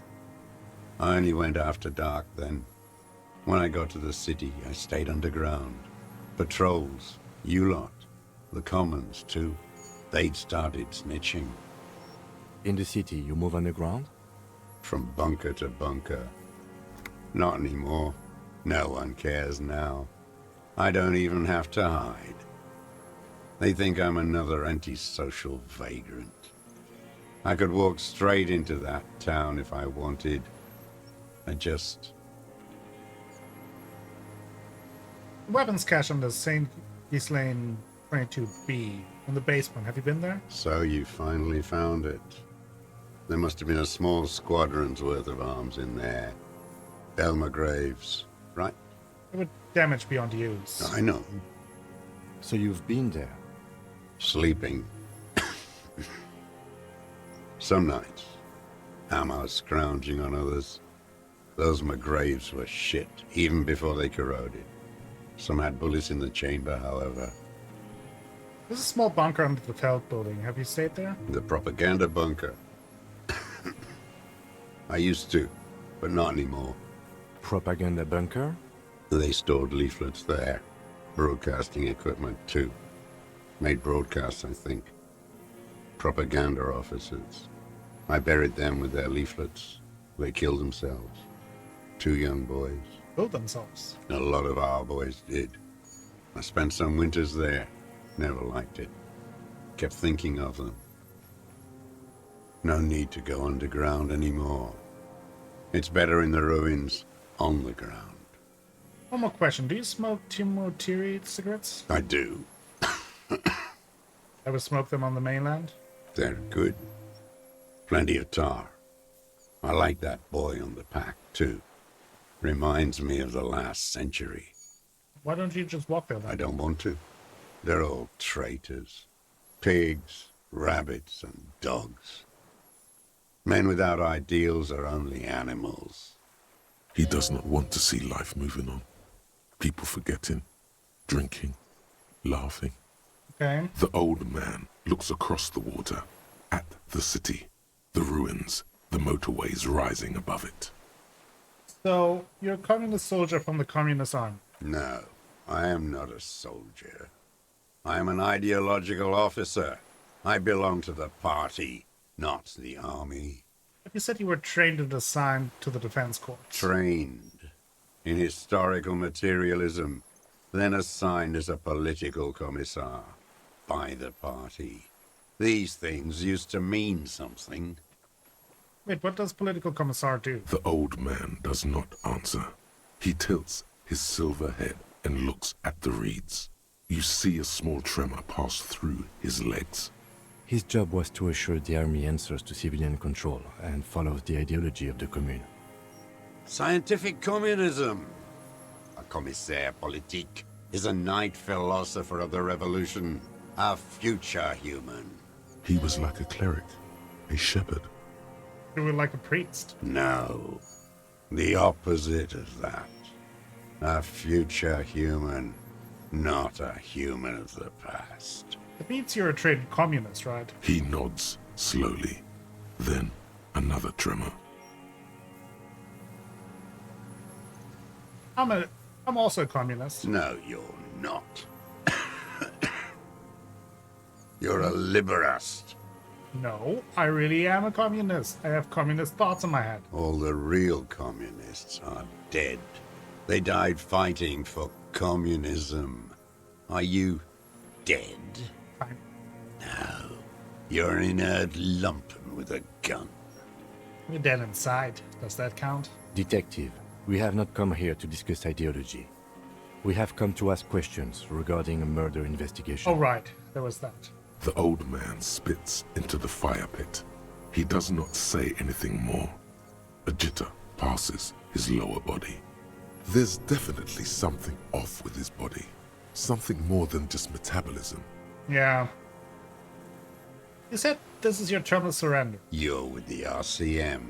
I only went after dark then. When I got to the city, I stayed underground. Patrols, you lot, the commons too. They'd started snitching. In the city, you move underground? From bunker to bunker. Not anymore. No one cares now. I don't even have to hide. They think I'm another antisocial vagrant. I could walk straight into that town if I wanted. I just... Weapons cache on the St. Ghislaine 22B in the basement. Have you been there? So you finally found it. There must have been a small squadron's worth of arms in there. Elmer Graves, right? It would damage beyond use. I know. So you've been there? Sleeping. Some nights. Ammo scrounging on others. Those McGraves were shit, even before they corroded. Some had bullets in the chamber, however. There's a small bunker under the Feld building. Have you stayed there? The propaganda bunker. I used to, but not anymore. Propaganda bunker? They stored leaflets there. Broadcasting equipment, too. Made broadcasts, I think. Propaganda officers. I buried them with their leaflets. They killed themselves. 2 young boys. Killed themselves? A lot of our boys did. I spent some winters there. Never liked it. Kept thinking of them. No need to go underground anymore. It's better in the ruins, on the ground. One more question. Do you smoke Timotiri cigarettes? I do. Ever smoke them on the mainland? They're good. Plenty of tar. I like that boy on the pack, too. Reminds me of the last century. Why don't you just walk there then? I don't want to. They're all traitors. Pigs, rabbits, and dogs. Men without ideals are only animals. He does not want to see life moving on. People forgetting, drinking, laughing. Okay. The old man looks across the water, at the city, the ruins, the motorways rising above it. So, you're a communist soldier from the Communist Army? No, I am not a soldier. I am an ideological officer. I belong to the party, not the army. But you said you were trained and assigned to the Defense Corps. Trained in historical materialism, then assigned as a political commissar by the party. These things used to mean something. Wait, what does political commissar do? The old man does not answer. He tilts his silver head and looks at the reeds. You see a small tremor pass through his legs. His job was to assure the army answers to civilian control and follows the ideology of the Commune. Scientific communism. A commissaire politique is a knight philosopher of the revolution, a future human. He was like a cleric, a shepherd. You were like a priest. No, the opposite of that. A future human, not a human of the past. It means you're a trained communist, right? He nods slowly. Then another tremor. I'm also a communist. No, you're not. You're a liberast. No, I really am a communist. I have communist thoughts in my head. All the real communists are dead. They died fighting for communism. Are you dead? Fine. No. You're an inert lump with a gun. You're dead inside. Does that count? Detective, we have not come here to discuss ideology. We have come to ask questions regarding a murder investigation. Oh, right. There was that. The old man spits into the fire pit. He does not say anything more. A jitter passes his lower body. There's definitely something off with his body. Something more than just metabolism. Yeah. You said this is your term of surrender. You're with the RCM,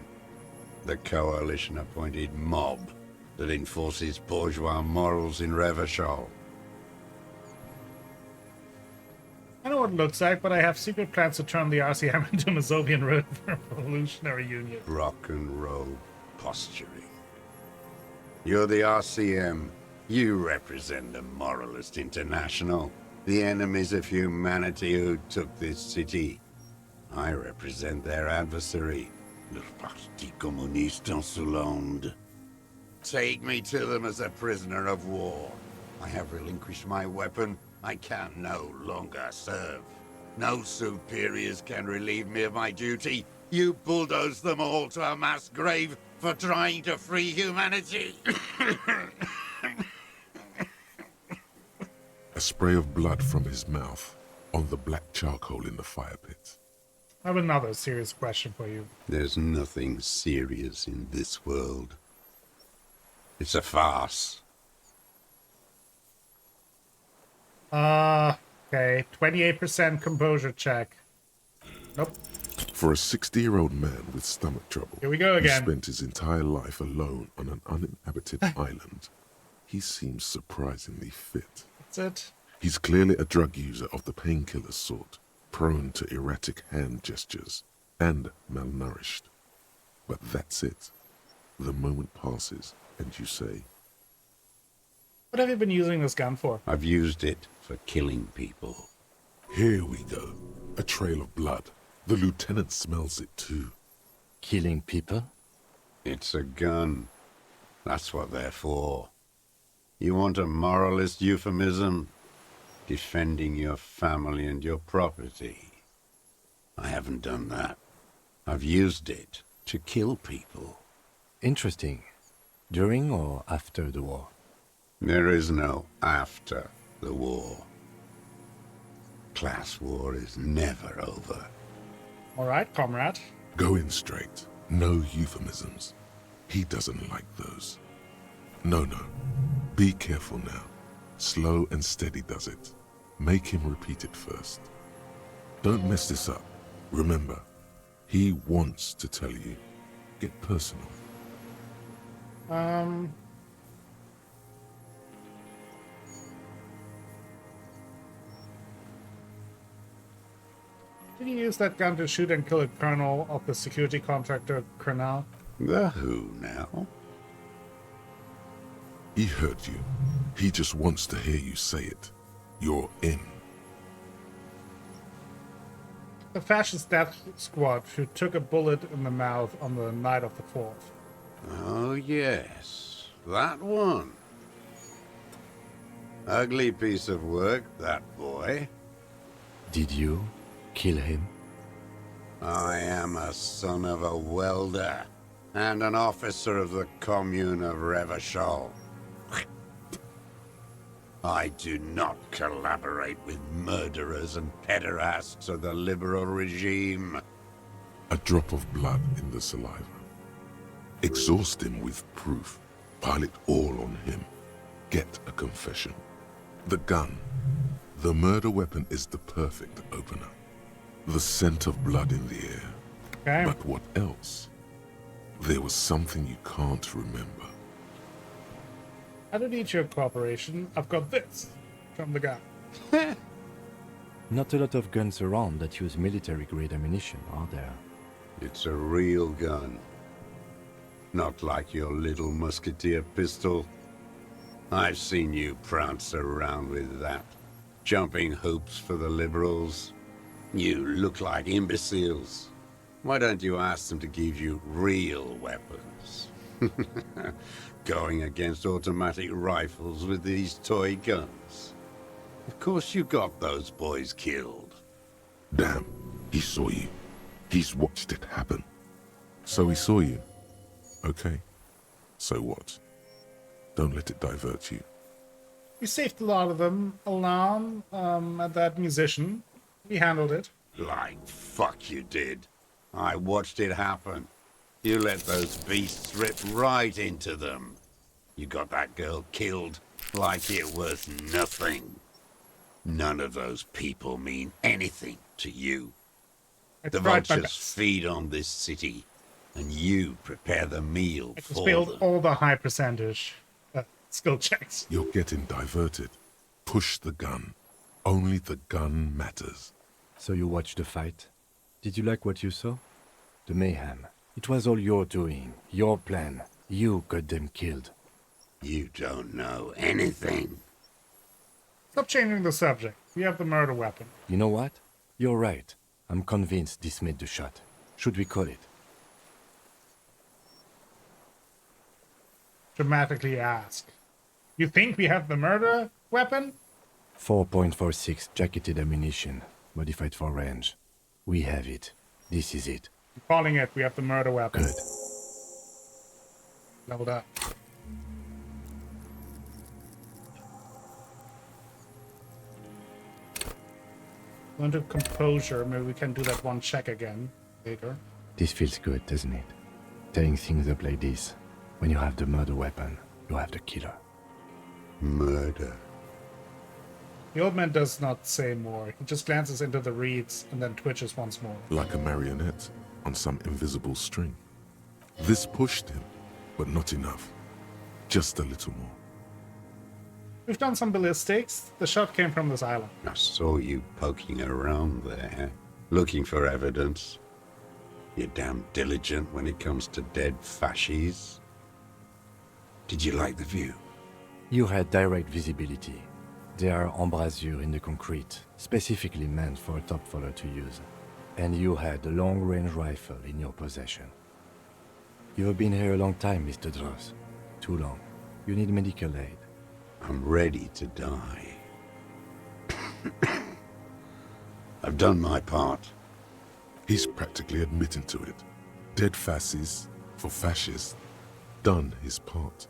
the coalition-appointed mob that enforces bourgeois morals in Revachol. I know what it looks like, but I have secret plans to turn the RCM into a Mazovian Revolutionary Union. Rock and roll posturing. You're the RCM. You represent the Moralist International, the enemies of humanity who took this city. I represent their adversary, le Parti Communiste Insolente. Take me to them as a prisoner of war. I have relinquished my weapon. I can no longer serve. No superiors can relieve me of my duty. You bulldoze them all to a mass grave for trying to free humanity. A spray of blood from his mouth on the black charcoal in the fire pit. I have another serious question for you. There's nothing serious in this world. It's a farce. Okay. 28% composure check. Nope. For a 60-year-old man with stomach trouble, Here we go again. who spent his entire life alone on an uninhabited island, he seems surprisingly fit. That's it. He's clearly a drug user of the painkiller sort, prone to erratic hand gestures, and malnourished. But that's it. The moment passes, and you say, What have you been using this gun for? I've used it for killing people. Here we go. A trail of blood. The lieutenant smells it too. Killing people? It's a gun. That's what they're for. You want a moralist euphemism? Defending your family and your property. I haven't done that. I've used it to kill people. Interesting. During or after the war? There is no after the war. Class war is never over. All right, comrade. Go in straight. No euphemisms. He doesn't like those. No. Be careful now. Slow and steady does it. Make him repeat it first. Don't mess this up. Remember, he wants to tell you. Get personal. Did you use that gun to shoot and kill a colonel of the security contractor, Colonel? The who now? He heard you. He just wants to hear you say it. You're in. The fascist death squad who took a bullet in the mouth on the night of the 4th. Oh yes, that one. Ugly piece of work, that boy. Did you kill him? I am a son of a welder and an officer of the commune of Revachol. I do not collaborate with murderers and pederasts of the liberal regime. A drop of blood in the saliva. Exhaust him with proof. Pile it all on him. Get a confession. The gun. The murder weapon is the perfect opener. The scent of blood in the air. Okay. But what else? There was something you can't remember. I don't need your cooperation. I've got this from the gun. Not a lot of guns around that use military-grade ammunition, are there? It's a real gun. Not like your little musketeer pistol. I've seen you prance around with that, jumping hoops for the liberals. You look like imbeciles. Why don't you ask them to give you real weapons? Going against automatic rifles with these toy guns. Of course you got those boys killed. Damn, he saw you. He's watched it happen. So he saw you. Okay. So what? Don't let it divert you. We saved a lot of them. Alarm, and that musician. We handled it. Like fuck you did. I watched it happen. You let those beasts rip right into them. You got that girl killed like it was nothing. None of those people mean anything to you. The vultures feed on this city. and you prepare the meal I just for failed them. all the high percentage skill checks. You're getting diverted. Push the gun. Only the gun matters. So you watched the fight? Did you like what you saw? The mayhem. It was all your doing, your plan. You got them killed. You don't know anything. Stop changing the subject. We have the murder weapon. You know what? You're right. I'm convinced this made the shot. Should we call it? Dramatically ask. You think we have the murder weapon? 4.46 jacketed ammunition, modified for range. We have it. This is it. I'm calling it. We have the murder weapon. Good. Leveled up. Go into composure. Maybe we can do that one check again later. This feels good, doesn't it? Tearing things up like this. When you have the murder weapon, you have the killer. Murder. The old man does not say more. He just glances into the reeds and then twitches once more. Like a marionette on some invisible string. This pushed him, but not enough. Just a little more. We've done some ballistics. The shot came from this island. I saw you poking around there, looking for evidence. You're damn diligent when it comes to dead fascies. Did you like the view? You had direct visibility. There are embrasures in the concrete, specifically meant for a top follower to use. And you had a long-range rifle in your possession. You've been here a long time, Mr. Dross. Too long. You need medical aid. I'm ready to die. I've done my part. He's practically admitting to it. Dead fascists for fascists. Done his part.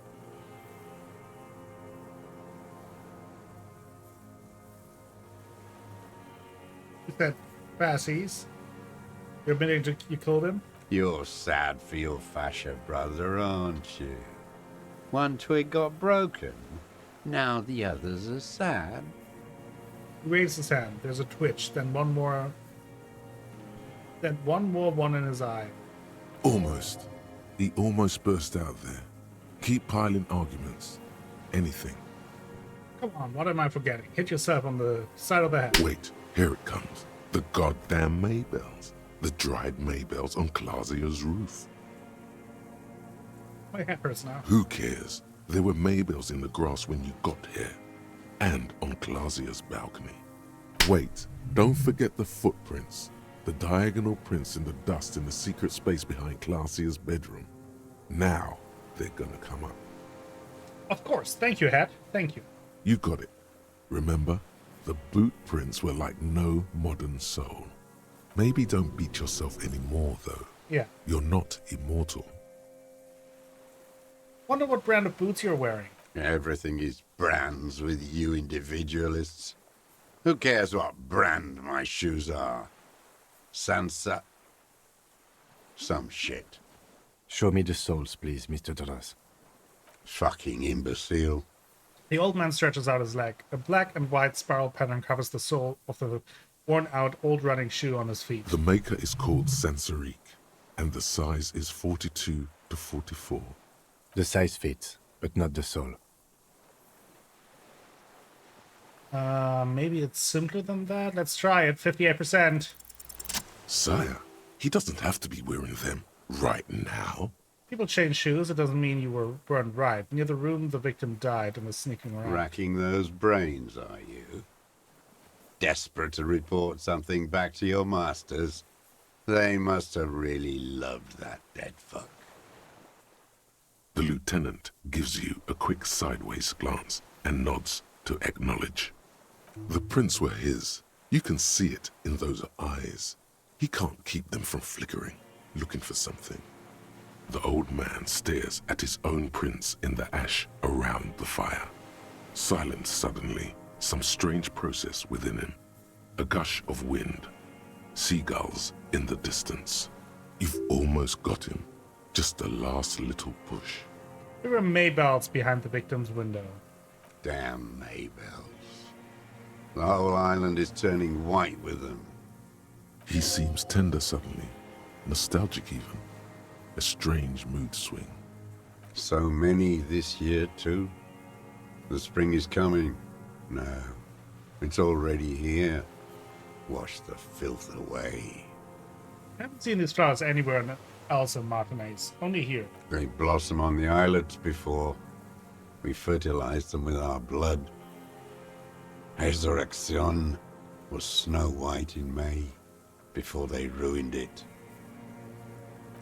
You said fascies. You're admitting you killed him? You're sad for your fascia brother, aren't you? One twig got broken. Now the others are sad. He raises his hand. There's a twitch. Then one more. Then one more one in his eye. Almost. He almost burst out there. Keep piling arguments. Anything. Come on, what am I forgetting? Hit yourself on the side of the head. Wait, here it comes. The goddamn Maybells. The dried Maybells on Clausia's roof. My head hurts now. Who cares? There were Maybells in the grass when you got here. And on Clausia's balcony. Wait, don't forget the footprints. The diagonal prints in the dust in the secret space behind Clausia's bedroom. Now they're gonna come up. Of course. Thank you, Head. Thank you. You got it. Remember? The boot prints were like no modern soul. Maybe don't beat yourself anymore, though. Yeah. You're not immortal. Wonder what brand of boots you're wearing. Everything is brands with you individualists. Who cares what brand my shoes are? Sansa. Some shit. Show me the soles, please, Mr. Dross. Fucking imbecile. The old man stretches out his leg. A black and white spiral pattern covers the sole of the worn-out old running shoe on his feet. The maker is called Sensorique, and the size is 42 to 44. The size fits, but not the sole. Maybe it's simpler than that. Let's try it. 58%. Sire, he doesn't have to be wearing them right now. People change shoes. It doesn't mean you weren't right. Near the room the victim died and was sneaking around. Racking those brains, are you? Desperate to report something back to your masters? They must have really loved that dead fuck. The lieutenant gives you a quick sideways glance and nods to acknowledge. The prints were his. You can see it in those eyes. He can't keep them from flickering, looking for something. The old man stares at his own prints in the ash around the fire. Silent suddenly, some strange process within him. A gush of wind. Seagulls in the distance. You've almost got him. Just a last little push. There were Maybells behind the victim's window. Damn Maybells. The whole island is turning white with them. He seems tender suddenly. Nostalgic even. a strange mood swing. So many this year, too? The spring is coming. No, it's already here. Wash the filth away. I haven't seen these flowers anywhere else in Martinez, only here. They blossom on the islets before. We fertilized them with our blood. Resurrection was snow white in May, before they ruined it.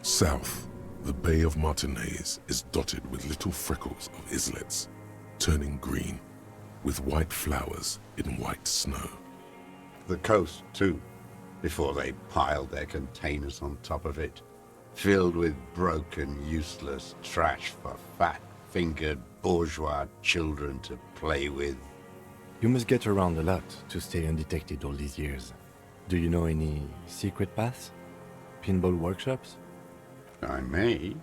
South, the Bay of Martinez is dotted with little freckles of islets, turning green, with white flowers in white snow. The coast, too, before they piled their containers on top of it, filled with broken, useless trash for fat-fingered bourgeois children to play with. You must get around a lot to stay undetected all these years. Do you know any secret paths? Pinball workshops? I may.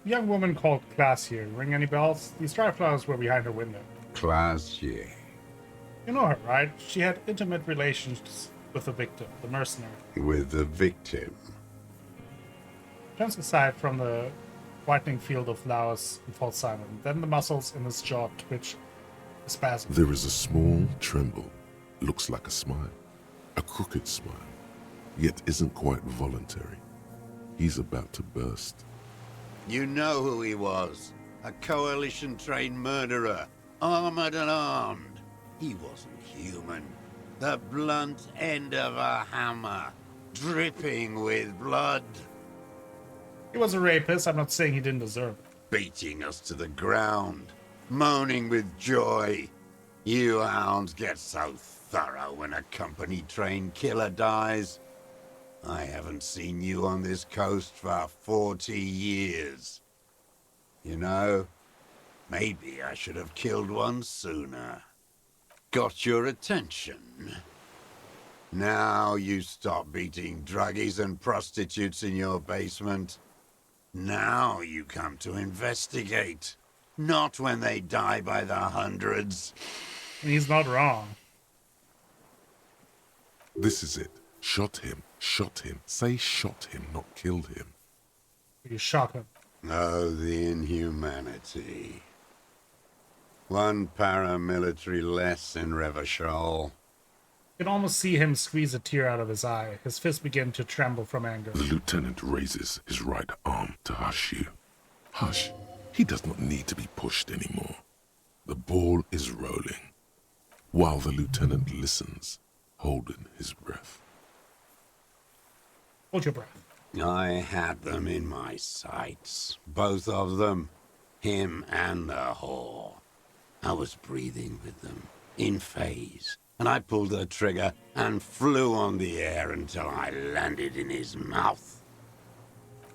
A young woman called Classier. Ring any bells? These dry flowers were behind her window. Classier. You know her, right? She had intimate relations with the victim, the mercenary. With the victim? Turns aside from the whitening field of flowers and falls silent. Then the muscles in his jaw twitch a spasm. There is a small tremble. Looks like a smile. A crooked smile. Yet isn't quite voluntary. He's about to burst. You know who he was. A coalition-trained murderer. Armored and armed. He wasn't human. The blunt end of a hammer. Dripping with blood. He was a rapist. I'm not saying he didn't deserve it. Beating us to the ground. Moaning with joy. You hounds get so thorough when a company-trained killer dies. I haven't seen you on this coast for 40 years. You know, maybe I should have killed one sooner. Got your attention. Now you stop beating druggies and prostitutes in your basement. Now you come to investigate. Not when they die by the hundreds. He's not wrong. This is it. Shot him. Shot him. Say shot him, not killed him. You shot him. Oh, the inhumanity. One paramilitary less in Revachol. You can almost see him squeeze a tear out of his eye. His fists begin to tremble from anger. The lieutenant raises his right arm to hush you. Hush. He does not need to be pushed anymore. The ball is rolling, while the lieutenant listens, holding his breath. Hold your breath. I had them in my sights. Both of them. Him and the whore. I was breathing with them, in phase, and I pulled the trigger and flew on the air until I landed in his mouth.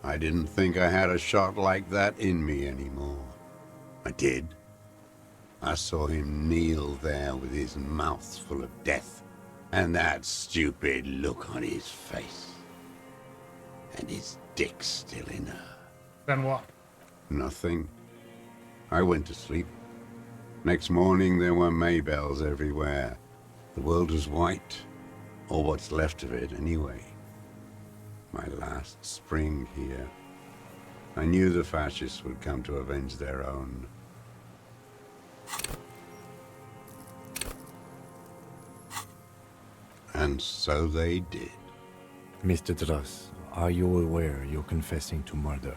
I didn't think I had a shot like that in me anymore. I did. I saw him kneel there with his mouth full of death, and that stupid look on his face. And his dick still in her. Then what? Nothing. I went to sleep. Next morning there were Maybells everywhere. The world was white, or what's left of it anyway. My last spring here. I knew the fascists would come to avenge their own. And so they did. Mr. Dross, are you aware you're confessing to murder?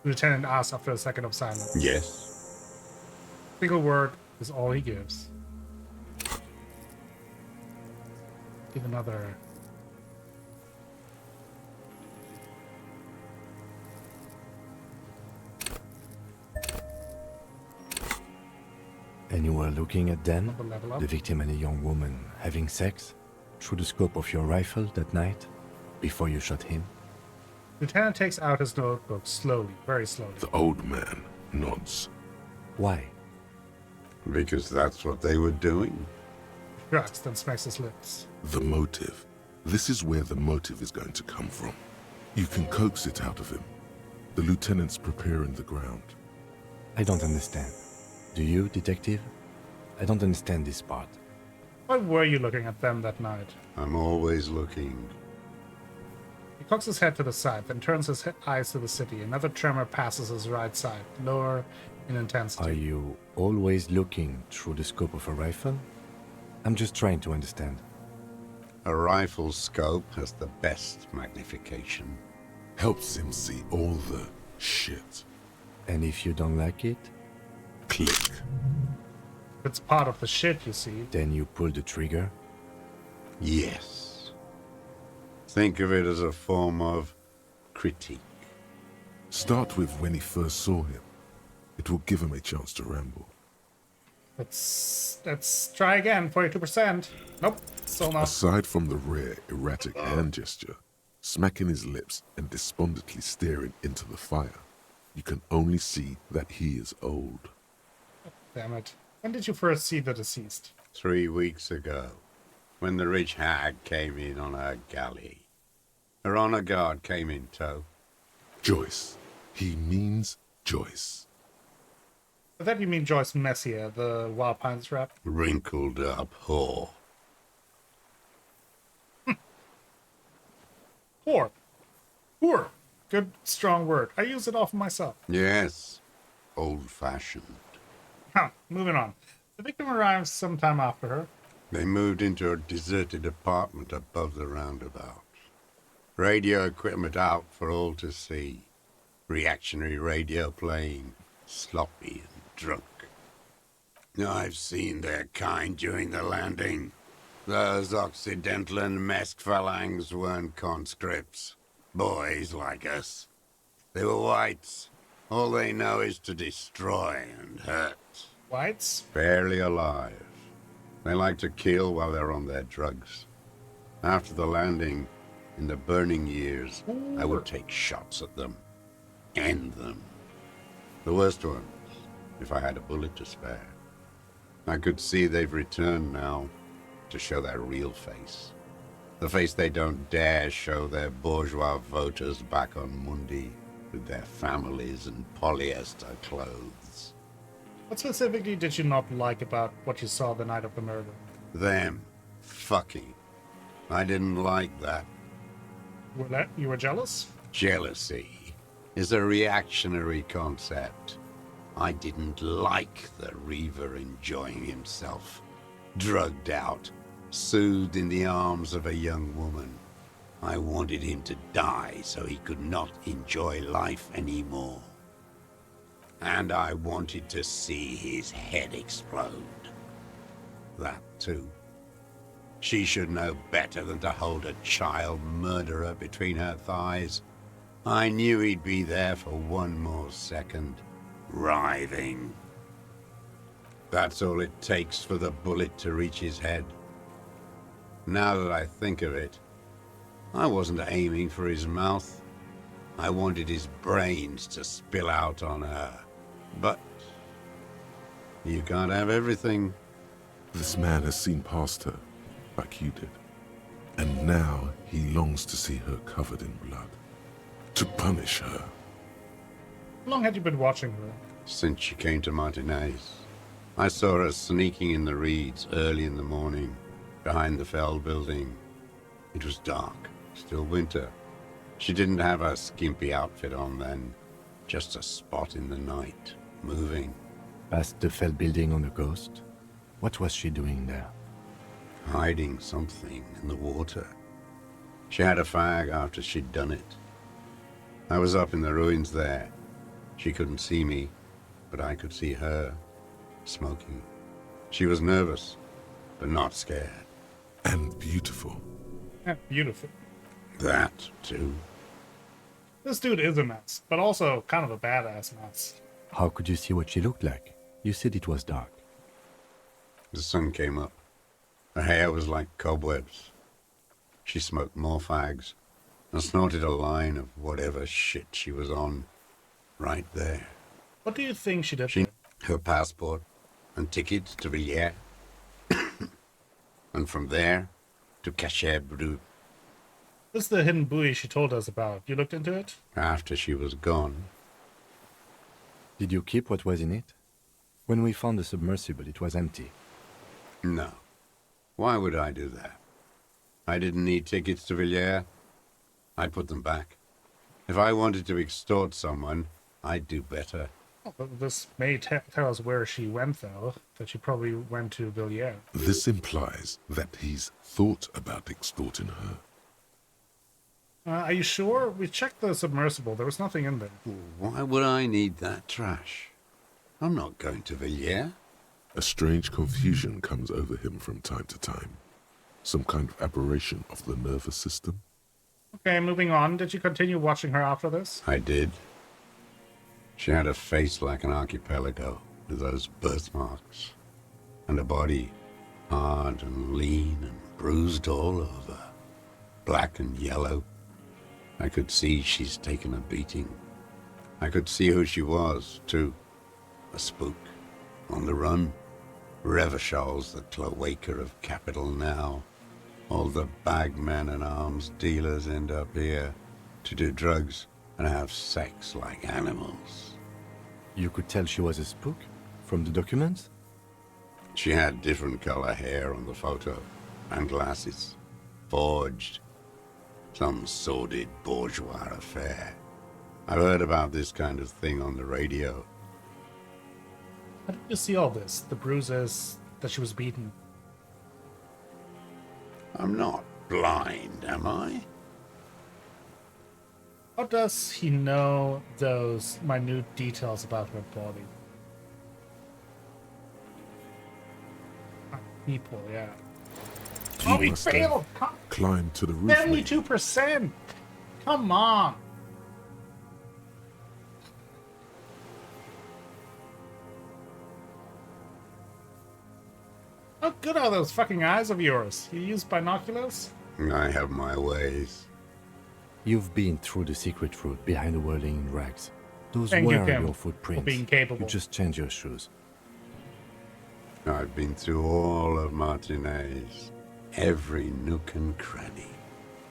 The lieutenant asks after a second of silence. Yes. Single word is all he gives. Give another. And you were looking at them, Another level up. the victim and a young woman, having sex, through the scope of your rifle that night, before you shot him? Lieutenant takes out his notebook slowly, very slowly. The old man nods. Why? Because that's what they were doing. Shrugs, then smacks his lips. The motive. This is where the motive is going to come from. You can coax it out of him. The lieutenant's preparing the ground. I don't understand. Do you, detective? I don't understand this part. Why were you looking at them that night? I'm always looking. He cocks his head to the side, then turns his eyes to the city. Another tremor passes his right side, lower in intensity. Are you always looking through the scope of a rifle? I'm just trying to understand. A rifle's scope has the best magnification. Helps him see all the shit. And if you don't like it? Click. It's part of the shit, you see. Then you pull the trigger? Yes. Think of it as a form of critique. Start with when he first saw him. It will give him a chance to ramble. Let's try again. 42%. Nope, still not. Aside from the rare, erratic hand gesture, smacking his lips and despondently staring into the fire, you can only see that he is old. Damn it. When did you first see the deceased? 3 weeks ago, when the rich hag came in on her galley. Her honor guard came in tow. Joyce. He means Joyce. I thought you mean Joyce Messier, the Wild Pines rep. Wrinkled up whore. Poor. Poor. Good, strong word. I use it often myself. Yes. Old-fashioned. Huh, moving on. The victim arrives sometime after her. They moved into a deserted apartment above the roundabout. Radio equipment out for all to see. Reactionary radio playing, sloppy and drunk. I've seen their kind during the landing. Those Occidental and Mesk phalangs weren't conscripts. Boys like us. They were whites. All they know is to destroy and hurt. Whites? Barely alive. They like to kill while they're on their drugs. After the landing, in the burning years, I would take shots at them. End them. The worst ones, if I had a bullet to spare. I could see they've returned now to show their real face. The face they don't dare show their bourgeois voters back on Mundi with their families and polyester clothes. What specifically did you not like about what you saw the night of the murder? Them. Fucking. I didn't like that. You were jealous? Jealousy is a reactionary concept. I didn't like the Reaver enjoying himself. Drugged out, soothed in the arms of a young woman. I wanted him to die so he could not enjoy life anymore. And I wanted to see his head explode. That too. She should know better than to hold a child murderer between her thighs. I knew he'd be there for one more second, writhing. That's all it takes for the bullet to reach his head. Now that I think of it, I wasn't aiming for his mouth. I wanted his brains to spill out on her. But you can't have everything. This man has seen past her, like you did. And now he longs to see her covered in blood. To punish her. How long had you been watching her? Since she came to Martinez. I saw her sneaking in the reeds early in the morning, behind the Fell building. It was dark, still winter. She didn't have her skimpy outfit on then, just a spot in the night, moving. Past the Fell building on the coast? What was she doing there? Hiding something in the water. She had a fag after she'd done it. I was up in the ruins there. She couldn't see me, but I could see her, smoking. She was nervous, but not scared. And beautiful. Yeah, beautiful. That, too. This dude is a mess, but also kind of a badass mess. How could you see what she looked like? You said it was dark. The sun came up. Her hair was like cobwebs. She smoked more fags and snorted a line of whatever shit she was on right there. What do you think she did? Her passport and tickets to Villiers. And from there to Cachet Brut. This is the hidden buoy she told us about. You looked into it? After she was gone. Did you keep what was in it? When we found the submersible, it was empty. No. Why would I do that? I didn't need tickets to Villiers. I put them back. If I wanted to extort someone, I'd do better. But this may tell us where she went, though. That she probably went to Villiers. This implies that he's thought about extorting her. Are you sure? We checked the submersible. There was nothing in there. Why would I need that trash? I'm not going to Villiers. A strange confusion comes over him from time to time. Some kind of aberration of the nervous system. Okay, moving on. Did you continue watching her after this? I did. She had a face like an archipelago with those birthmarks, and a body hard and lean and bruised all over, black and yellow. I could see she's taken a beating. I could see who she was, too. A spook, on the run. Revachol's the cloaca of capital now. All the bagmen and arms dealers end up here to do drugs and have sex like animals. You could tell she was a spook from the documents? She had different color hair on the photo, and glasses. Forged. Some sordid bourgeois affair. I've heard about this kind of thing on the radio. How did you see all this? The bruises, that she was beaten? I'm not blind, am I? How does he know those minute details about her body? People, yeah. Oh, we failed! Climb to the roof. 72%! Come on! How good are those fucking eyes of yours? You use binoculars? I have my ways. You've been through the secret route behind the whirling rags. Those Thank you, were Kim, your for footprints. being capable. You just change your shoes. I've been through all of Martinez. Every nook and cranny.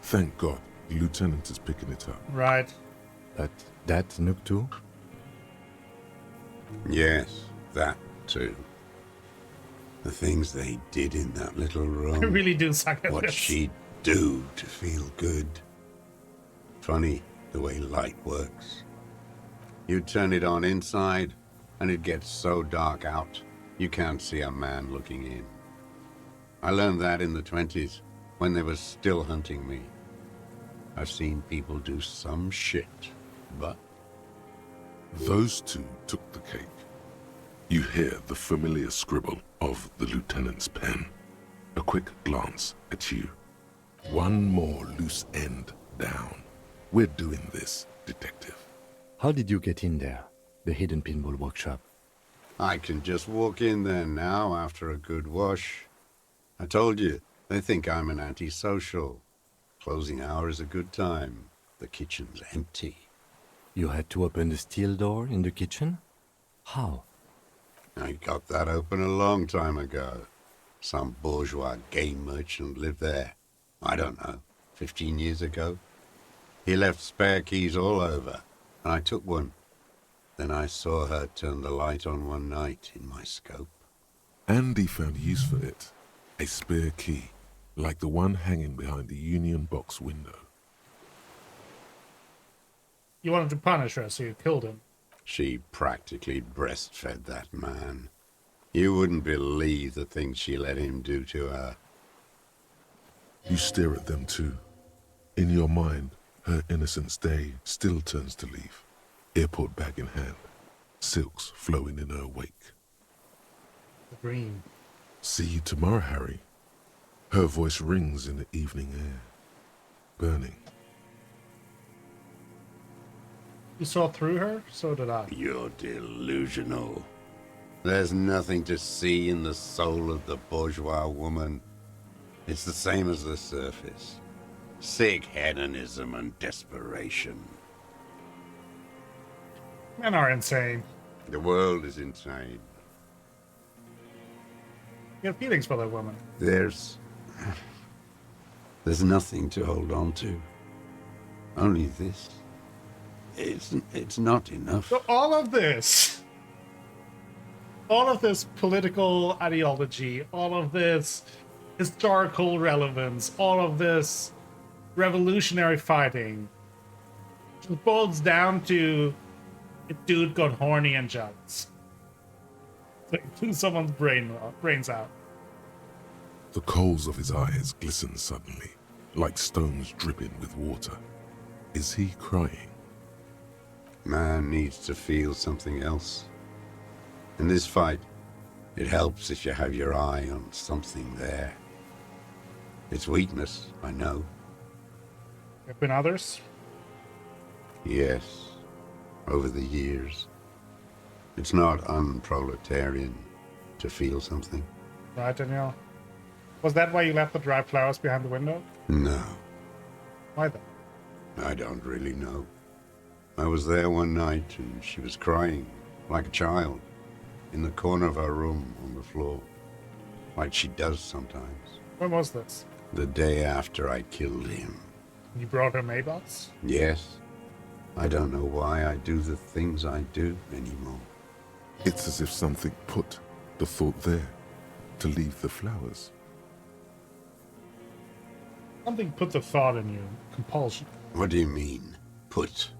Thank God, the lieutenant is picking it up. Right. But that nook too? Yes, that too. The things they did in that little room. I really do suck at What this. she'd do to feel good. Funny the way light works. You turn it on inside, and it gets so dark out, you can't see a man looking in. I learned that in the 20s, when they were still hunting me. I've seen people do some shit, but... Those two took the cake. You hear the familiar scribble of the lieutenant's pen. A quick glance at you. One more loose end down. We're doing this, detective. How did you get in there? The hidden pinball workshop. I can just walk in there now after a good wash. I told you, they think I'm an antisocial. Closing hour is a good time. The kitchen's empty. You had to open the steel door in the kitchen? How? I got that open a long time ago. Some bourgeois game merchant lived there. I don't know, 15 years ago. He left spare keys all over, and I took one. Then I saw her turn the light on one night in my scope. Andy found use for it. A spare key, like the one hanging behind the Union Box window. You wanted to punish her, so you killed him. She practically breastfed that man. You wouldn't believe the things she let him do to her. You stare at them too. In your mind, her innocence day still turns to leaf. Airport bag in hand, silks flowing in her wake. The green. See you tomorrow, Harry. Her voice rings in the evening air. Burning. You saw through her? So did I. You're delusional. There's nothing to see in the soul of the bourgeois woman. It's the same as the surface. Sick hedonism and desperation. Men are insane. The world is insane. You have feelings for that woman. There's nothing to hold on to. Only this. It's not enough. So all of this political ideology, all of this historical relevance, all of this revolutionary fighting just boils down to a dude got horny and jealous. So he blew someone's brains out. The coals of his eyes glisten suddenly, like stones dripping with water. Is he crying? Man needs to feel something else. In this fight, it helps if you have your eye on something there. It's weakness, I know. There have been others? Yes, over the years. It's not unproletarian to feel something. Right, Danielle? Was that why you left the dry flowers behind the window? No, Why then? I don't really know. I was there one night and she was crying, like a child, in the corner of our room on the floor, like she does sometimes. When was this? The day after I killed him. You brought her Maybots? Yes. I don't know why I do the things I do anymore. It's as if something put the thought there to leave the flowers. Something put the thought in you. Compulsion. What do you mean, put?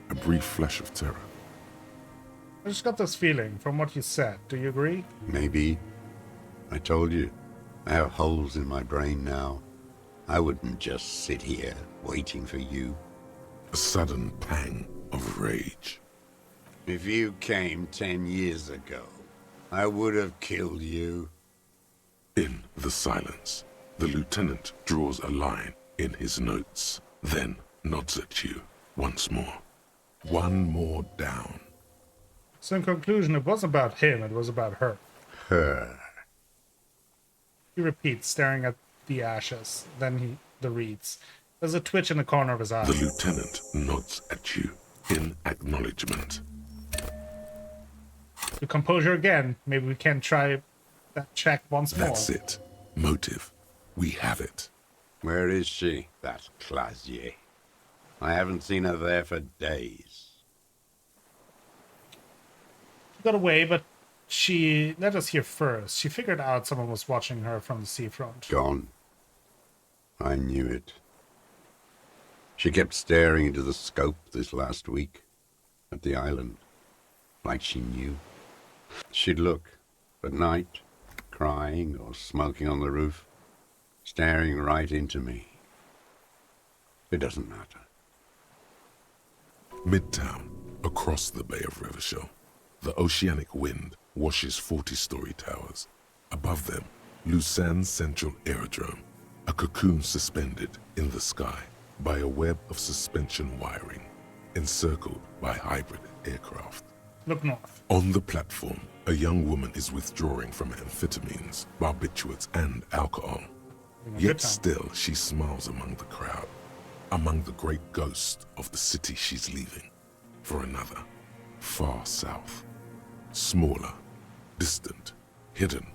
A brief flash of terror. I just got this feeling from what you said. Do you agree? Maybe. I told you, I have holes in my brain now. I wouldn't just sit here waiting for you. A sudden pang of rage. If you came 10 years ago, I would have killed you. In the silence, the lieutenant draws a line in his notes, then nods at you once more. One more down. So in conclusion, it wasn't about him, it was about her. Her. He repeats, staring at the ashes. Then the reeds. There's a twitch in the corner of his eye. The lieutenant nods at you in acknowledgement. To composure again, maybe we can try that check once more. That's it. Motive. We have it. Where is she, that Clasier? I haven't seen her there for days. She got away, but she let us hear first. She figured out someone was watching her from the seafront. Gone. I knew it. She kept staring into the scope this last week at the island, like she knew. She'd look at night, crying or smoking on the roof, staring right into me. It doesn't matter. Midtown, across the Bay of Revachol, the oceanic wind washes 40-story towers. Above them, Lusanne's central aerodrome, a cocoon suspended in the sky by a web of suspension wiring, encircled by hybrid aircraft. Look north. On the platform, a young woman is withdrawing from amphetamines, barbiturates, and alcohol. Yet still, she smiles among the crowd, among the great ghosts of the city she's leaving, for another, far south. Smaller, distant, hidden,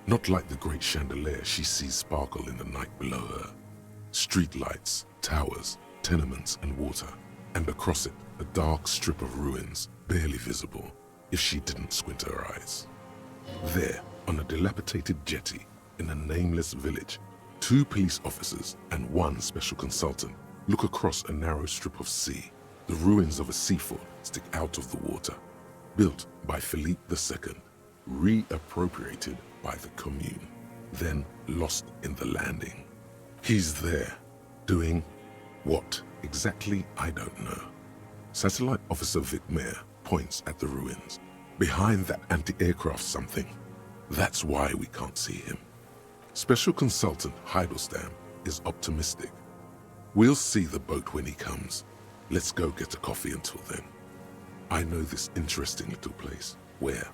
not like the great chandelier she sees sparkle in the night below her. Streetlights, towers, tenements, and water, and across it, a dark strip of ruins, barely visible if she didn't squint her eyes. There, on a dilapidated jetty, in a nameless village, 2 police officers and 1 special consultant look across a narrow strip of sea. The ruins of a seafort stick out of the water, built by Philippe II, reappropriated by the Commune, then lost in the landing. He's there, doing what exactly, I don't know. Satellite Officer Vic Mayer points at the ruins. Behind that anti-aircraft something. That's why we can't see him. Special Consultant Heidelstam is optimistic. We'll see the boat when he comes. Let's go get a coffee until then. I know this interesting little place. Where?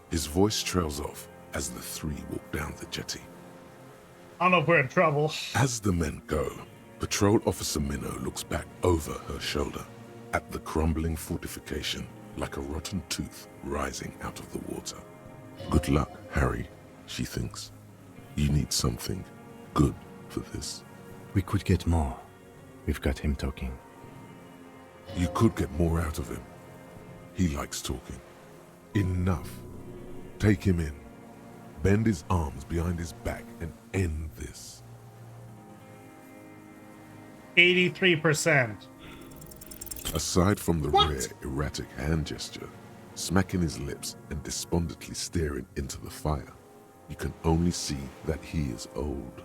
His voice trails off as the 3 walk down the jetty. I know we're in trouble. As the men go, Patrol Officer Minnow looks back over her shoulder at the crumbling fortification like a rotten tooth rising out of the water. Good luck, Harry, she thinks. You need something good for this. We could get more. We've got him talking. You could get more out of him. He likes talking. Enough. Take him in. Bend his arms behind his back and end this. 83%. Aside from the rare, erratic hand gesture, smacking his lips and despondently staring into the fire, you can only see that he is old.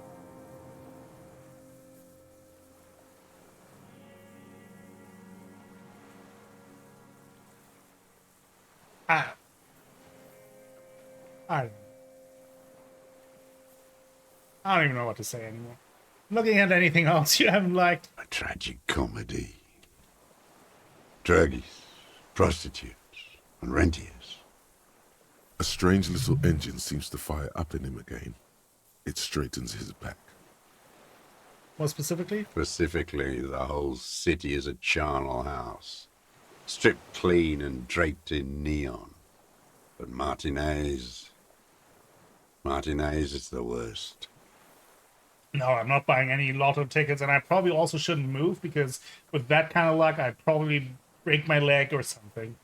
I don't even know what to say anymore. Looking at anything else you haven't liked? A tragic comedy. Druggies, prostitutes, and rentiers. A strange little engine seems to fire up in him again. It straightens his back. More specifically? Specifically, the whole city is a charnel house. Stripped clean and draped in neon. But Martinez is the worst. No, I'm not buying any lotto tickets, and I probably also shouldn't move, because with that kind of luck, I'd probably break my leg or something.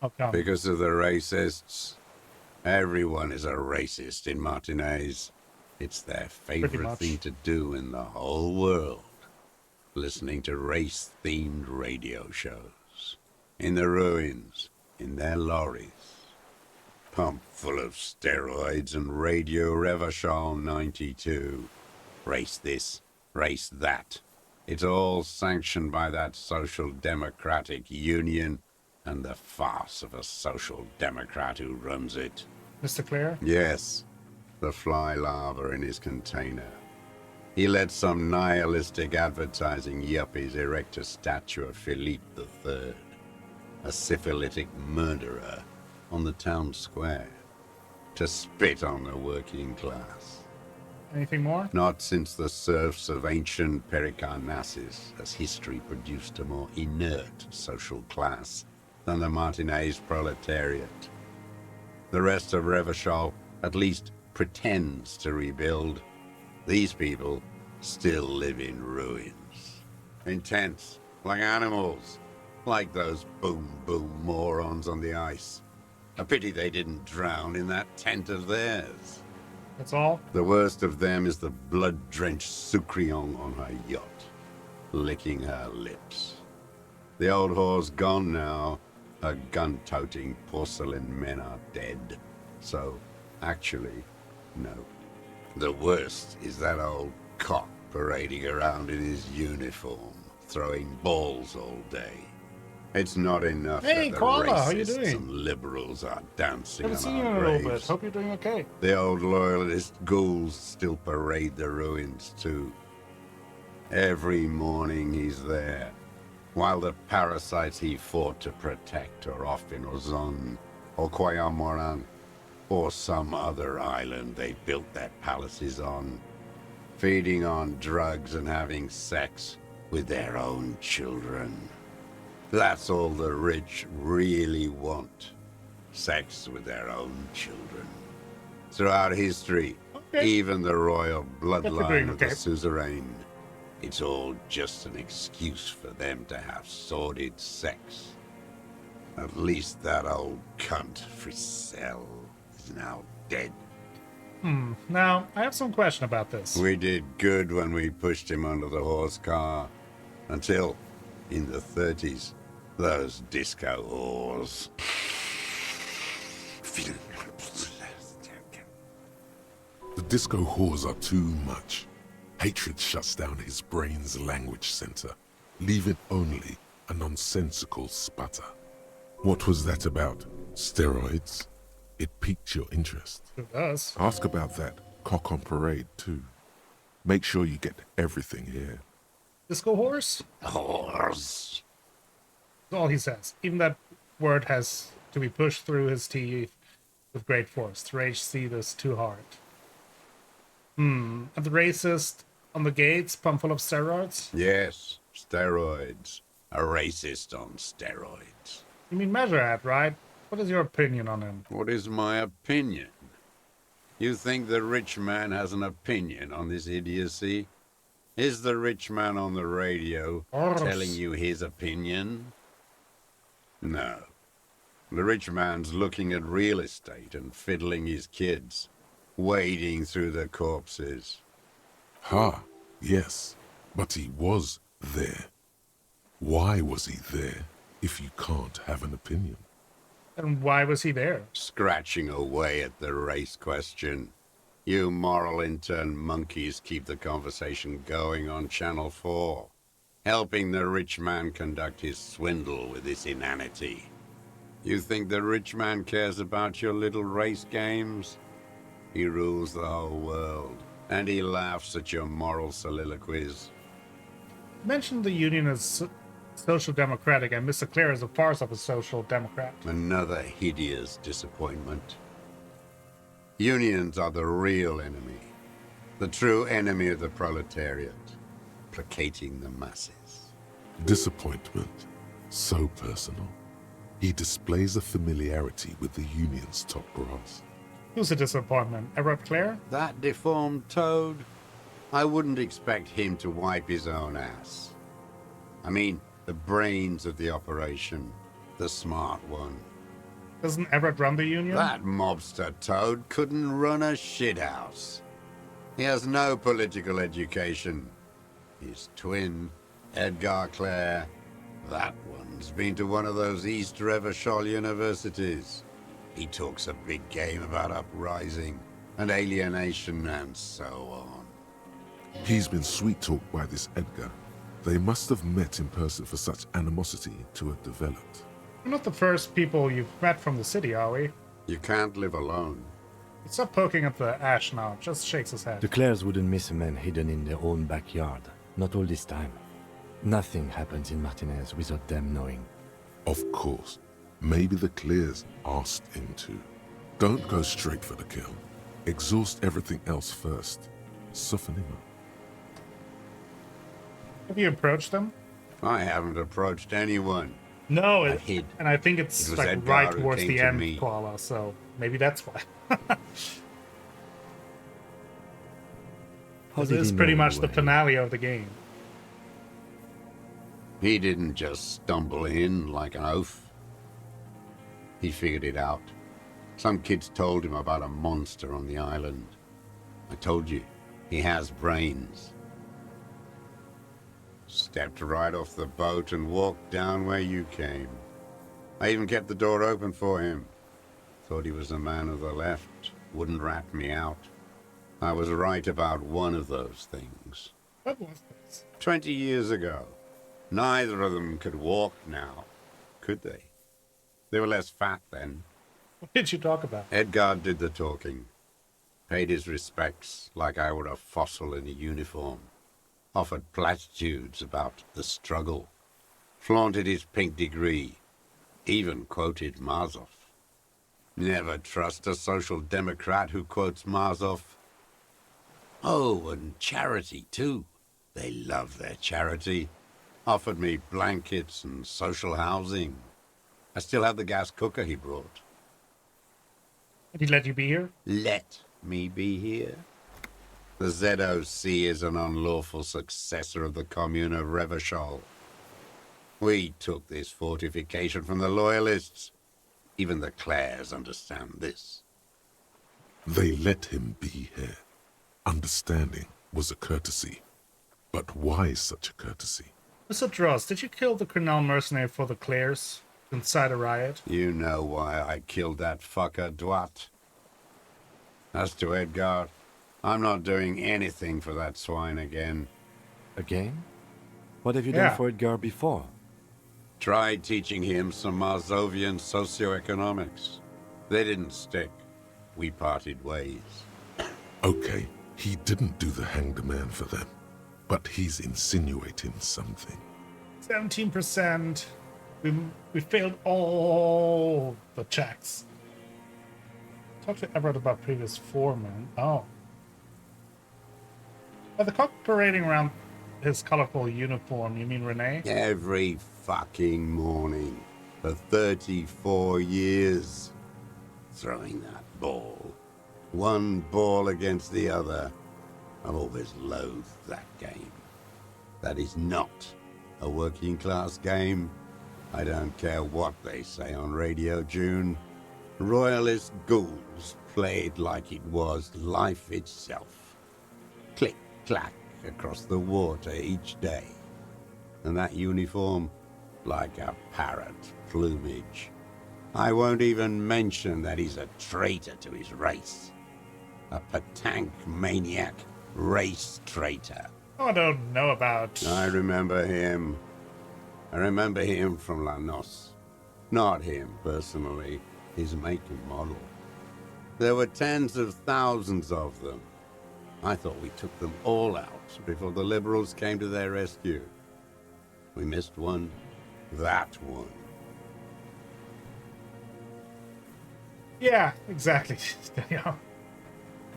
I'll come. Because of the racists. Everyone is a racist in Martinez. It's their favorite thing to do in the whole world. Listening to race-themed radio shows. In the ruins, in their lorries. Pumped full of steroids and radio Revachol 92. Race this, race that. It's all sanctioned by that social democratic union and the farce of a social democrat who runs it. Mr. Clare? Yes, the fly larva in his container. He let some nihilistic advertising yuppies erect a statue of Philippe III, a syphilitic murderer, on the town square, to spit on the working class. Anything more? Not since the serfs of ancient Pericarnassus has history produced a more inert social class than the Martinez proletariat. The rest of Revachol at least pretends to rebuild. These people still live in ruins. In tents, like animals, like those boom-boom morons on the ice. A pity they didn't drown in that tent of theirs. That's all? The worst of them is the blood-drenched Sucrion on her yacht, licking her lips. The old whore's gone now. Her gun-toting porcelain men are dead. So, actually, no. The worst is that old cock parading around in his uniform, throwing balls all day. It's not enough Hey, that the Koala, how you racists doing? and liberals are dancing Haven't on seen you in our a little bit. graves. Hope you're doing okay. The old loyalist ghouls still parade the ruins too. Every morning he's there, while the parasites he fought to protect are off in Ozon, or Quayamoran, or some other island they built their palaces on, feeding on drugs and having sex with their own children. That's all the rich really want. Sex with their own children. Throughout history, even the royal bloodline of the suzerain, it's all just an excuse for them to have sordid sex. At least that old cunt, Frisell, is now dead. Now, I have some question about this. We did good when we pushed him under the horse car. Until, in the 30s, those disco whores. The disco whores are too much. Hatred shuts down his brain's language center, leaving only a nonsensical sputter. What was that about? Steroids? It piqued your interest. It does. Ask about that cock on parade too. Make sure you get everything here. Disco horse? Horse. That's all he says. Even that word has to be pushed through his teeth with great force. The rage see this too hard. And the racist on the gates, pump full of steroids? Yes, steroids. A racist on steroids. You mean Measurehead, right? What is your opinion on him? What is my opinion? You think the rich man has an opinion on this idiocy? Is the rich man on the radio telling you his opinion? No. The rich man's looking at real estate and fiddling his kids, wading through the corpses. Ha, yes. But he was there. Why was he there if you can't have an opinion? And why was he there? Scratching away at the race question. You moral intern monkeys keep the conversation going on Channel 4, helping the rich man conduct his swindle with this inanity. You think the rich man cares about your little race games? He rules the whole world, and he laughs at your moral soliloquies. You mentioned the Union as social democratic, and Mr. Clare is a farce of a social democrat. Another hideous disappointment. Unions are the real enemy, the true enemy of the proletariat, placating the masses. Disappointment, so personal. He displays a familiarity with the Union's top brass. Who's a disappointment? Everett Clare? That deformed toad? I wouldn't expect him to wipe his own ass. I mean, the brains of the operation, the smart one. Doesn't Everett run the Union? That mobster toad couldn't run a shithouse. He has no political education. His twin, Edgar Clare, that one's been to one of those East Revachol universities. He talks a big game about uprising and alienation and so on. He's been sweet-talked by this Edgar. They must have met in person for such animosity to have developed. We're not the first people you've met from the city, are we? You can't live alone. Stop poking at the ash now, just shakes his head. The Clares wouldn't miss a man hidden in their own backyard. Not all this time. Nothing happens in Martinez without them knowing. Of course. Maybe the Clares asked him to. Don't go straight for the kill. Exhaust everything else first. Soften him up. Have you approached them? I haven't approached anyone. No, I hid. And I think it's It was like Edgar right who towards came the to end, me. Koala, so maybe that's why. How This did is he pretty know much the anyway? finale of the game. He didn't just stumble in like an oaf. He figured it out. Some kids told him about a monster on the island. I told you, he has brains. Stepped right off the boat and walked down where you came. I even kept the door open for him. Thought he was a man of the left, wouldn't rat me out. I was right about one of those things. What was this? 20 years ago. Neither of them could walk now, could they? They were less fat then. What did you talk about? Edgar did the talking. Paid his respects like I were a fossil in a uniform. Offered platitudes about the struggle. Flaunted his pink degree. Even quoted Marzov. Never trust a social democrat who quotes Marzov. Oh, and charity too. They love their charity. Offered me blankets and social housing. I still have the gas cooker he brought. Did he let you be here? Let me be here? The ZOC is an unlawful successor of the Commune of Revachol. We took this fortification from the Loyalists. Even the Clares understand this. They let him be here. Understanding was a courtesy. But why such a courtesy? Mr. Dross, did you kill the criminal mercenary for the Clares inside a riot? You know why I killed that fucker, Dwat. As to Edgar, I'm not doing anything for that swine again. Again? What have you done for Edgar before? Tried teaching him some Marzovian socioeconomics. They didn't stick. We parted ways. Okay, he didn't do the hanged man for them. But he's insinuating something. 17%. We failed all the checks. Talk to Everett about previous foreman. Oh. By the cock parading around his colorful uniform, you mean Renee? Every fucking morning for 34 years. Throwing that ball. One ball against the other. I've always loathed that game. That is not a working class game. I don't care what they say on Radio June. Royalist ghouls played like it was life itself. Click, clack, across the water each day. And that uniform, like a parrot plumage. I won't even mention that he's a traitor to his race. A Patank maniac race traitor. Oh, I don't know about... I remember him. I remember him from La Noce. Not him, personally. His make and model. There were tens of thousands of them. I thought we took them all out before the Liberals came to their rescue. We missed one. That one. Yeah, exactly. Yeah.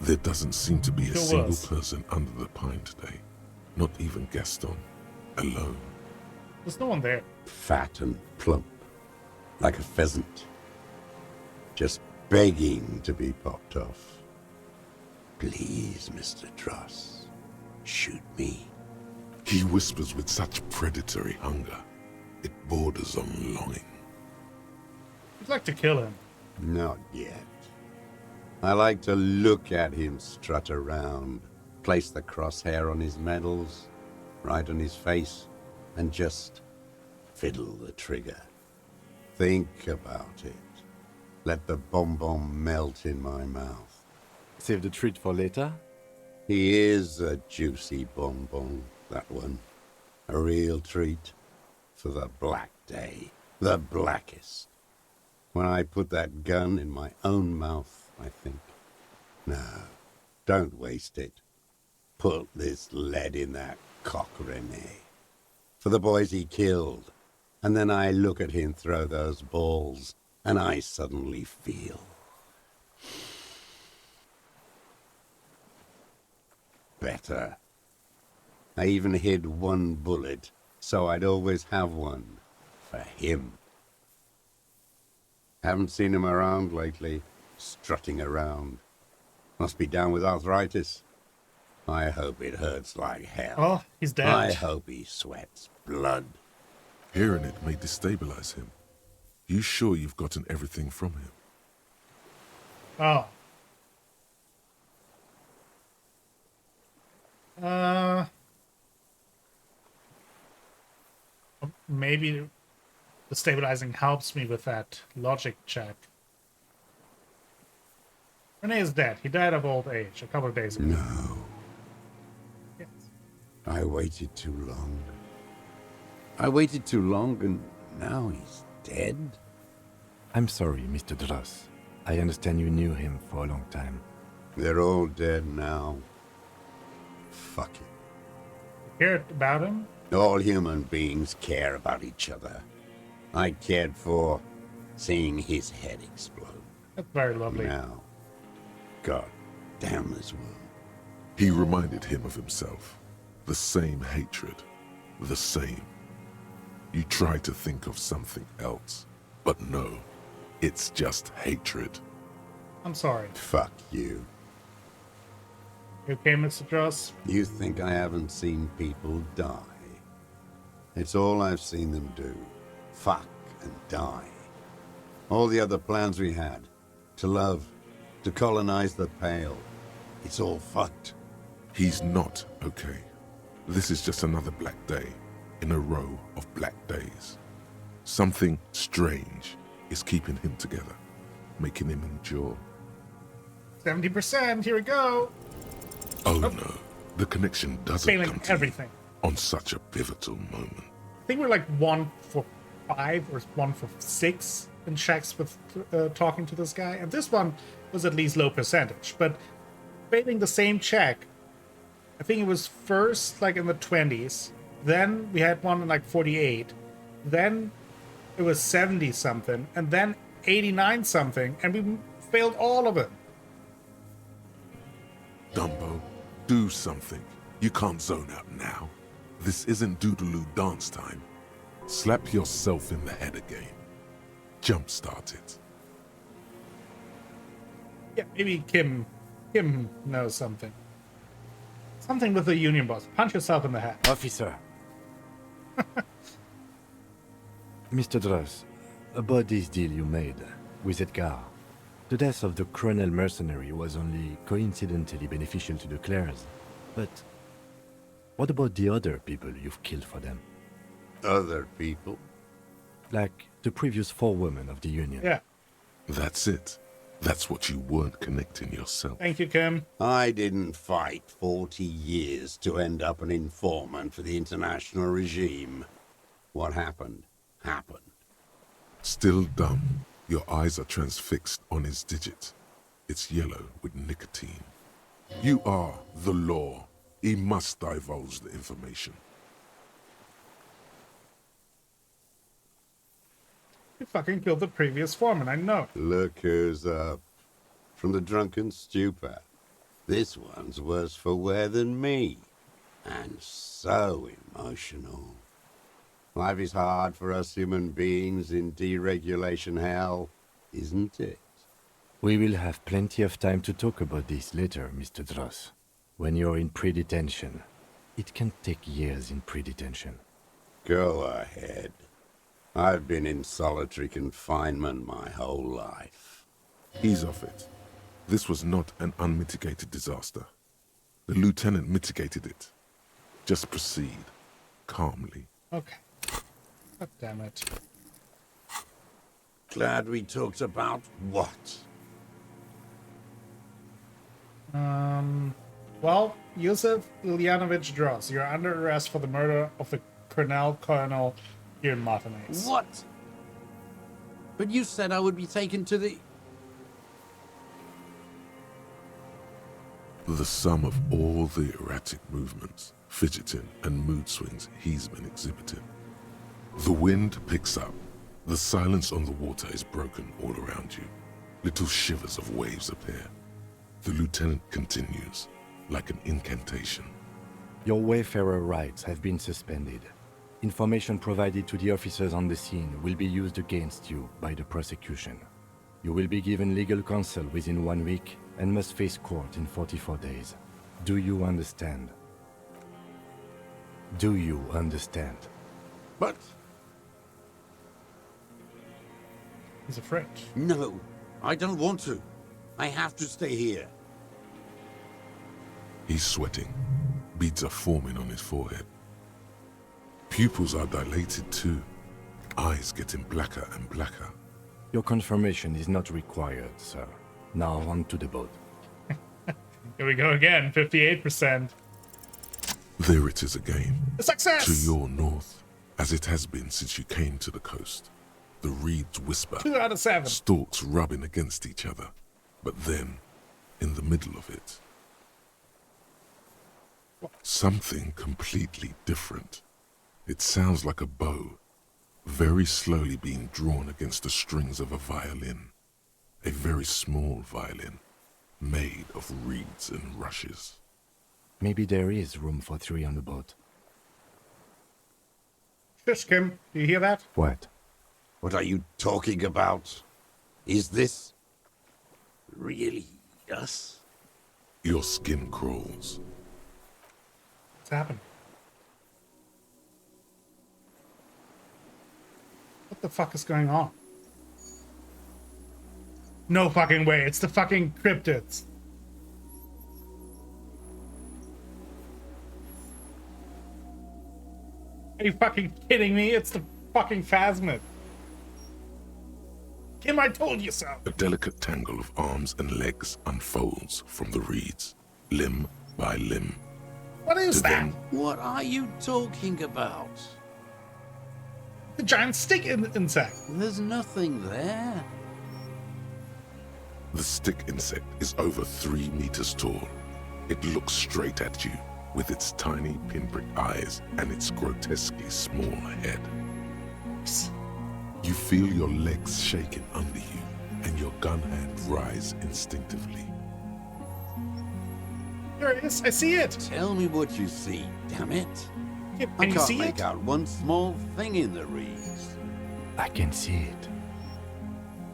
There doesn't seem to be a Sure single was. person under the pine today. Not even Gaston. Alone. There's no one there. Fat and plump. Like a pheasant. Just begging to be popped off. Please, Mr. Dross. Shoot me. He whispers with such predatory hunger. It borders on longing. You'd like to kill him. Not yet. I like to look at him strut around, place the crosshair on his medals, right on his face, and just fiddle the trigger. Think about it. Let the bomb melt in my mouth. Save the treat for later? He is a juicy bonbon, that one. A real treat for the black day. The blackest. When I put that gun in my own mouth, I think. No, don't waste it. Put this lead in that cock, René. For the boys he killed. And then I look at him throw those balls, and I suddenly feel... better. I even hid one bullet, so I'd always have one. For him. Haven't seen him around lately, strutting around. Must be down with arthritis. I hope it hurts like hell. Oh, he's dead. I hope he sweats blood. Hearing it may destabilize him. You sure you've gotten everything from him? Oh. Maybe the stabilizing helps me with that logic check. René is dead. He died of old age a couple of days ago. No. Yes. I waited too long. I waited too long and now he's dead? I'm sorry, Mr. Dross. I understand you knew him for a long time. They're all dead now. Fuck it. Cared about him? All human beings care about each other. I cared for seeing his head explode. That's very lovely. Now, God damn this world. He reminded him of himself. The same hatred. The same. You try to think of something else. But no. It's just hatred. I'm sorry. Fuck you. You okay, Mr. Dross? You think I haven't seen people die? It's all I've seen them do. Fuck and die. All the other plans we had. To love. To colonize the Pale. It's all fucked. He's not okay. This is just another black day in a row of black days. Something strange is keeping him together, making him endure. 70%, here we go. Oh no, the connection doesn't Failing come to everything. you on such a pivotal moment. I think we're like 1 for 5 or 1 for 6 in checks with talking to this guy. And this one was at least low percentage. But failing the same check, I think it was first like in the 20s. Then we had one in like 48. Then it was 70 something. And then 89 something. And we failed all of it. Dumbo, do something. You can't zone out now. This isn't Doodaloo dance time. Slap yourself in the head again. Jumpstart it. Yeah, maybe Kim knows something. Something with the union boss. Punch yourself in the head. Officer. Mr. Dross, about this deal you made with Edgar. The death of the Colonel mercenary was only coincidentally beneficial to the Clares, but What about the other people you've killed for them? Other people? Like the previous 4 women of the Union. Yeah. That's it. That's what you weren't connecting yourself. Thank you, Kim. I didn't fight 40 years to end up an informant for the international regime. What happened, happened. Still dumb. Your eyes are transfixed on his digit. It's yellow with nicotine. You are the law. He must divulge the information. You fucking killed the previous foreman, I know. Look who's up. From the drunken stupor. This one's worse for wear than me. And so emotional. Life is hard for us human beings in deregulation hell, isn't it? We will have plenty of time to talk about this later, Mr. Dross. When you're in pre-detention. It can take years in pre-detention. Go ahead. I've been in solitary confinement my whole life. Ease off it. This was not an unmitigated disaster. The lieutenant mitigated it. Just proceed. Calmly. Okay. God damn it. Glad we talked about what? Well, Yusuf Ilyanovich Dross, you're under arrest for the murder of the Colonel here in Martinez. What? But you said I would be taken to the... The sum of all the erratic movements, fidgeting, and mood swings he's been exhibiting. The wind picks up. The silence on the water is broken all around you. Little shivers of waves appear. The lieutenant continues, like an incantation. Your wayfarer rights have been suspended. Information provided to the officers on the scene will be used against you by the prosecution. You will be given legal counsel within 1 week and must face court in 44 days. Do you understand? Do you understand? But... He's afraid. No, I don't want to. I have to stay here. He's sweating. Beads are forming on his forehead. Pupils are dilated too. Eyes getting blacker and blacker. Your confirmation is not required, sir. Now on to the boat. Here we go again, 58%. There it is again. Success! To your north, as it has been since you came to the coast. The reeds whisper. 2 out of 7. Stalks rubbing against each other. But then, in the middle of it, something completely different. It sounds like a bow, very slowly being drawn against the strings of a violin. A very small violin, made of reeds and rushes. Maybe there is room for 3 on the boat. Shush, Kim. Do you hear that? What? What are you talking about? Is this... really us? Your skin crawls. What's happened? What the fuck is going on? No fucking way. It's the fucking cryptids. Are you fucking kidding me? It's the fucking phasmid. Kim, I told you so. A delicate tangle of arms and legs unfolds from the reeds, limb by limb. What is that? What are you talking about? The giant stick insect. There's nothing there. The stick insect is over 3 meters tall. It looks straight at you with its tiny pinprick eyes and its grotesquely small head. You feel your legs shaking under you and your gun hand rise instinctively. There it is. I see it. Tell me what you see, damn it. Can I you can't see make it? out one small thing in the reeds. I can see it.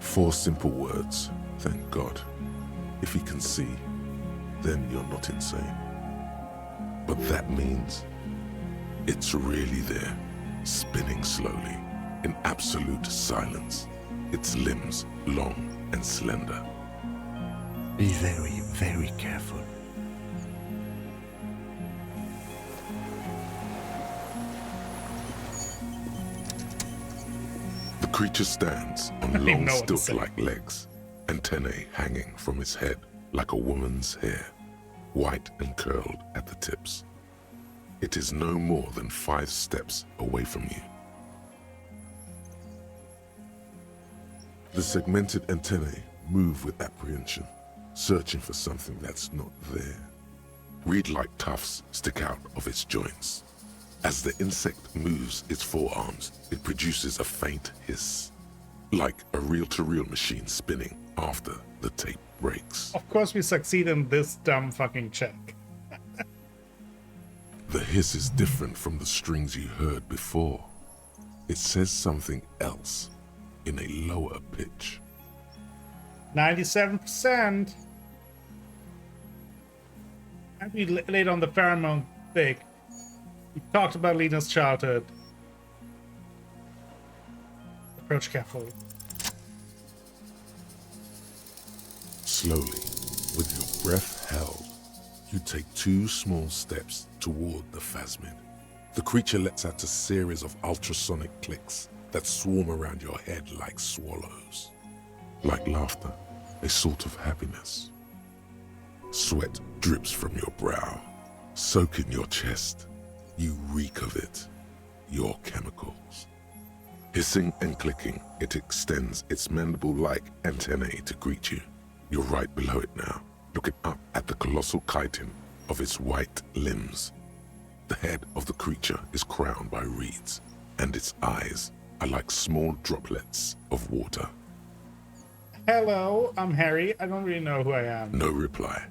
4 simple words, thank God. If you can see, then you're not insane. But that means it's really there, spinning slowly, in absolute silence. Its limbs long and slender. Be very, very careful. creature stands on don't even long know what to say. stilt-like legs, antennae hanging from its head like a woman's hair, white and curled at the tips. It is no more than 5 steps away from you. The segmented antennae move with apprehension, searching for something that's not there. Reed-like tufts stick out of its joints. As the insect moves its forearms, it produces a faint hiss, like a reel-to-reel machine spinning after the tape breaks. Of course we succeed in this dumb fucking check. The hiss is different from the strings you heard before. It says something else in a lower pitch. 97%. And we laid on the pheromone thing. We talked about Lena's childhood. Approach carefully. Slowly, with your breath held, you take 2 small steps toward the phasmid. The creature lets out a series of ultrasonic clicks that swarm around your head like swallows. Like laughter, a sort of happiness. Sweat drips from your brow, soaking your chest. You reek of it, your chemicals. Hissing and clicking, it extends its mandible-like antennae to greet you. You're right below it now, looking up at the colossal chitin of its white limbs. The head of the creature is crowned by reeds, and its eyes are like small droplets of water. Hello, I'm Harry. I don't really know who I am. No reply.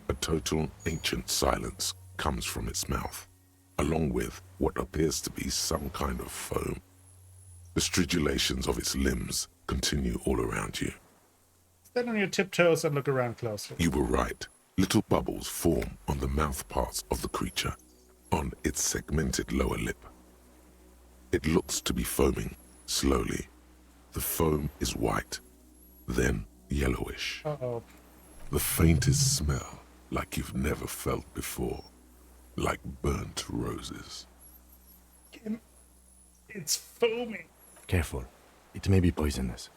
A total ancient silence comes from its mouth, along with what appears to be some kind of foam. The stridulations of its limbs continue all around you. Stand on your tiptoes and look around closely. You were right. Little bubbles form on the mouth parts of the creature, on its segmented lower lip. It looks to be foaming, slowly. The foam is white, then yellowish. Uh-oh. The faintest smell, like you've never felt before, like burnt roses. It's foaming. Careful. It may be poisonous.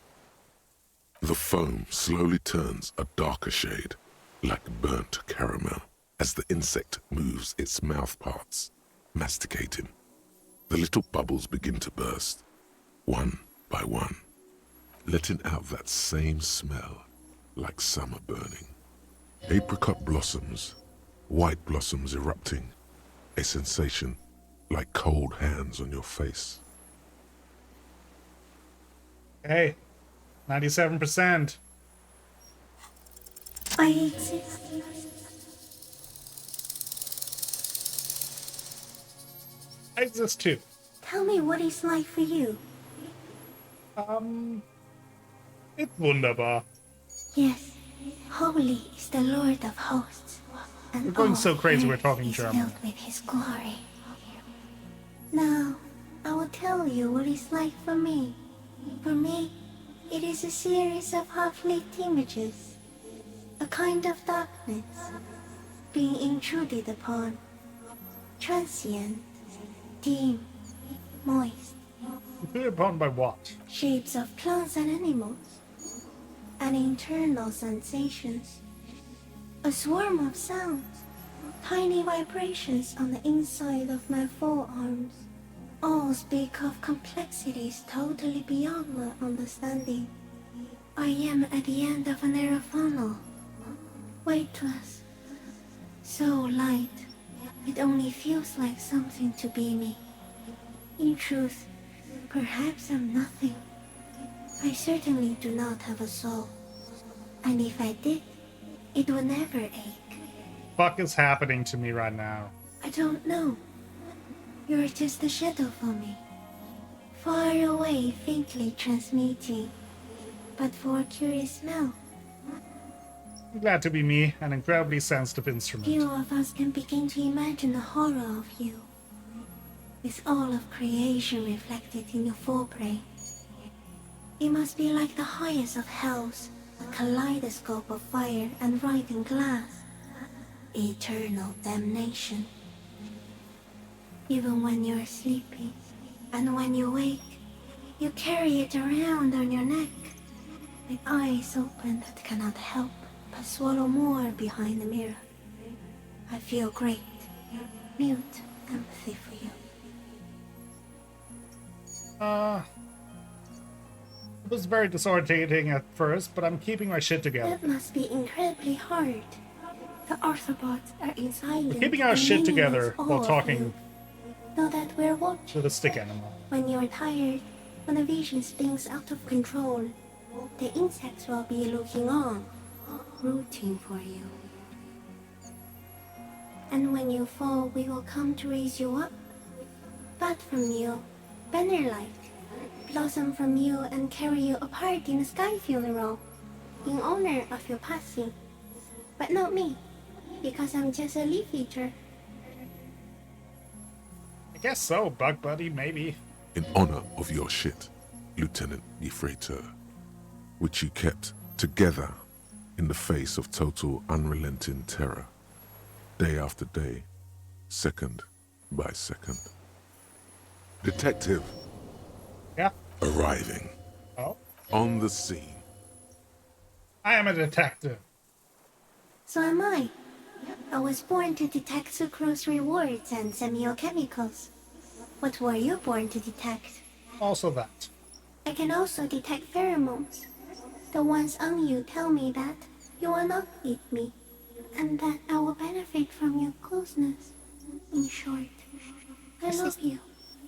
The foam slowly turns a darker shade, like burnt caramel, as the insect moves its mouth parts, masticating. The little bubbles begin to burst, one by one, letting out that same smell, like summer burning. Apricot blossoms, white blossoms erupting, a sensation like cold hands on your face. Hey, 97%. I exist. I exist too. Tell me what it's like for you. It's wunderbar. Yes, holy is the Lord of hosts. And We're going all so crazy we're earth talking is German. filled with his glory. Now, I will tell you what it's like for me. For me, it is a series of half-lit images. A kind of darkness being intruded upon. Transient, dim, moist. Intruded upon by what? Shapes of plants and animals. And internal sensations. A swarm of sounds. Tiny vibrations on the inside of my forearms. All speak of complexities totally beyond my understanding. I am at the end of a narrow funnel. Weightless. So light, it only feels like something to be me. In truth, perhaps I'm nothing. I certainly do not have a soul. And if I did, it would never ache. Fuck is happening to me right now? I don't know. You're just a shadow for me. Far away, faintly transmitting. But for a curious smell. I'm glad to be me, an incredibly sensitive instrument. Few of us can begin to imagine the horror of you. With all of creation reflected in your forebrain. It must be like the highest of hells, a kaleidoscope of fire and writhing glass. Eternal damnation. Even when you're sleeping, and when you wake, You carry it around on your neck, with eyes open that cannot help but swallow more behind the mirror. I feel great, mute empathy for you. It was very disorientating at first, but I'm keeping my shit together. That must be incredibly hard. The Arthropods are inside. We're keeping our shit together while talking Know that we're watching. to the stick animal. When you're tired, when the vision spins out of control, the insects will be looking on, rooting for you. And when you fall, we will come to raise you up. Bud from you, banner-like, blossom from you and carry you apart in a sky funeral, in honor of your passing. But not me, because I'm just a leaf eater. I guess so, Bug Buddy, maybe. In honor of your shit, Lieutenant Ephraitor, which you kept together in the face of total unrelenting terror, day after day, second by second. Detective. Yeah? Arriving. Oh? On the scene. I am a detective. So am I. I was born to detect sucrose rewards and semiochemicals. What were you born to detect? Also that. I can also detect pheromones. The ones on you tell me that you will not eat me, and that I will benefit from your closeness. In short, I love you.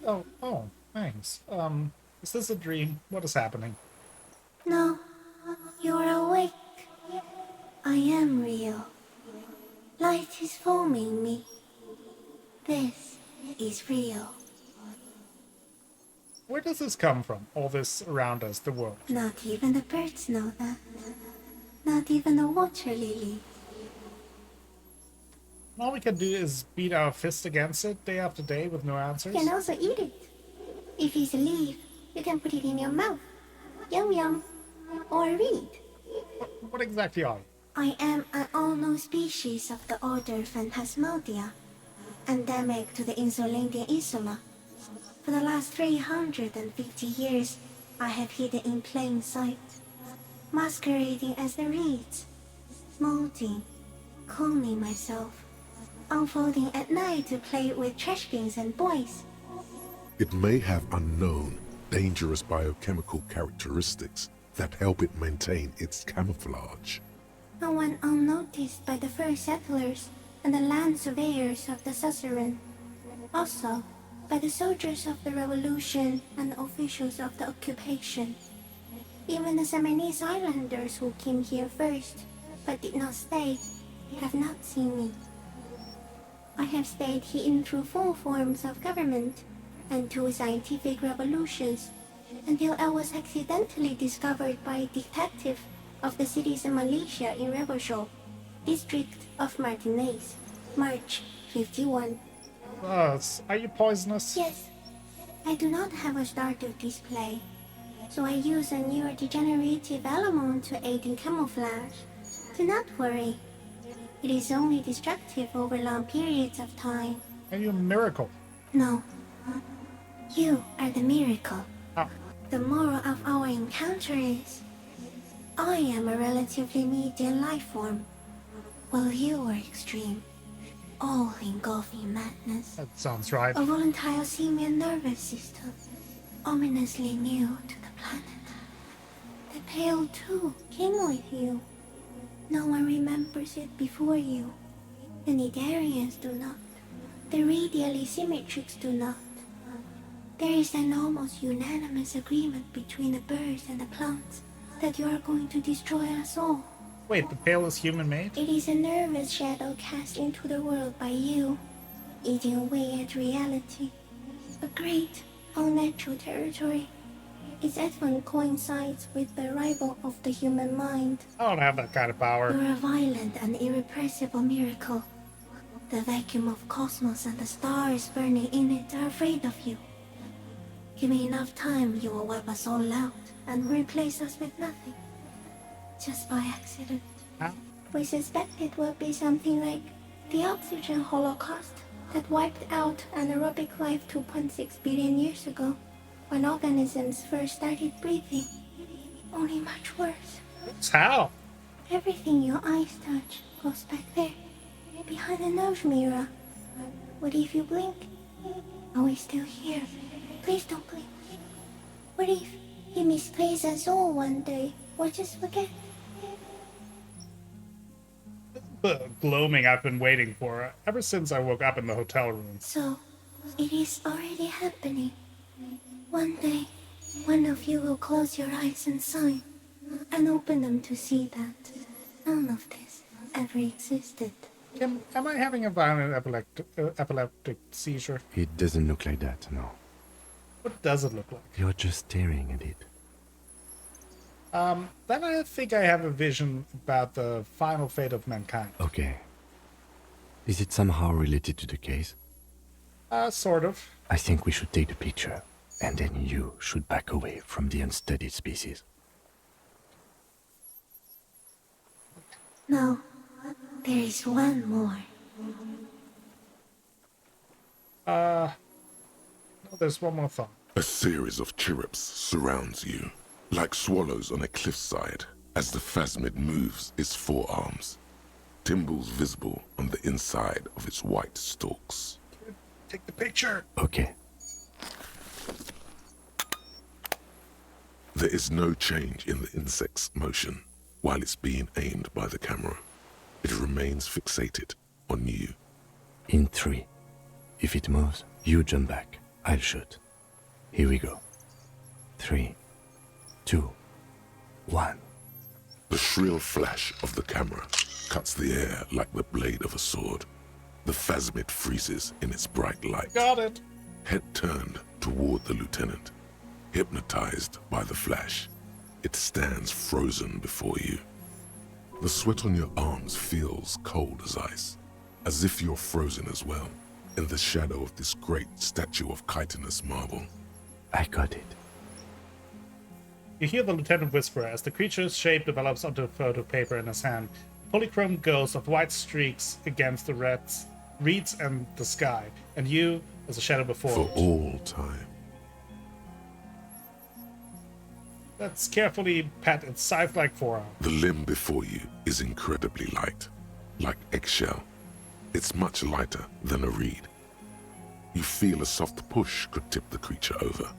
Oh, thanks. Is this a dream? What is happening? No, you're awake. I am real. Light is foaming me. This is real. Where does this come from? All this around us, the world. Not even the birds know that. Not even the water lily. All we can do is beat our fist against it day after day with no answers. You can also eat it. If it's a leaf, you can put it in your mouth. Yum yum. Or read. What exactly are you? I am an unknown species of the order Phantasmadia, endemic to the Insulandian Insula. For the last 350 years, I have hidden in plain sight, masquerading as the reeds, molding, cloning myself, unfolding at night to play with trash bins and boys. It may have unknown, dangerous biochemical characteristics that help it maintain its camouflage. No one unnoticed by the first settlers and the land surveyors of the suzerain. Also, by the soldiers of the revolution and officials of the occupation. Even the Samanese islanders who came here first, but did not stay, have not seen me. I have stayed hidden through 4 forms of government and 2 scientific revolutions, until I was accidentally discovered by a detective of the citizen militia in Revachol, district of Martinez, March 51. Are you poisonous? Yes. I do not have a starter display, so I use a neurodegenerative element to aid in camouflage. Do not worry. It is only destructive over long periods of time. Are you a miracle? No. You are the miracle. Oh. The moral of our encounter is, I am a relatively medium life form, while you are extreme, all-engulfing madness. That sounds right. A volatile simian nervous system, ominously new to the planet. The Pale too came with you. No one remembers it before you. The Nidarians do not. The radially symmetrics do not. There is an almost unanimous agreement between the birds and the plants that you are going to destroy us all. Wait, the Pale is human-made? It is a nervous shadow cast into the world by you, eating away at reality. A great, unnatural territory. Its advent coincides with the arrival of the human mind. I don't have that kind of power. You're a violent and irrepressible miracle. The vacuum of cosmos and the stars burning in it are afraid of you. Give me enough time, you will wipe us all out and replace us with nothing. Just by accident. Huh? We suspect it will be something like the oxygen holocaust that wiped out anaerobic life 2.6 billion years ago. when organisms first started breathing. Only much worse. How? Everything your eyes touch goes back there, behind the nose mirror. What if you blink? Are we still here? Please don't blink. What if he misplaces us all one day? Or just forget? The gloaming I've been waiting for ever since I woke up in the hotel room. So, it is already happening. One day, one of you will close your eyes and sign, and open them to see that none of this ever existed. Am I having a violent epileptic seizure? It doesn't look like that, no. What does it look like? You're just staring at it. Then I think I have a vision about the final fate of mankind. Okay. Is it somehow related to the case? Sort of. I think we should take the picture, and then you should back away from the unstudied species. No, there is one more. No, there's one more thought. A series of chirrups surrounds you, like swallows on a cliffside, as the phasmid moves its forearms, timbals visible on the inside of its white stalks. Take the picture. Okay. There is no change in the insect's motion while it's being aimed by the camera. It remains fixated on you. In 3. If it moves, you jump back. I'll shoot. Here we go. 3, 2, 1. The shrill flash of the camera cuts the air like the blade of a sword. The phasmid freezes in its bright light. Got it. Head turned toward the lieutenant. Hypnotized by the flash, it stands frozen before you. The sweat on your arms feels cold as ice, as if you're frozen as well, in the shadow of this great statue of chitinous marble. I got it. You hear the lieutenant whisper as the creature's shape develops onto a photo paper in his hand. Polychrome ghosts of white streaks against the reeds and the sky, and you as a shadow before For it. all time. Let's carefully pat its scythe-like forearm. The limb before you is incredibly light, like eggshell. It's much lighter than a reed. You feel a soft push could tip the creature over.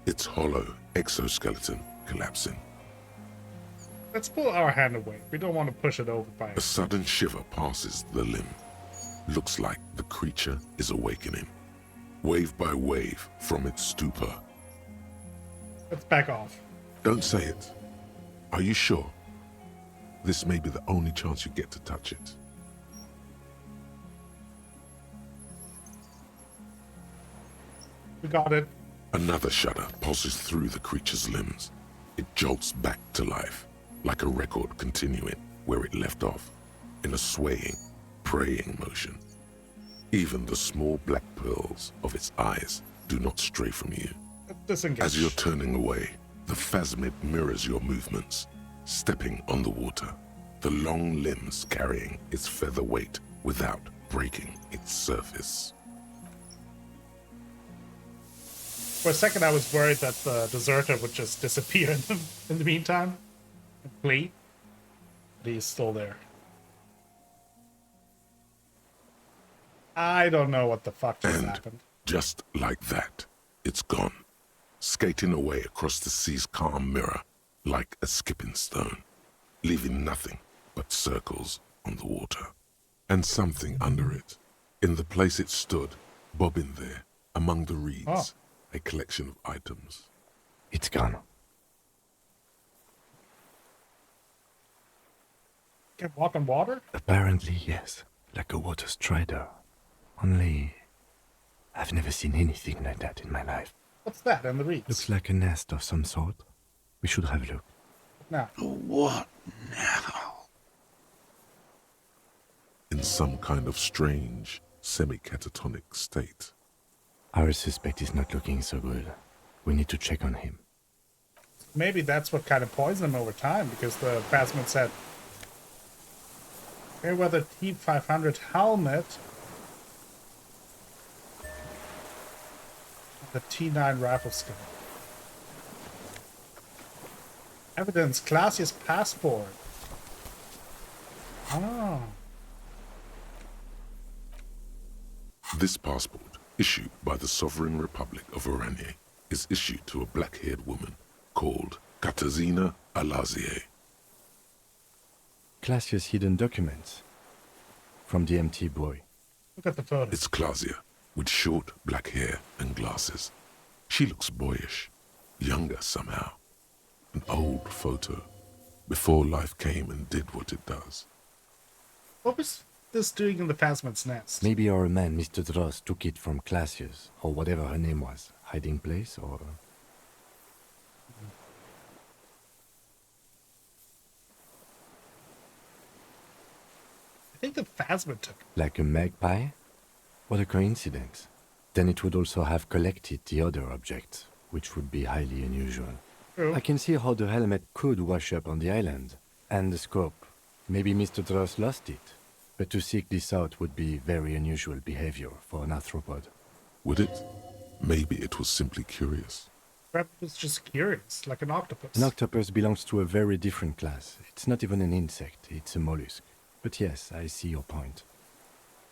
Its hollow exoskeleton collapsing. Let's pull our hand away. We don't want to push it over by A sudden shiver passes the limb. Looks like the creature is awakening, wave by wave from its stupor. Let's back off. Don't say it. Are you sure? This may be the only chance you get to touch it. We got it. Another shudder pulses through the creature's limbs. It jolts back to life, like a record continuing where it left off, in a swaying, praying motion. Even the small black pearls of its eyes do not stray from you. Disengage. As you're turning away, the phasmid mirrors your movements, stepping on the water, the long limbs carrying its feather weight without breaking its surface. For a second, I was worried that the deserter would just disappear in the meantime and flee. But he's still there. I don't know what the fuck just happened. Just like that, it's gone, skating away across the sea's calm mirror like a skipping stone, leaving nothing but circles on the water. And something under it, in the place it stood, bobbing there, among the reeds, a collection of items. It's gone. Can walk on water? Apparently, yes. Like a water strider. Only, I've never seen anything like that in my life. What's that in the reeds? Looks like a nest of some sort. We should have a look. Now. What now? In some kind of strange, semi-catatonic state. Our suspect is not looking so good. We need to check on him. Maybe that's what kind of poisoned him over time, because the phasmid said, Fairweather T500 helmet. The T9 rifle scope. Evidence, Classius passport. Oh. This passport, issued by the Sovereign Republic of Oranje, is issued to a black-haired woman called Katarzyna Alazie. Classius hidden documents. From the MT boy. Look at the photo. It's Klasia, with short black hair and glasses. She looks boyish, younger somehow. An old photo, before life came and did what it does. What was this doing in the Phasmid's nest? Maybe our man, Mr. Dross, took it from Classius, or whatever her name was. Hiding place, or... I think the Phasmid took it. Like a magpie? What a coincidence. Then it would also have collected the other objects, which would be highly unusual. True. I can see how the helmet could wash up on the island. And the scope. Maybe Mr. Dross lost it. But to seek this out would be very unusual behavior for an arthropod. Would it? Maybe it was simply curious. Perhaps it was just curious, like an octopus. An octopus belongs to a very different class. It's not even an insect, it's a mollusk. But yes, I see your point.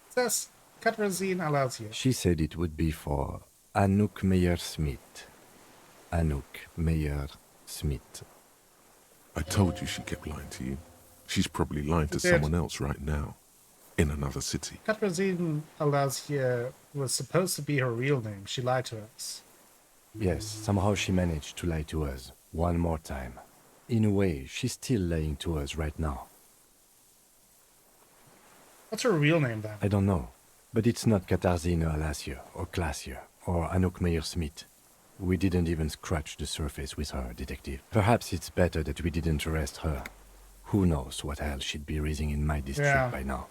It says Katarzyna Alazie. She said it would be for Anouk Meyer-Smith. Anouk Meyer-Smith. I told you she kept lying to you. She's probably lying to She did. someone else right now, in another city. Katarzyna Alazie was supposed to be her real name. She lied to us. Yes, somehow she managed to lie to us one more time. In a way, she's still lying to us right now. What's her real name then? I don't know, but it's not Katarzyna Alazie or Klasia or Anouk Meyer-Smith. We didn't even scratch the surface with her, detective. Perhaps it's better that we didn't arrest her. Who knows what hell she'd be raising in my district by now.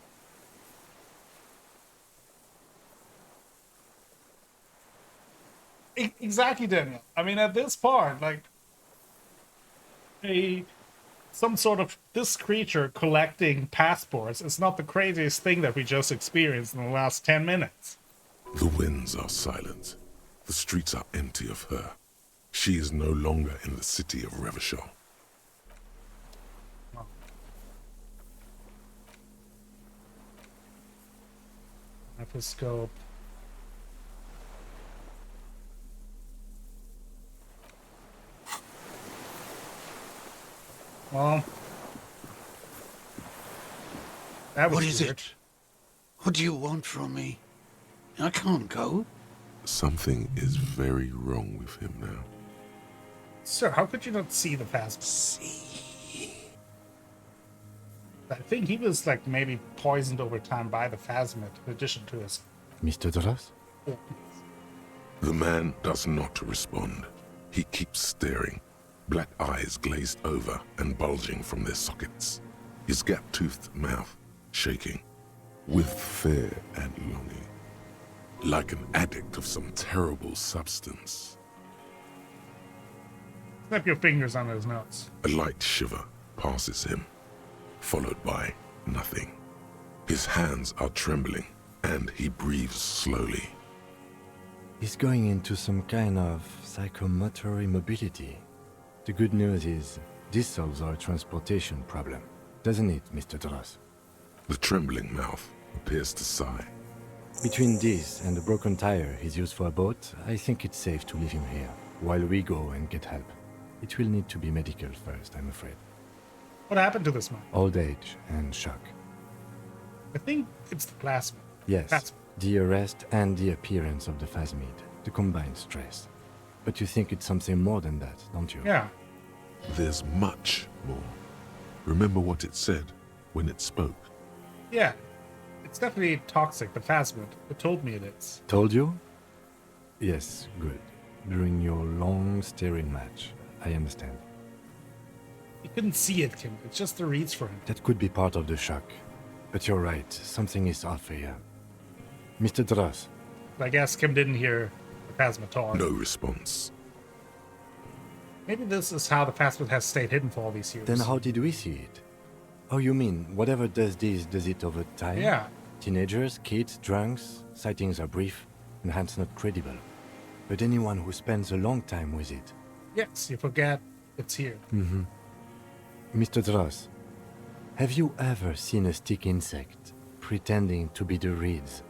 Exactly, Daniel. I mean, at this part, like, some sort of this creature collecting passports is not the craziest thing that we just experienced in the last 10 minutes. The winds are silent. The streets are empty of her. She is no longer in the city of Revachol. Microscope. Well, that was What is weird. it? What do you want from me? I can't go. Something is very wrong with him now. Sir, how could you not see the Phasmid? See. I think he was like maybe poisoned over time by the Phasmid, in addition to his. Mr. Dross? The man does not respond. He keeps staring, black eyes glazed over and bulging from their sockets, his gap-toothed mouth shaking with fear and longing, like an addict of some terrible substance. Snap your fingers on those notes. A light shiver passes him, followed by nothing. His hands are trembling, and he breathes slowly. He's going into some kind of psychomotor immobility. The good news is, this solves our transportation problem, doesn't it, Mr. Dross? The trembling mouth appears to sigh. Between this and the broken tire he's used for a boat, I think it's safe to leave him here, while we go and get help. It will need to be medical first, I'm afraid. What happened to this man? Old age and shock. I think it's the plasma. Yes, the arrest and the appearance of the Phasmid, the combined stress. But you think it's something more than that, don't you? Yeah. There's much more. Remember what it said when it spoke? Yeah. It's definitely toxic, the Phasmid. It told me it is. Told you? Yes, good. During your long staring match, I understand. You couldn't see it, Kim. It's just the reads for him. That could be part of the shock. But you're right, something is off here. Mr. Dross. I guess Kim didn't hear the Phasmid talk. No response. Maybe this is how the Phasmid has stayed hidden for all these years. Then how did we see it? Oh, you mean, whatever does this, does it over time? Yeah. Teenagers, kids, drunks, sightings are brief, and hence not credible. but anyone who spends a long time with it. Yes, you forget it's here. Mm-hmm. Mr. Dross, have you ever seen a stick insect pretending to be the reeds?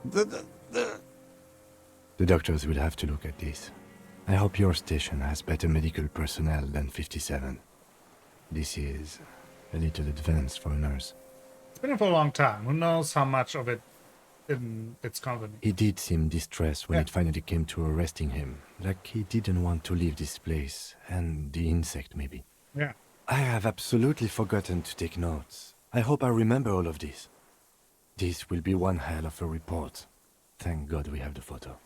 The doctors will have to look at this. I hope your station has better medical personnel than 57. This is a little advanced for a nurse. It's been here for a long time. Who knows how much of it in its company? He did seem distressed when it finally came to arresting him. Like he didn't want to leave this place, and the insect maybe. Yeah. I have absolutely forgotten to take notes. I hope I remember all of this. This will be one hell of a report. Thank God we have the photo.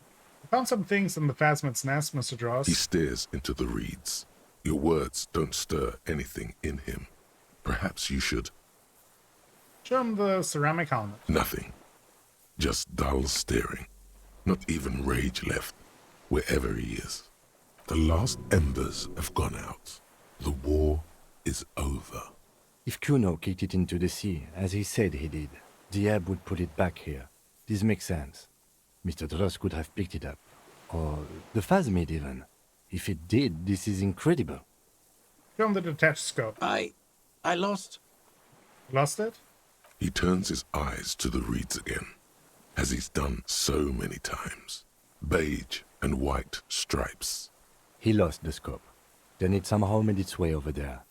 I found some things in the phasmid's nest, Mr. Dross. He stares into the reeds. Your words don't stir anything in him. Perhaps you should. Show him the ceramic helmet. Nothing. Just dull staring. Not even rage left, wherever he is. The last embers have gone out. The war is over. If Kuno kicked it into the sea, as he said he did, the ebb would put it back here. This makes sense. Mr. Dross could have picked it up. Or the phasmid even. If it did, this is incredible. Show him the detached scope. I lost. Lost it? He turns his eyes to the reeds again, as he's done so many times. Beige and white stripes. He lost the scope. Then it somehow made its way over there.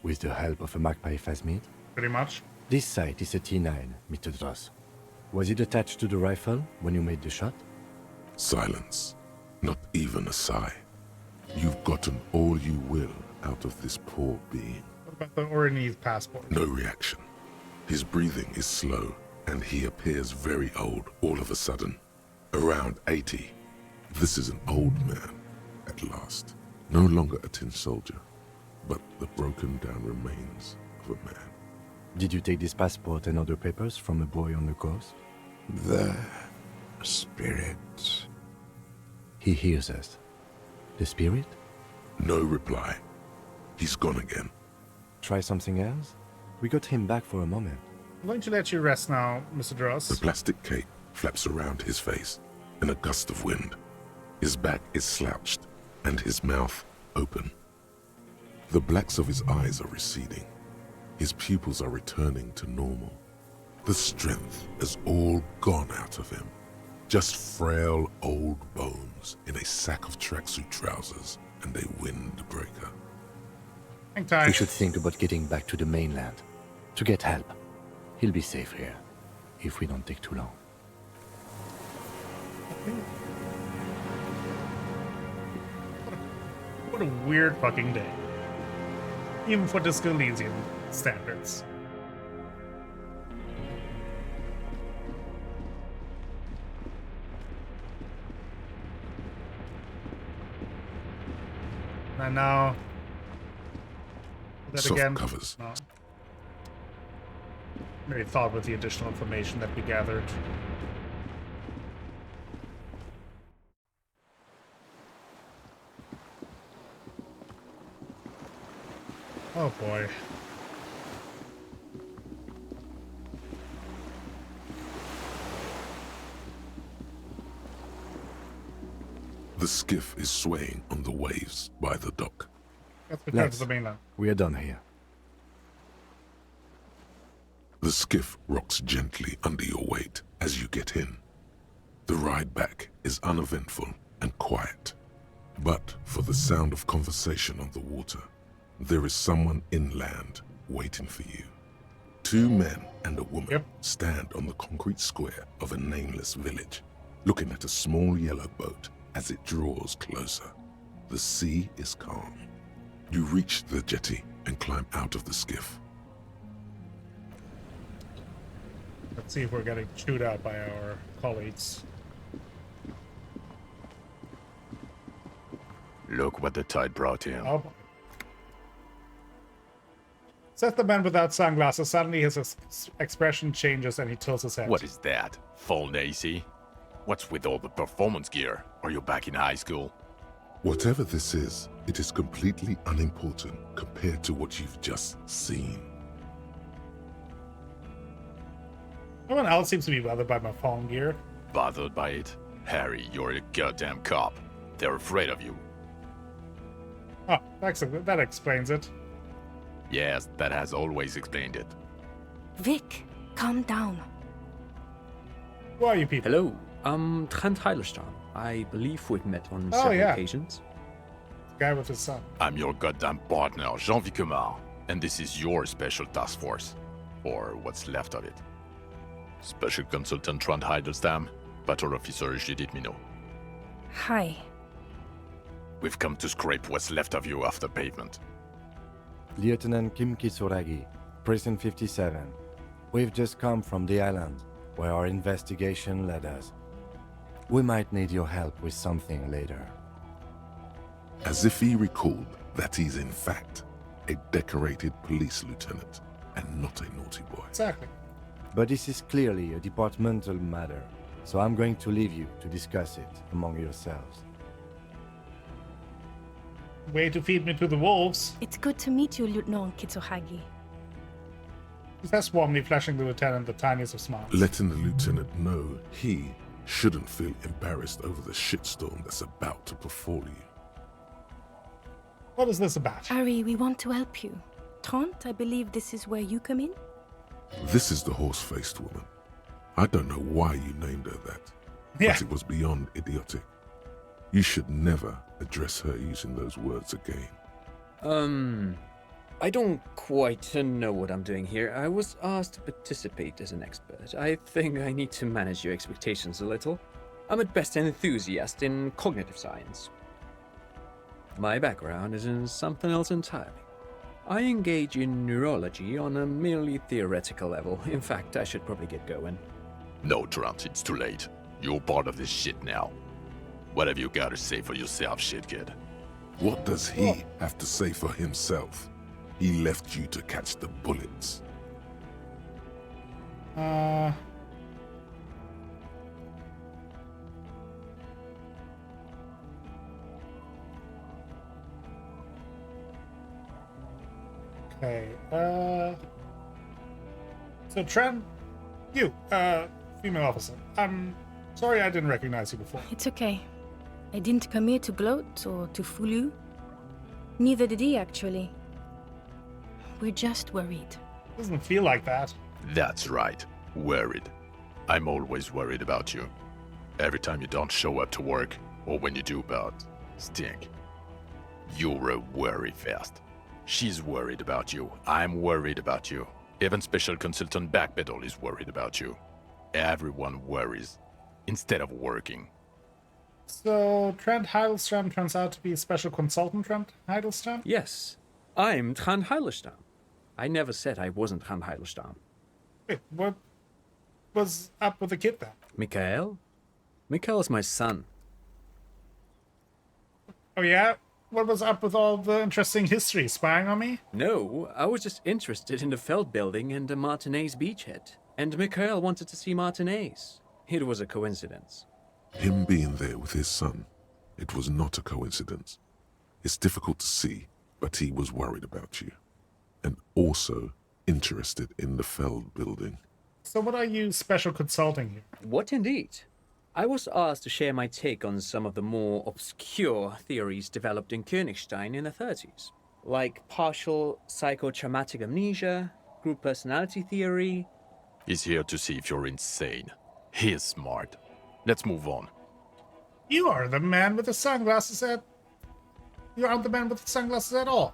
With the help of a magpie phasmid? Pretty much. This sight is a T9, Mr. Dross. Was it attached to the rifle when you made the shot? Silence. Not even a sigh. You've gotten all you will out of this poor being. What about the Orinese passport? No reaction. His breathing is slow, and he appears very old all of a sudden. Around 80. This is an old man, at last. No longer a tin soldier, but the broken down remains of a man. Did you take this passport and other papers from a boy on the coast? The spirit. He hears us. The spirit? No reply. He's gone again. Try something else? We got him back for a moment. I'm going to let you rest now, Mr. Dross. The plastic cape flaps around his face in a gust of wind. His back is slouched and his mouth open. The blacks of his eyes are receding. His pupils are returning to normal. The strength has all gone out of him. Just frail old bones in a sack of tracksuit trousers and a windbreaker. Hang tight. We should think about getting back to the mainland. To get help. He'll be safe here. If we don't take too long. What a weird fucking day. Even for Disco Elysium standards. And now... That Soft again? covers. No. Maybe thought with the additional information that we gathered. Oh boy. The skiff is swaying on the waves by the dock. Let's return to the mainland. We are done here. The skiff rocks gently under your weight as you get in. The ride back is uneventful and quiet. But for the sound of conversation on the water, there is someone inland waiting for you. Two men and a woman stand on the concrete square of a nameless village, looking at a small yellow boat as it draws closer. The sea is calm. You reach the jetty and climb out of the skiff. Let's see if we're getting chewed out by our colleagues. Look what the tide brought in. Oh boy. Says the man without sunglasses. Suddenly his expression changes and he tilts his head. What is that? Full Nacy? What's with all the performance gear? Are you back in high school? Whatever this is, it is completely unimportant compared to what you've just seen. No one else seems to be bothered by my phone gear. Bothered by it? Harry, you're a goddamn cop. They're afraid of you. Oh, excellent. That explains it. Yes, that has always explained it. Vic, calm down. Who are you people? Hello, I'm Trent Heilerstam. I believe we've met on Oh, several yeah. occasions. Guy with his son. I'm your goddamn partner, Jean-Vic Kumar, and this is your special task force. Or what's left of it. Special Consultant Trent Heilerstam, Patrol Officer Judith Minot. Hi. We've come to scrape what's left of you off the pavement. Lieutenant Kim Kitsuragi, Prison 57. We've just come from the island, where our investigation led us. We might need your help with something later. As if he recalled that he's in fact a decorated police lieutenant and not a naughty boy. Exactly. But this is clearly a departmental matter, so I'm going to leave you to discuss it among yourselves. Way to feed me to the wolves. It's good to meet you, Lieutenant Kitsuhagi. He says warmly, flashing the lieutenant the tiniest of smiles. Letting the lieutenant know he shouldn't feel embarrassed over the shitstorm that's about to befall you. What is this about? Harry, we want to help you. Trent, I believe this is where you come in? This is the horse-faced woman. I don't know why you named her that, Yeah. but it was beyond idiotic. You should never address her using those words again. I don't quite know what I'm doing here. I was asked to participate as an expert. I think I need to manage your expectations a little. I'm at best an enthusiast in cognitive science. My background is in something else entirely. I engage in neurology on a merely theoretical level. In fact, I should probably get going. No, Trent, it's too late. You're part of this shit now. What have you got to say for yourself, shit kid? What does he have to say for himself? He left you to catch the bullets. Okay, so Trent, you, female officer. I'm sorry I didn't recognize you before. It's okay. I didn't come here to gloat or to fool you. Neither did he, actually. We're just worried. Doesn't feel like that. That's right. Worried. I'm always worried about you. Every time you don't show up to work, or when you do but stink. You're a worry fest. She's worried about you. I'm worried about you. Even Special Consultant Backpedal is worried about you. Everyone worries, instead of working. So Trent Heidelstram turns out to be Special Consultant Trent Heidelstram? Yes, I'm Trent Heilerstam. I never said I wasn't Trent Heilerstam. Wait, what was up with the kid then? Mikhail? Mikhail is my son. Oh yeah? What was up with all the interesting history? Spying on me? No, I was just interested in the Feld building and the Martinez beachhead. And Mikhail wanted to see Martinez. It was a coincidence. Him being there with his son, it was not a coincidence. It's difficult to see, but he was worried about you. And also interested in the Feld building. So what are you special consulting here? What indeed? I was asked to share my take on some of the more obscure theories developed in Königstein in the 30s, like partial psychotraumatic amnesia, group personality theory. He's here to see if you're insane. He is smart. Let's move on. You are the man with the sunglasses at... You aren't the man with the sunglasses at all.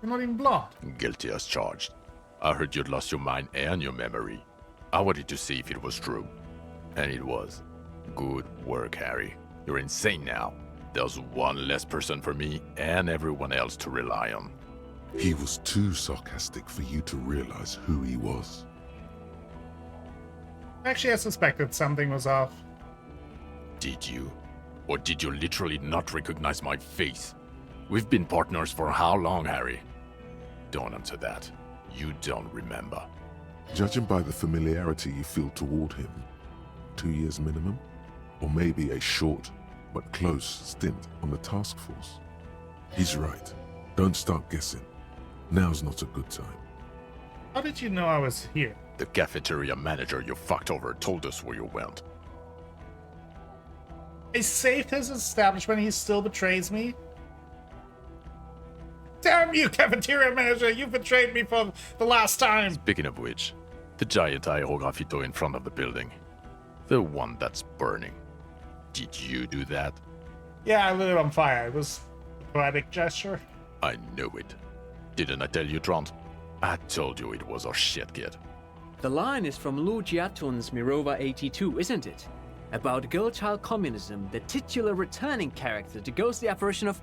You're not even blonde. Guilty as charged. I heard you'd lost your mind and your memory. I wanted to see if it was true. And it was. Good work, Harry. You're insane now. There's one less person for me and everyone else to rely on. He was too sarcastic for you to realize who he was. Actually, I suspected something was off. Did you? Or did you literally not recognize my face? We've been partners for how long, Harry? Don't answer that. You don't remember. Judging by the familiarity you feel toward him, 2 years minimum? Or maybe a short but close stint on the task force. He's right. Don't start guessing. Now's not a good time. How did you know I was here? The cafeteria manager you fucked over told us where you went. I saved his establishment, he still betrays me? Damn you, cafeteria manager, you betrayed me for the last time! Speaking of which, the giant aerografito in front of the building. The one that's burning. Did you do that? Yeah, I lit it on fire. It was a poetic gesture. I knew it. Didn't I tell you, Trant? I told you it was our shit, kid. The line is from Lou Giatun's Mirova 82, isn't it? About girl-child communism, the titular returning character to ghost the apparition of...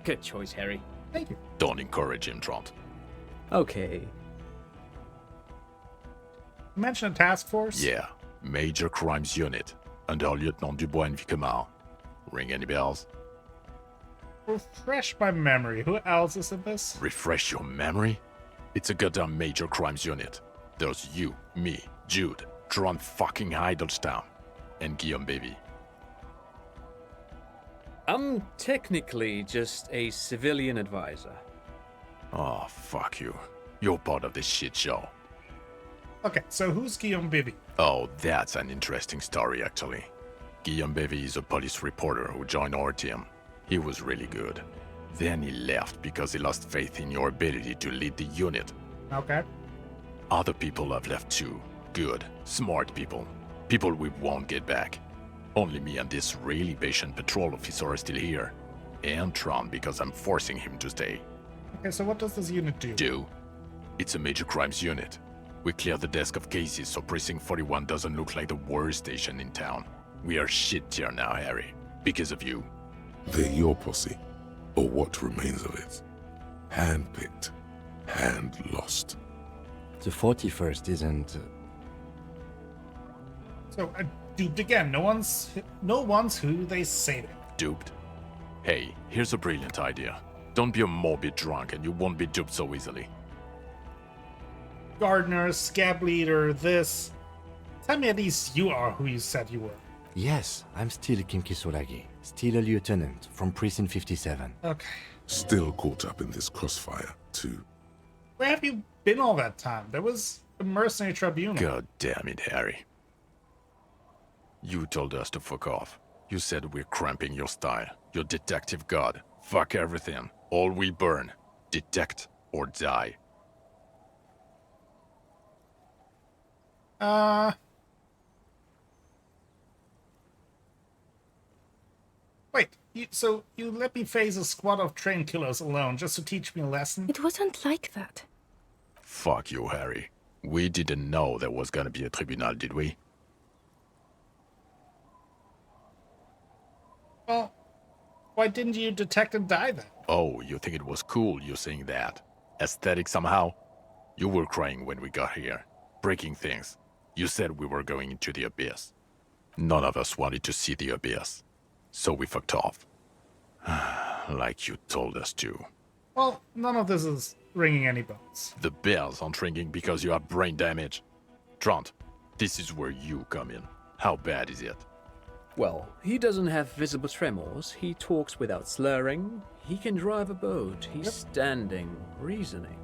Good choice, Harry. Thank you. Don't encourage him, Trant. Okay. You mentioned a task force? Yeah, Major Crimes Unit, under Lieutenant Dubois and Vicomar. Ring any bells? Refresh my memory. Who else is in this? Refresh your memory? It's a goddamn Major Crimes Unit. There's you, me, Jude, Trant fucking Heidelstown, and Guillaume Baby. I'm technically just a civilian advisor. Oh, fuck you. You're part of this shit show. Okay, so who's Guillaume Bibi? Oh, that's an interesting story, actually. Guillaume Bevy is a police reporter who joined our team. He was really good. Then he left because he lost faith in your ability to lead the unit. Okay. Other people have left too. Good, smart people. People we won't get back. Only me and this really patient patrol officer are still here. And Tron because I'm forcing him to stay. Okay, so what does this unit do? It's a major crimes unit. We clear the desk of cases so Precinct 41 doesn't look like the worst station in town. We are shit tier now, Harry. Because of you. They're your posse, or what remains of it. Hand-picked, hand-lost. The 41st isn't... So, duped again. No one's who they say they are. Duped? Hey, here's a brilliant idea. Don't be a morbid drunk and you won't be duped so easily. Gardener, scab leader, this. Tell me at least you are who you said you were. Yes, I'm still Kimki Solagi. Still a lieutenant from Precinct 57. Okay. Still caught up in this crossfire, too. Where have you been all that time? There was a mercenary tribunal. God damn it, Harry. You told us to fuck off. You said we're cramping your style. Your detective god. Fuck everything. All we burn. Detect or die. Wait, so you let me face a squad of train killers alone just to teach me a lesson? It wasn't like that. Fuck you, Harry. We didn't know there was gonna be a tribunal, did we? Well, why didn't you detect and die then? Oh, you think it was cool you saying that? Aesthetic somehow? You were crying when we got here. Breaking things. You said we were going into the abyss. None of us wanted to see the abyss. So we fucked off. Like you told us to. Well, none of this is ringing any bells. The bells aren't ringing because you have brain damage. Trant, this is where you come in. How bad is it? Well, he doesn't have visible tremors, he talks without slurring, he can drive a boat, he's standing, reasoning.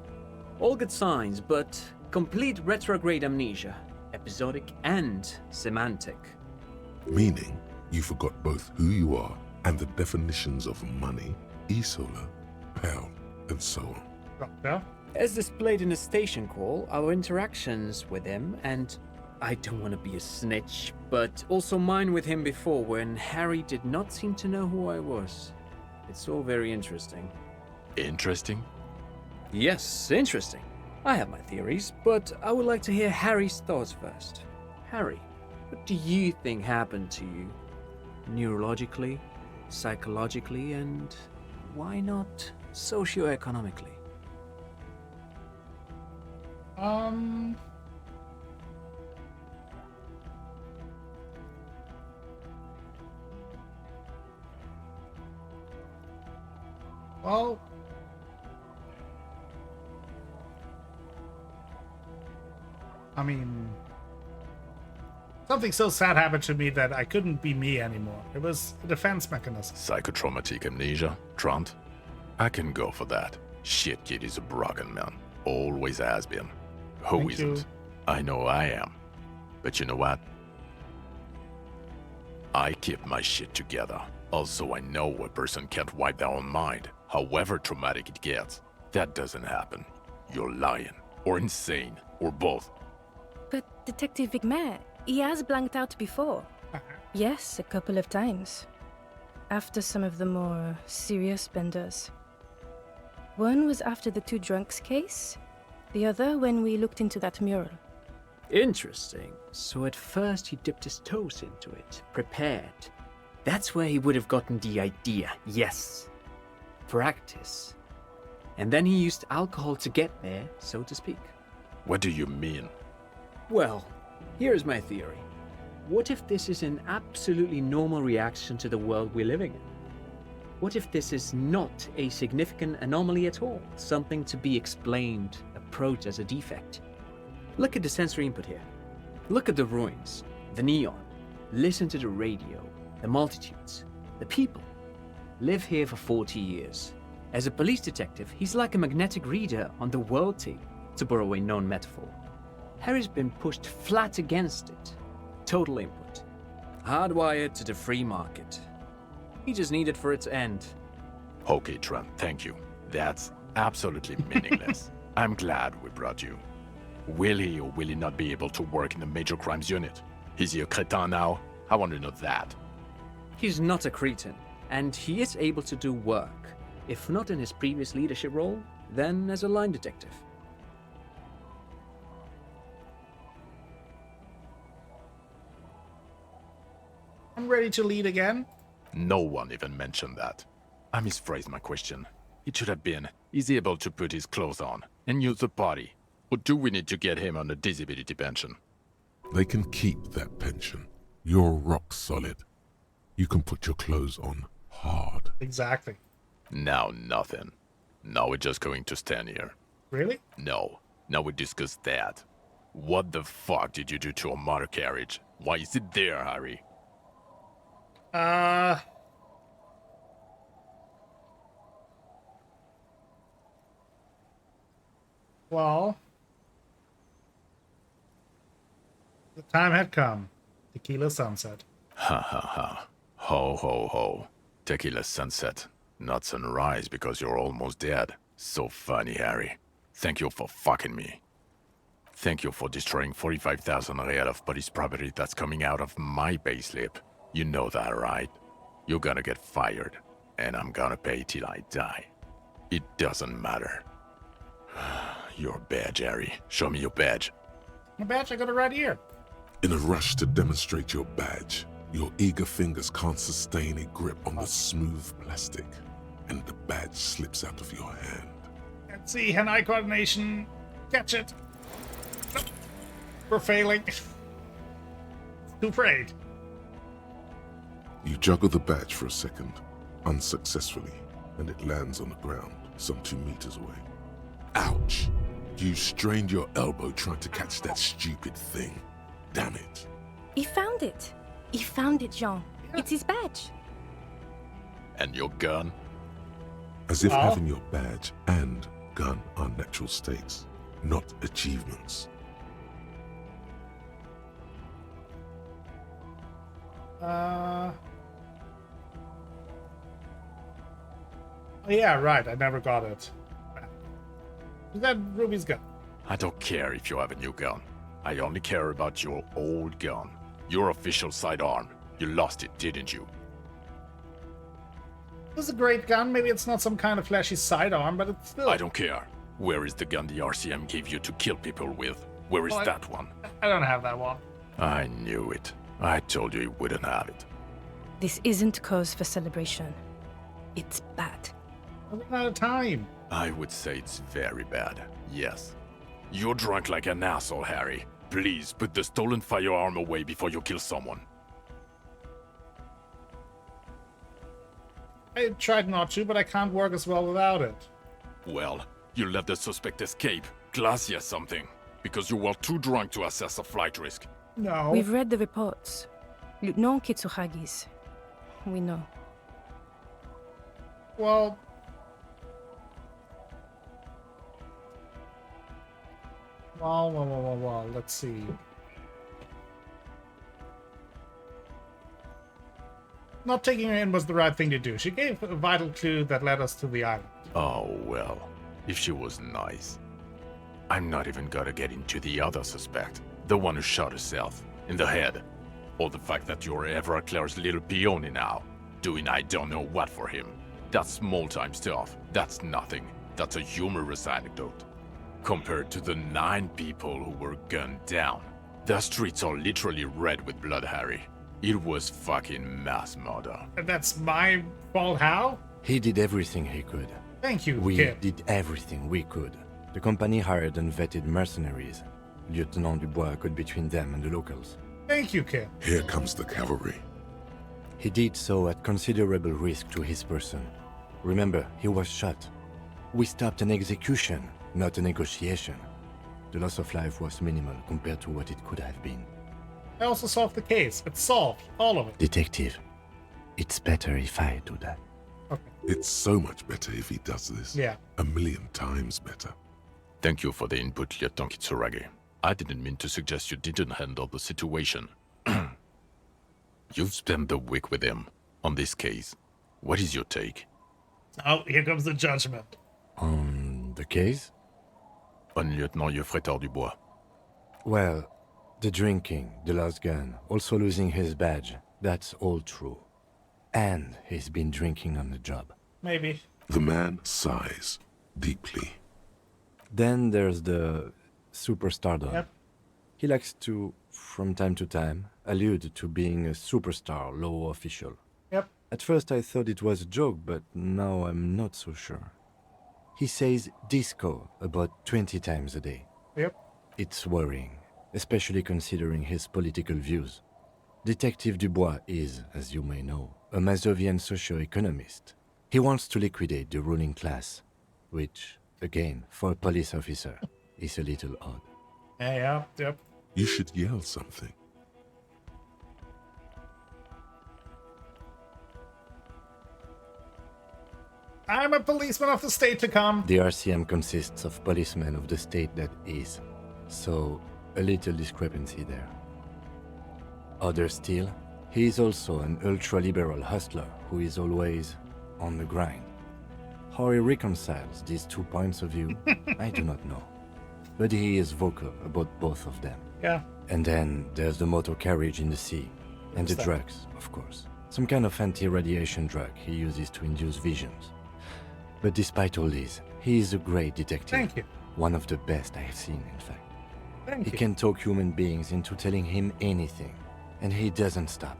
All good signs, but complete retrograde amnesia, episodic and semantic. Meaning, you forgot both who you are and the definitions of money, e-solar, pound, and so on. Doctor? As displayed in the station call, our interactions with him, and I don't want to be a snitch, but also mine with him before when Harry did not seem to know who I was. It's all very interesting. Interesting? Yes, interesting. I have my theories, but I would like to hear Harry's thoughts first. Harry, what do you think happened to you? Neurologically, psychologically, and why not socioeconomically? Well, I mean, something so sad happened to me that I couldn't be me anymore. It was a defense mechanism. Psychotraumatic amnesia, Trant? I can go for that. Shit kid is a broken man. Always has been. Who Thank isn't? you. I know I am. But you know what? I keep my shit together. Also, I know a person can't wipe their own mind, however traumatic it gets. That doesn't happen. You're lying, or insane, or both. But Detective Vigmer, he has blanked out before. Yes, a couple of times. After some of the more serious benders. One was after the two drunks case, the other when we looked into that mural. Interesting. So at first he dipped his toes into it, prepared. That's where he would have gotten the idea, yes. Practice. And then he used alcohol to get there, so to speak. What do you mean? Well, here's my theory. What if this is an absolutely normal reaction to the world we're living in? What if this is not a significant anomaly at all? Something to be explained, approached as a defect? Look at the sensory input here. Look at the ruins, the neon. Listen to the radio, the multitudes, the people. Live here for 40 years. As a police detective, he's like a magnetic reader on the world tape, to borrow a known metaphor. Harry's been pushed flat against it. Total input. Hardwired to the free market. He just needed for it to end. Okay, Trent, thank you. That's absolutely meaningless. I'm glad we brought you. Will he or will he not be able to work in the major crimes unit? Is he a crétin now? I want to know that. He's not a cretin, and he is able to do work. If not in his previous leadership role, then as a line detective. I'm ready to lead again. No one even mentioned that. I misphrased my question. It should have been, is he able to put his clothes on and use the body? Or do we need to get him on a disability pension? They can keep that pension. You're rock solid. You can put your clothes on hard. Exactly. Now nothing. Now we're just going to stand here. Really? No. Now we discuss that. What the fuck did you do to a motor carriage? Why is it there, Harry? Well, the time had come. Tequila sunset. Ha ha ha. Ho ho ho. Tequila sunset. Not sunrise because you're almost dead. So funny, Harry. Thank you for fucking me. Thank you for destroying 45,000 real of police property that's coming out of my payslip. You know that, right? You're gonna get fired, and I'm gonna pay till I die. It doesn't matter. Your badge, Harry. Show me your badge. My badge, I got it right here. In a rush to demonstrate your badge, your eager fingers can't sustain a grip on the smooth plastic, and the badge slips out of your hand. Let's see, hand-eye coordination. Catch it. Nope. We're failing. Too afraid. You juggle the badge for a second, unsuccessfully, and it lands on the ground, some 2 meters away. Ouch! You strained your elbow trying to catch that stupid thing. Damn it. He found it. He found it, Jean. It's his badge. And your gun? As if having your badge and gun are natural states, not achievements. Oh, yeah, right. I never got it. Is that Ruby's gun? I don't care if you have a new gun. I only care about your old gun. Your official sidearm. You lost it, didn't you? It was a great gun. Maybe it's not some kind of flashy sidearm, but it's still... I don't care. Where is the gun the RCM gave you to kill people with? Where is that one? I don't have that one. I knew it. I told you you wouldn't have it. This isn't cause for celebration. It's bad. I'm out of time. I would say it's very bad, yes. You're drunk like an asshole, Harry. Please put the stolen firearm away before you kill someone. I tried not to, but I can't work as well without it. Well, you let the suspect escape. Glacia something. Because you were too drunk to assess a flight risk. No. We've read the reports. Lieutenant Kitsuhagi's. We know. Well... Well, let's see. Not taking her in was the right thing to do. She gave a vital clue that led us to the island. Oh, well, if she was nice. I'm not even gonna get into the other suspect, the one who shot herself in the head. Or the fact that you're Everclear's little peony now, doing I don't know what for him. That's small-time stuff. That's nothing. That's a humorous anecdote. Compared to the 9 people who were gunned down. The streets are literally red with blood, Harry. It was fucking mass murder. And that's my fault, how? He did everything he could. Thank you, We kid. did everything we could. The company hired and vetted mercenaries. Lieutenant Dubois got between them and the locals. Thank you, kid. Here comes the cavalry. He did so at considerable risk to his person. Remember, he was shot. We stopped an execution, not a negotiation. The loss of life was minimal compared to what it could have been. I also solved the case. It's solved. All of it. Detective, it's better if I do that. It's so much better if he does this. Yeah. 1,000,000 times better. Thank you for the input, Lieutenant Kitsuragi. I didn't mean to suggest you didn't handle the situation. You've spent the week with him on this case. What is your take? Oh, here comes the judgment. On the case? On Lieutenant Yofreter Dubois. Well, the drinking, the lost gun, also losing his badge, that's all true. And he's been drinking on the job. Maybe. The man sighs deeply. Then there's the superstardom. Yep. He likes to, from time to time, allude to being a superstar law official. Yep. At first I thought it was a joke, but now I'm not so sure. He says disco about 20 times a day. Yep. It's worrying, especially considering his political views. Detective Dubois is, as you may know, a Mazovian socio-economist. He wants to liquidate the ruling class, which, again, for a police officer, is a little odd. Yeah, yep. You should yell something. I'm a policeman of the state to come. The RCM consists of policemen of the state that is, so a little discrepancy there. Other still, he is also an ultra-liberal hustler who is always on the grind. How he reconciles these 2 points of view, I do not know. But he is vocal about both of them. Yeah. And then there's the motor carriage in the sea, and the drugs, of course. Some kind of anti-radiation drug he uses to induce visions. But despite all this, he is a great detective. Thank you. One of the best I have seen, in fact. Thank He you. can talk human beings into telling him anything, and he doesn't stop.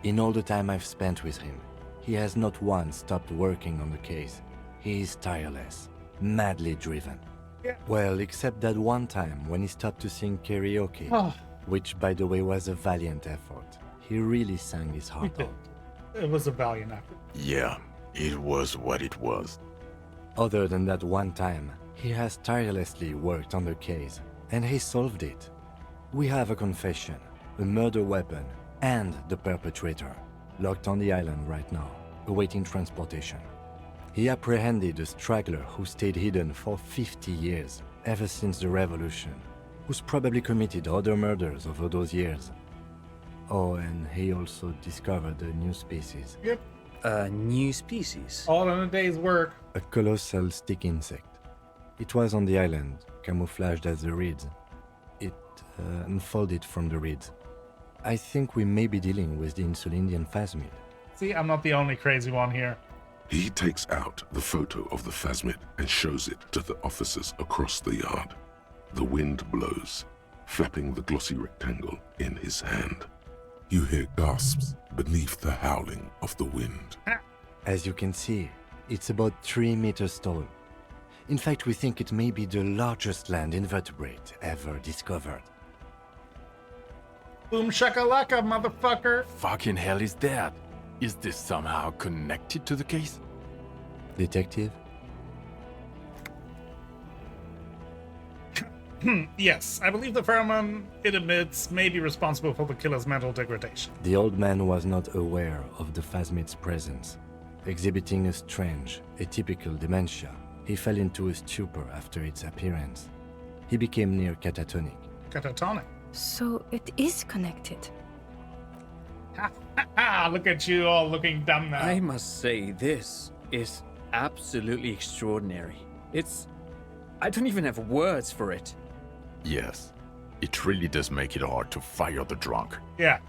In all the time I've spent with him, he has not once stopped working on the case. He is tireless, madly driven. Yeah. Well, except that one time when he stopped to sing karaoke, Oh. which, by the way, was a valiant effort. He really sang his heart did. out. It was a valiant effort. Yeah, it was what it was. Other than that one time, he has tirelessly worked on the case, and he solved it. We have a confession, a murder weapon, and the perpetrator, locked on the island right now, awaiting transportation. He apprehended a straggler who stayed hidden for 50 years, ever since the revolution, who's probably committed other murders over those years. Oh, and he also discovered a new species. Yep. A new species? All in a day's work. A colossal stick insect. It was on the island, camouflaged as the reeds. It unfolded from the reeds. I think we may be dealing with the Insulindian phasmid. See, I'm not the only crazy one here. He takes out the photo of the phasmid and shows it to the officers across the yard. The wind blows, flapping the glossy rectangle in his hand. You hear gasps beneath the howling of the wind. As you can see, it's about 3 meters tall. In fact, we think it may be the largest land invertebrate ever discovered. Boom shakalaka, motherfucker. Fucking hell is that? Is this somehow connected to the case? Detective? Yes, I believe the pheromone it emits may be responsible for the killer's mental degradation. The old man was not aware of the phasmid's presence. Exhibiting a strange, atypical dementia, he fell into a stupor after its appearance. He became near catatonic. Catatonic. So it is connected. Look at you all looking dumb now. I must say, this is absolutely extraordinary. I don't even have words for it. Yes, it really does make it hard to fire the drunk. Yeah,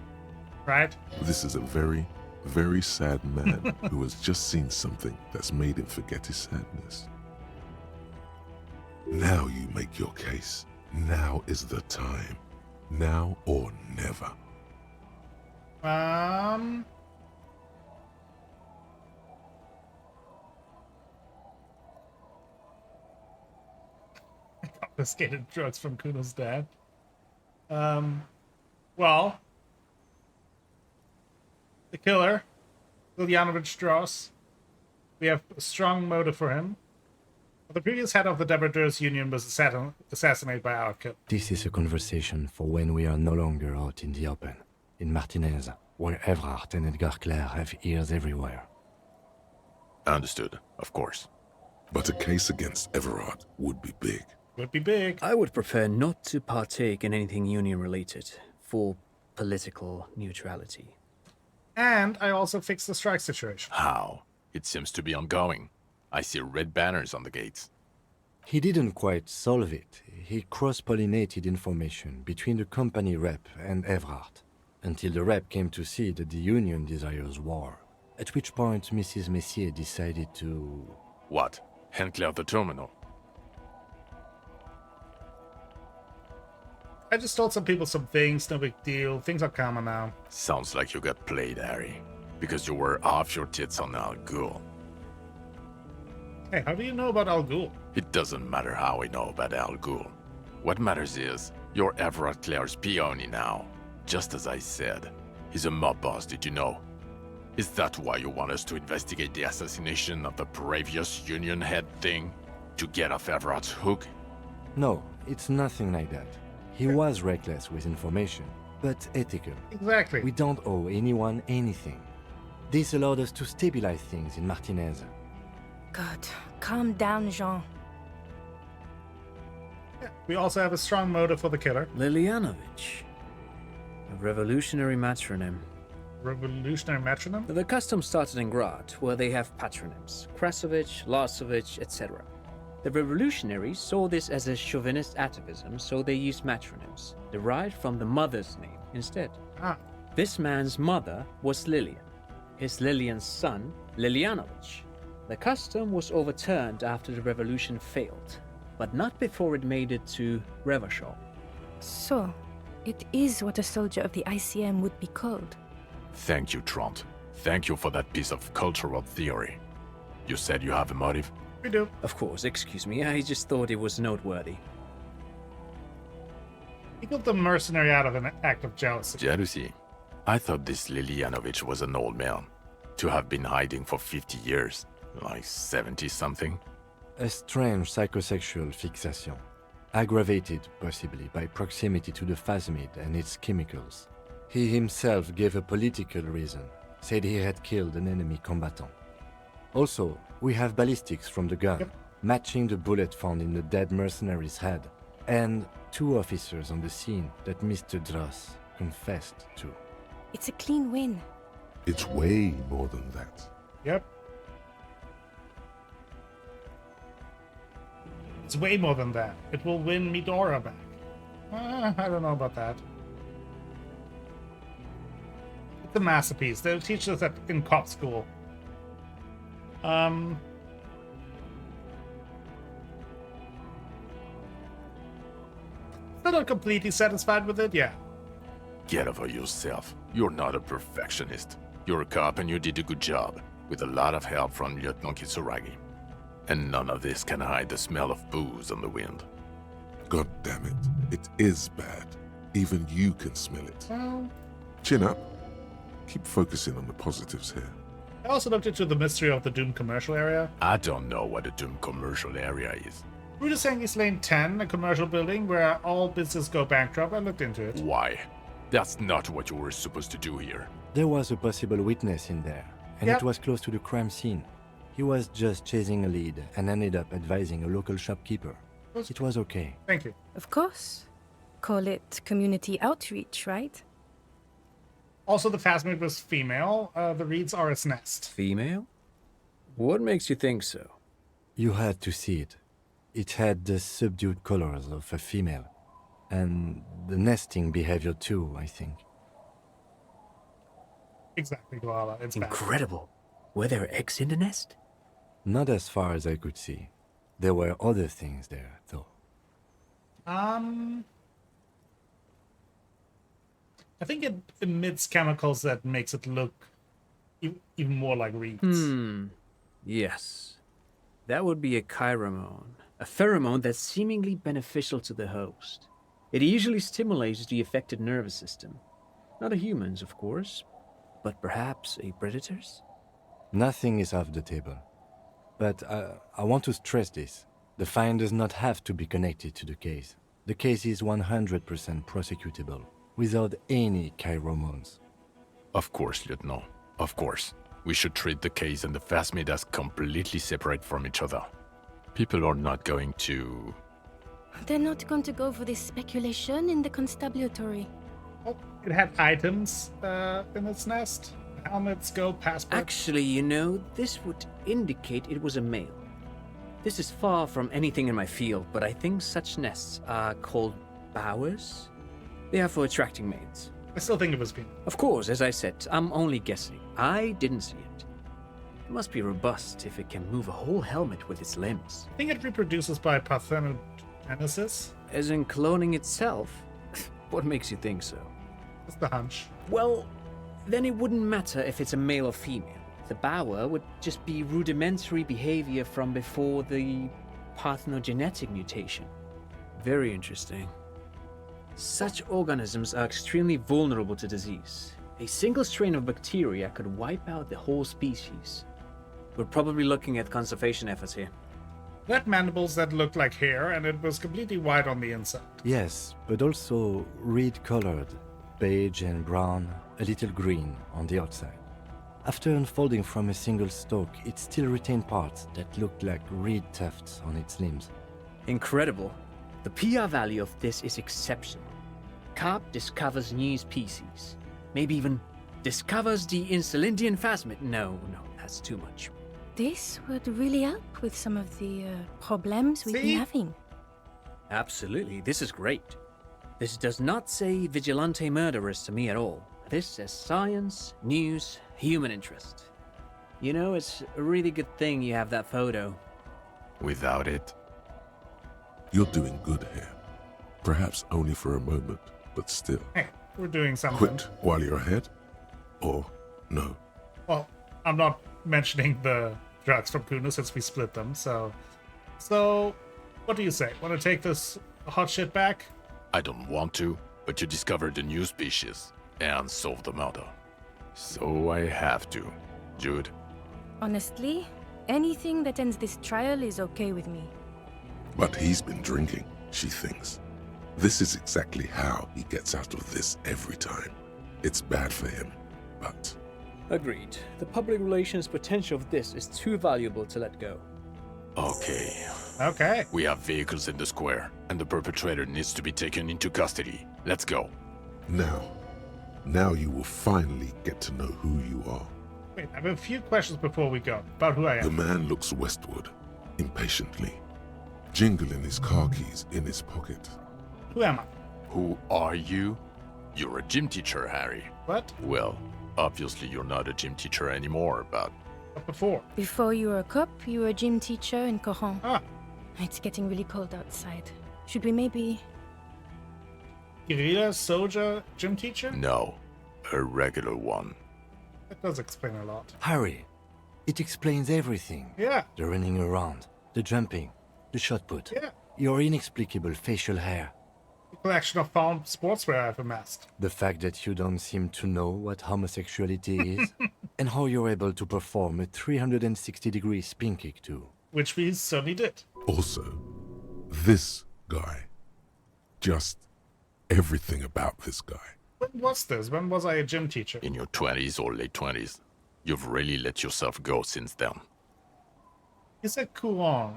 right? This is a very, very sad man who has just seen something that's made him forget his sadness. Now you make your case. Now is the time. Now or never. Confiscated drugs from Kuno's dad. Well, the killer, Ilyanovich Strauss, we have a strong motive for him. The previous head of the Debardeurs Union was assassinated by our killer. This is a conversation for when we are no longer out in the open. In Martinez, where Evrard and Edgar Clare have ears everywhere. Understood, of course. But a case against Everard would be big. Would be big. I would prefer not to partake in anything union-related, for political neutrality. And I also fixed the strike situation. How? It seems to be ongoing. I see red banners on the gates. He didn't quite solve it. He cross-pollinated information between the company rep and Evrard, until the rep came to see that the Union desires war, at which point Mrs. Messier decided to... What? Hand clear the terminal? I just told some people some things, no big deal. Things are calmer now. Sounds like you got played, Harry. Because you were off your tits on Al Ghul. Hey, how do you know about Al Ghul? It doesn't matter how I know about Al Ghul. What matters is, you're Everard Clare's peony now. Just as I said. He's a mob boss, did you know? Is that why you want us to investigate the assassination of the previous Union head thing? To get off Everard's hook? No, it's nothing like that. He was reckless with information, but ethical. Exactly. We don't owe anyone anything. This allowed us to stabilize things in Martinez. God, calm down, Jean. Yeah, we also have a strong motive for the killer. Lilianovich. A revolutionary matronym. Revolutionary matronym? The custom started in Grad, where they have patronyms. Krasovich, Lasovich, etc. The revolutionaries saw this as a chauvinist atavism, so they used matronyms, derived from the mother's name instead. This man's mother was Lilian. His Lilian's son, Lilianovich. The custom was overturned after the revolution failed, but not before it made it to Revachol. So, it is what a soldier of the ICM would be called. Thank you, Trant. Thank you for that piece of cultural theory. You said you have a motive? We do. Of course, excuse me, I just thought it was noteworthy. He killed the mercenary out of an act of jealousy. Jealousy? I thought this Lilianovich was an old man. To have been hiding for 50 years. Like 70-something? A strange psychosexual fixation, aggravated possibly by proximity to the phasmid and its chemicals. He himself gave a political reason, said he had killed an enemy combatant. Also, we have ballistics from the gun, matching the bullet found in the dead mercenary's head, and 2 officers on the scene that Mr. Dross confessed to. It's a clean win. It's way more than that. Yep. It's way more than that. It will win Midora back. I don't know about that. It's a masterpiece. They'll teach us that in cop school. Still not completely satisfied with it, yeah. Get over yourself. You're not a perfectionist. You're a cop and you did a good job, with a lot of help from Lieutenant Kitsuragi. And none of this can hide the smell of booze on the wind. God damn it. It is bad. Even you can smell it. Well, Chin up. Keep focusing on the positives here. I also looked into the mystery of the Doom commercial area. I don't know what a Doom commercial area is. Route Sengis Lane 10, a commercial building where all businesses go bankrupt. I looked into it. Why? That's not what you were supposed to do here. There was a possible witness in there, and it was close to the crime scene. He was just chasing a lead and ended up advising a local shopkeeper. It was okay. Thank you. Of course. Call it community outreach, right? Also, the phasmid was female. The reeds are its nest. Female? What makes you think so? You had to see it. It had the subdued colors of a female. And the nesting behavior too, I think. Exactly, Koala. It's bad. Incredible. Were there eggs in the nest? Not as far as I could see. There were other things there, though. I think it emits chemicals that makes it look even more like reeds. Yes. That would be a pheromone. A pheromone that's seemingly beneficial to the host. It usually stimulates the affected nervous system. Not a human's, of course, but perhaps a predator's? Nothing is off the table. But I want to stress this. The find does not have to be connected to the case. The case is 100% prosecutable, without any pheromones. Of course, Lieutenant. Of course. We should treat the case and the phasmid as completely separate from each other. People are not going to... They're not going to go for this speculation in the constabulary. Oh, it had items in its nest. Helmet, scope, passport. Actually, you know, this would indicate it was a male. This is far from anything in my field, but I think such nests are called bowers. They are for attracting mates. I still think it was female. Of course, as I said, I'm only guessing. I didn't see it. It must be robust if it can move a whole helmet with its limbs. I think it reproduces by parthenogenesis. As in cloning itself? What makes you think so? That's the hunch. Well, then it wouldn't matter if it's a male or female. The bower would just be rudimentary behavior from before the parthenogenetic mutation. Very interesting. Such organisms are extremely vulnerable to disease. A single strain of bacteria could wipe out the whole species. We're probably looking at conservation efforts here. It had mandibles that looked like hair, and it was completely white on the inside. Yes, but also reed-colored, beige and brown, a little green on the outside. After unfolding from a single stalk, it still retained parts that looked like reed tufts on its limbs. Incredible. The PR value of this is exceptional. Carp discovers new species. Maybe even discovers the Insulindian phasmid. No, that's too much. This would really help with some of the problems we've been having. Absolutely, this is great. This does not say vigilante murderers to me at all. This says science, news, human interest. You know, it's a really good thing you have that photo. Without it... You're doing good here. Perhaps only for a moment, but still. Hey, we're doing something. Quit while you're ahead? Or no? Well, I'm not mentioning the drugs from Kuna since we split them, so what do you say? Want to take this hot shit back? I don't want to, but you discovered a new species and solved the murder. So I have to. Jude? Honestly, anything that ends this trial is okay with me. But he's been drinking, she thinks. This is exactly how he gets out of this every time. It's bad for him, but... Agreed. The public relations potential of this is too valuable to let go. Okay. We have vehicles in the square, and the perpetrator needs to be taken into custody. Let's go. Now you will finally get to know who you are. Wait, I have a few questions before we go, about who I am. The man looks westward, impatiently, jingling his car keys in his pocket. Who am I? Who are you? You're a gym teacher, Harry. What? Well, obviously you're not a gym teacher anymore, but... What before? Before you were a cop, you were a gym teacher in Coron. Ah. It's getting really cold outside. Should we maybe... Guerrilla, soldier, gym teacher? No, a regular one. That does explain a lot. Harry, it explains everything. Yeah. The running around, the jumping, the shot put. Yeah. Your inexplicable facial hair. The collection of found sportswear I've amassed. The fact that you don't seem to know what homosexuality is, and how you're able to perform a 360-degree spin kick too. Which we certainly did. Also, this guy. Just everything about this guy. When was this? When was I a gym teacher? In your 20s or late 20s. You've really let yourself go since then. You said Coulon.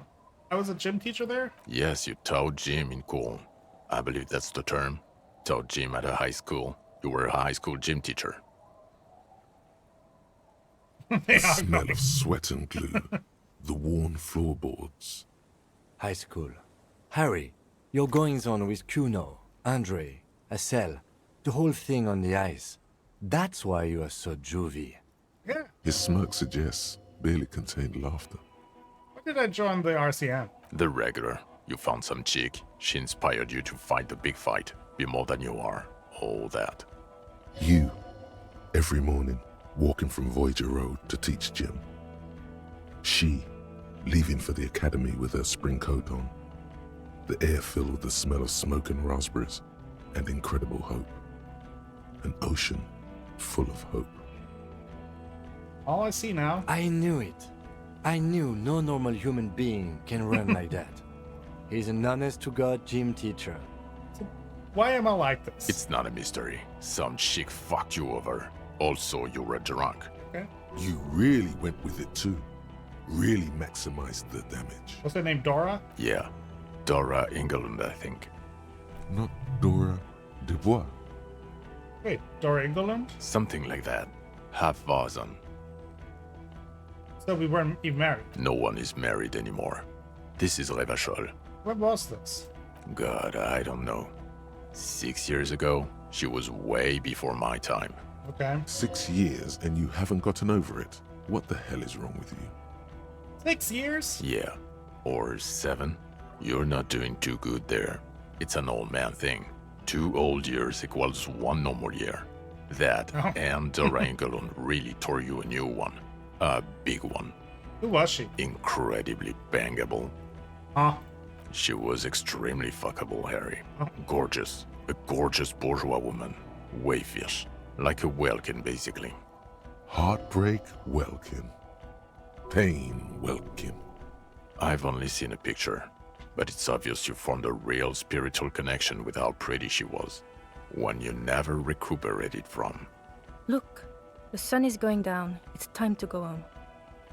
I was a gym teacher there? Yes, you taught gym in Coulon. I believe that's the term. Taught gym at a high school. You were a high school gym teacher. The smell of sweat and glue, the worn floorboards. High school. Harry, your goings-on with Kuno, Andre, Acel, the whole thing on the ice. That's why you are so juvie. Yeah. His smirk suggests barely contained laughter. Why did I join the RCM? The regular. You found some chick. She inspired you to fight the big fight. Be more than you are. All that. You, every morning, walking from Voyager Road to teach gym. She, leaving for the academy with her spring coat on. The air filled with the smell of smoke and raspberries and incredible hope. An ocean full of hope. All I see now. I knew it. I knew no normal human being can run like that. He's an honest-to-God gym teacher. Why am I like this? It's not a mystery. Some chick fucked you over. Also, you were drunk. Okay. You really went with it too. Really maximized the damage. What's her name, Dora? Yeah. Dora Engelund, I think. Not Dora Dubois. Wait, Dora Engelund? Something like that. Half Vazan. So we weren't even married. No one is married anymore. This is Revachol. When was this? God, I don't know. 6 years ago? She was way before my time. Okay. 6 years and you haven't gotten over it. What the hell is wrong with you? 6 years? Yeah. Or 7. You're not doing too good there. It's an old man thing. 2 old years equals 1 normal year. That and Dora Engelund really tore you a new one. A big one. Who was she? Incredibly bangable. Huh? She was extremely fuckable, Harry. Gorgeous. A gorgeous bourgeois woman. Wayfish. Like a Welkin, basically. Heartbreak, Welkin. Pain, Welkin. I've only seen a picture, but it's obvious you formed a real spiritual connection with how pretty she was. One you never recuperated from. Look, the sun is going down. It's time to go home.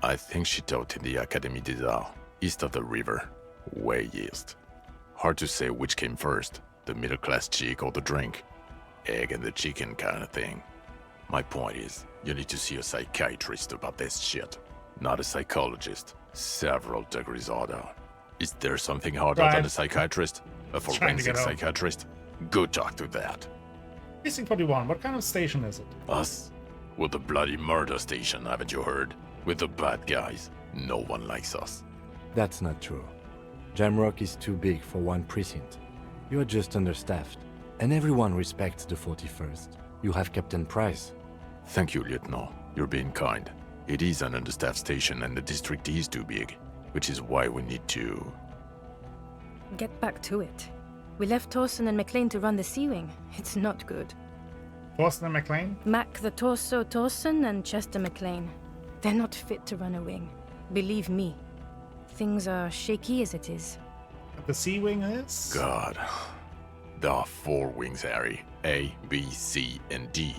I think she taught in the Académie des Arts, east of the river. Way east. Hard to say which came first, the middle-class chick or the drink. Egg and the chicken kind of thing. My point is, you need to see a psychiatrist about this shit. Not a psychologist. Several degrees harder. Is there something harder than a psychiatrist? A forensic psychiatrist? Go talk to that. Precinct 41, what kind of station is it? Us? We're the bloody murder station, haven't you heard? We're the bad guys. No one likes us. That's not true. Jamrock is too big for one precinct. You are just understaffed. And everyone respects the 41st. You have Captain Price. Thank you, Lieutenant. You're being kind. It is an understaffed station and the district is too big, which is why we need to... Get back to it. We left Torson and McLean to run the Sea Wing. It's not good. Torson and McLean? Mac the Torso Torson and Chester McLean. They're not fit to run a wing. Believe me. Things are shaky as it is. The Sea Wing is? God. There are 4 wings, Harry. A, B, C, and D.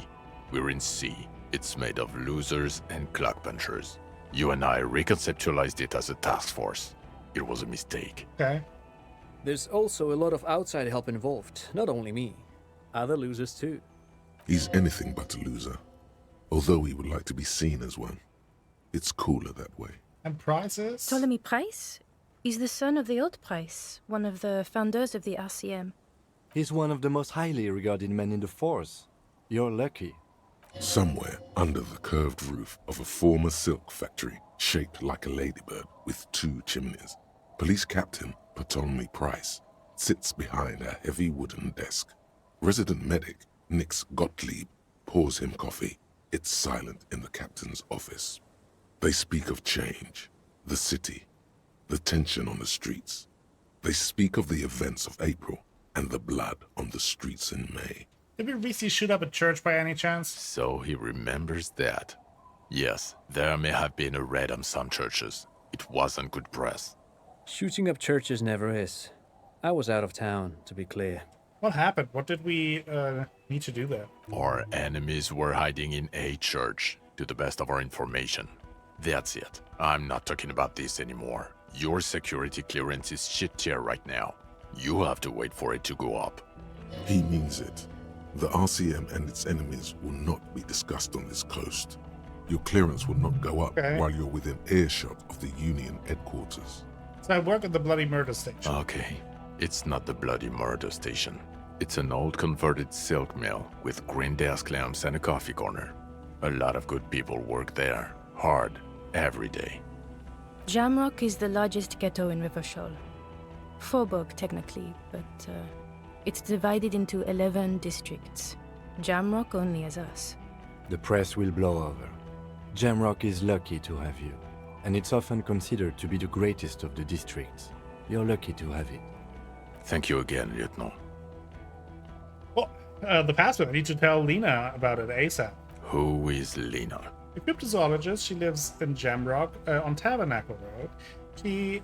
We're in C. It's made of losers and clock punchers. You and I reconceptualized it as a task force. It was a mistake. Okay. There's also a lot of outside help involved, not only me. Other losers too. He's anything but a loser. Although he would like to be seen as one. It's cooler that way. And Price is? Ptolemy Price? He's the son of the old Price, one of the founders of the RCM. He's one of the most highly regarded men in the force. You're lucky. Somewhere under the curved roof of a former silk factory, shaped like a ladybird with 2 chimneys, Police Captain Ptolemy Price sits behind a heavy wooden desk. Resident medic Nix Gottlieb pours him coffee. It's silent in the captain's office. They speak of change, the city, the tension on the streets. They speak of the events of April and the blood on the streets in May. Did we recently shoot up a church by any chance? So he remembers that. Yes, there may have been a raid on some churches. It wasn't good press. Shooting up churches never is. I was out of town, to be clear. What happened? What did we need to do there? Our enemies were hiding in a church, to the best of our information. That's it. I'm not talking about this anymore. Your security clearance is shit tier right now. You have to wait for it to go up. He means it. The RCM and its enemies will not be discussed on this coast. Your clearance will not go up Okay. while you're within earshot of the Union headquarters. So I work at the bloody murder station. Okay, it's not the bloody murder station. It's an old converted silk mill with green desk lamps and a coffee corner. A lot of good people work there, hard, every day. Jamrock is the largest ghetto in Revachol. Faubourg, technically, but it's divided into 11 districts. Jamrock only has us. The press will blow over. Jamrock is lucky to have you, and it's often considered to be the greatest of the districts. You're lucky to have it. Thank you again, Lieutenant. Oh, the password. I need to tell Lena about it ASAP. Who is Lena? A cryptozoologist. She lives in Jamrock on Tabernacle Road. She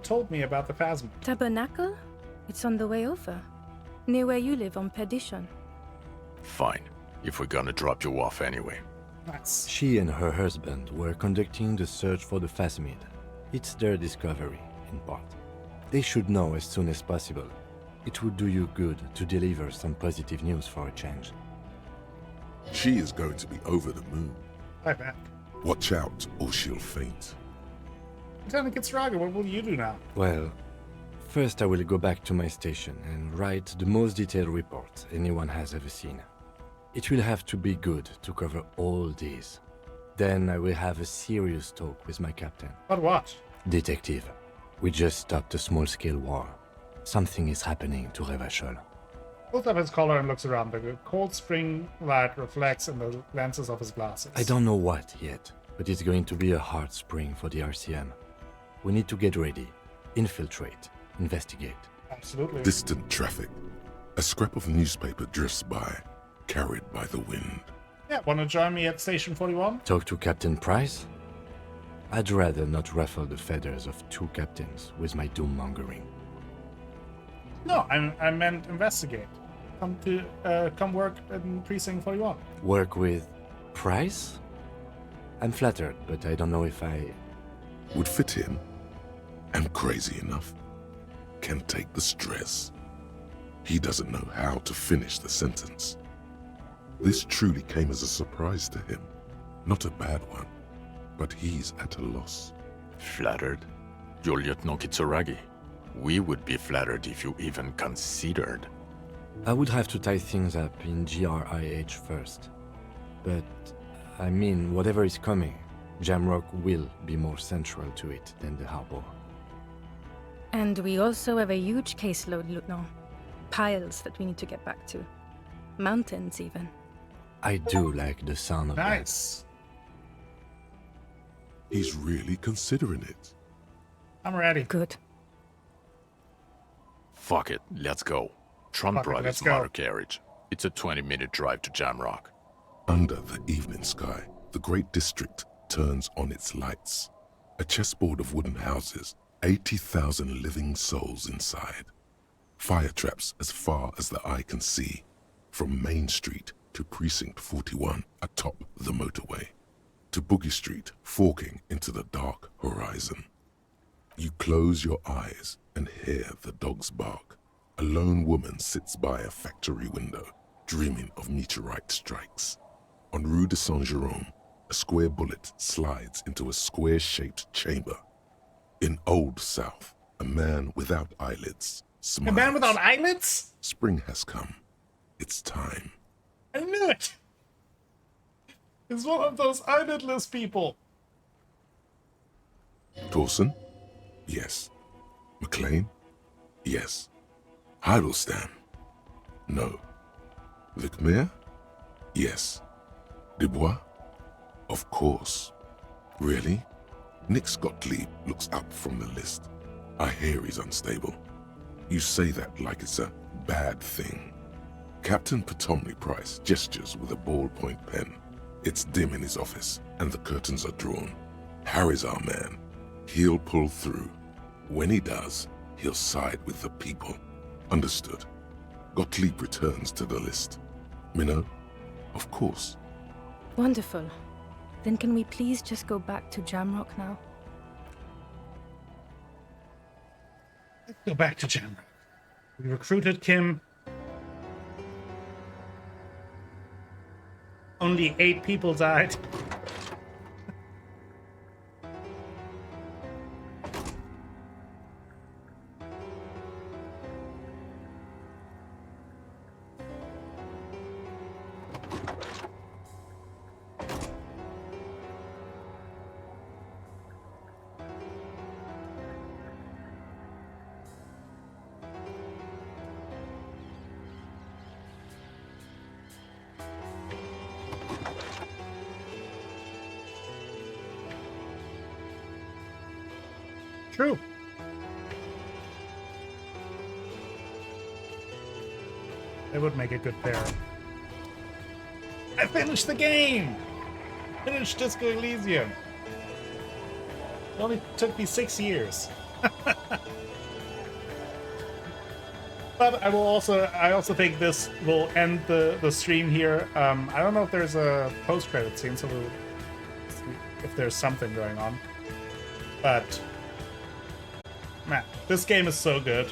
told me about the phasma. Tabernacle? It's on the way over. Near where you live on Perdition. Fine, if we're gonna drop you off anyway. Nice. She and her husband were conducting the search for the phasmid. It's their discovery, in part. They should know as soon as possible. It would do you good to deliver some positive news for a change. She is going to be over the moon. I bet. Watch out, or she'll faint. Lieutenant Kitsuraga, what will you do now? Well, first I will go back to my station and write the most detailed report anyone has ever seen. It will have to be good to cover all these. Then I will have a serious talk with my captain. But what? Detective, we just stopped a small-scale war. Something is happening to Revachol. Pulls up his collar and looks around. The cold spring light reflects in the lenses of his glasses. I don't know what yet, but it's going to be a hard spring for the RCM. We need to get ready, infiltrate, investigate. Absolutely. Distant traffic. A scrap of newspaper drifts by, carried by the wind. Yeah, want to join me at Station 41? Talk to Captain Price? I'd rather not ruffle the feathers of two captains with my doom-mongering. No, I meant investigate. Come work in Precinct 41. Work with Price? I'm flattered, but I don't know if I... Would fit him. Am crazy enough. Can take the stress. He doesn't know how to finish the sentence. This truly came as a surprise to him. Not a bad one, but he's at a loss. Flattered? You're Lieutenant Kitsuragi. We would be flattered if you even considered. I would have to tie things up in GRIH first. But, I mean, whatever is coming, Jamrock will be more central to it than the harbor. And we also have a huge caseload, Lieutenant. Piles that we need to get back to. Mountains, even. I do like the sound of that. Nice. He's really considering it. I'm ready. Good. Fuck it, let's go. Tron Fuck it, brought let's his go. motor carriage. It's a 20-minute drive to Jamrock. Under the evening sky, the great district turns on its lights. A chessboard of wooden houses, 80,000 living souls inside. Fire traps as far as the eye can see, from Main Street to Precinct 41 atop the motorway, to Boogie Street forking into the dark horizon. You close your eyes and hear the dogs bark. A lone woman sits by a factory window, dreaming of meteorite strikes. On Rue de Saint-Jérôme, a square bullet slides into a square-shaped chamber. In Old South, a man without eyelids smiles. A man without eyelids? Spring has come. It's time. I knew it! He's one of those eyelidless people. Torsen? Yes. McLean? Yes. Heidelstam? No. Vicmere? Yes. Dubois? Of course. Really? Nix Gottlieb looks up from the list. I hear he's unstable. You say that like it's a bad thing. Captain Potomny Price gestures with a ballpoint pen. It's dim in his office, and the curtains are drawn. Harry's our man. He'll pull through. When he does, he'll side with the people. Understood. Gottlieb returns to the list. Minnow? Of course. Wonderful. Then can we please just go back to Jamrock now? Let's go back to Jamrock. We recruited Kim. Only 8 people died. True. They would make a good pair. I finished the game! Finished Disco Elysium. It only took me 6 years. But I also think this will end the stream here. I don't know if there's a post-credit scene, so we'll see if there's something going on. But man, this game is so good.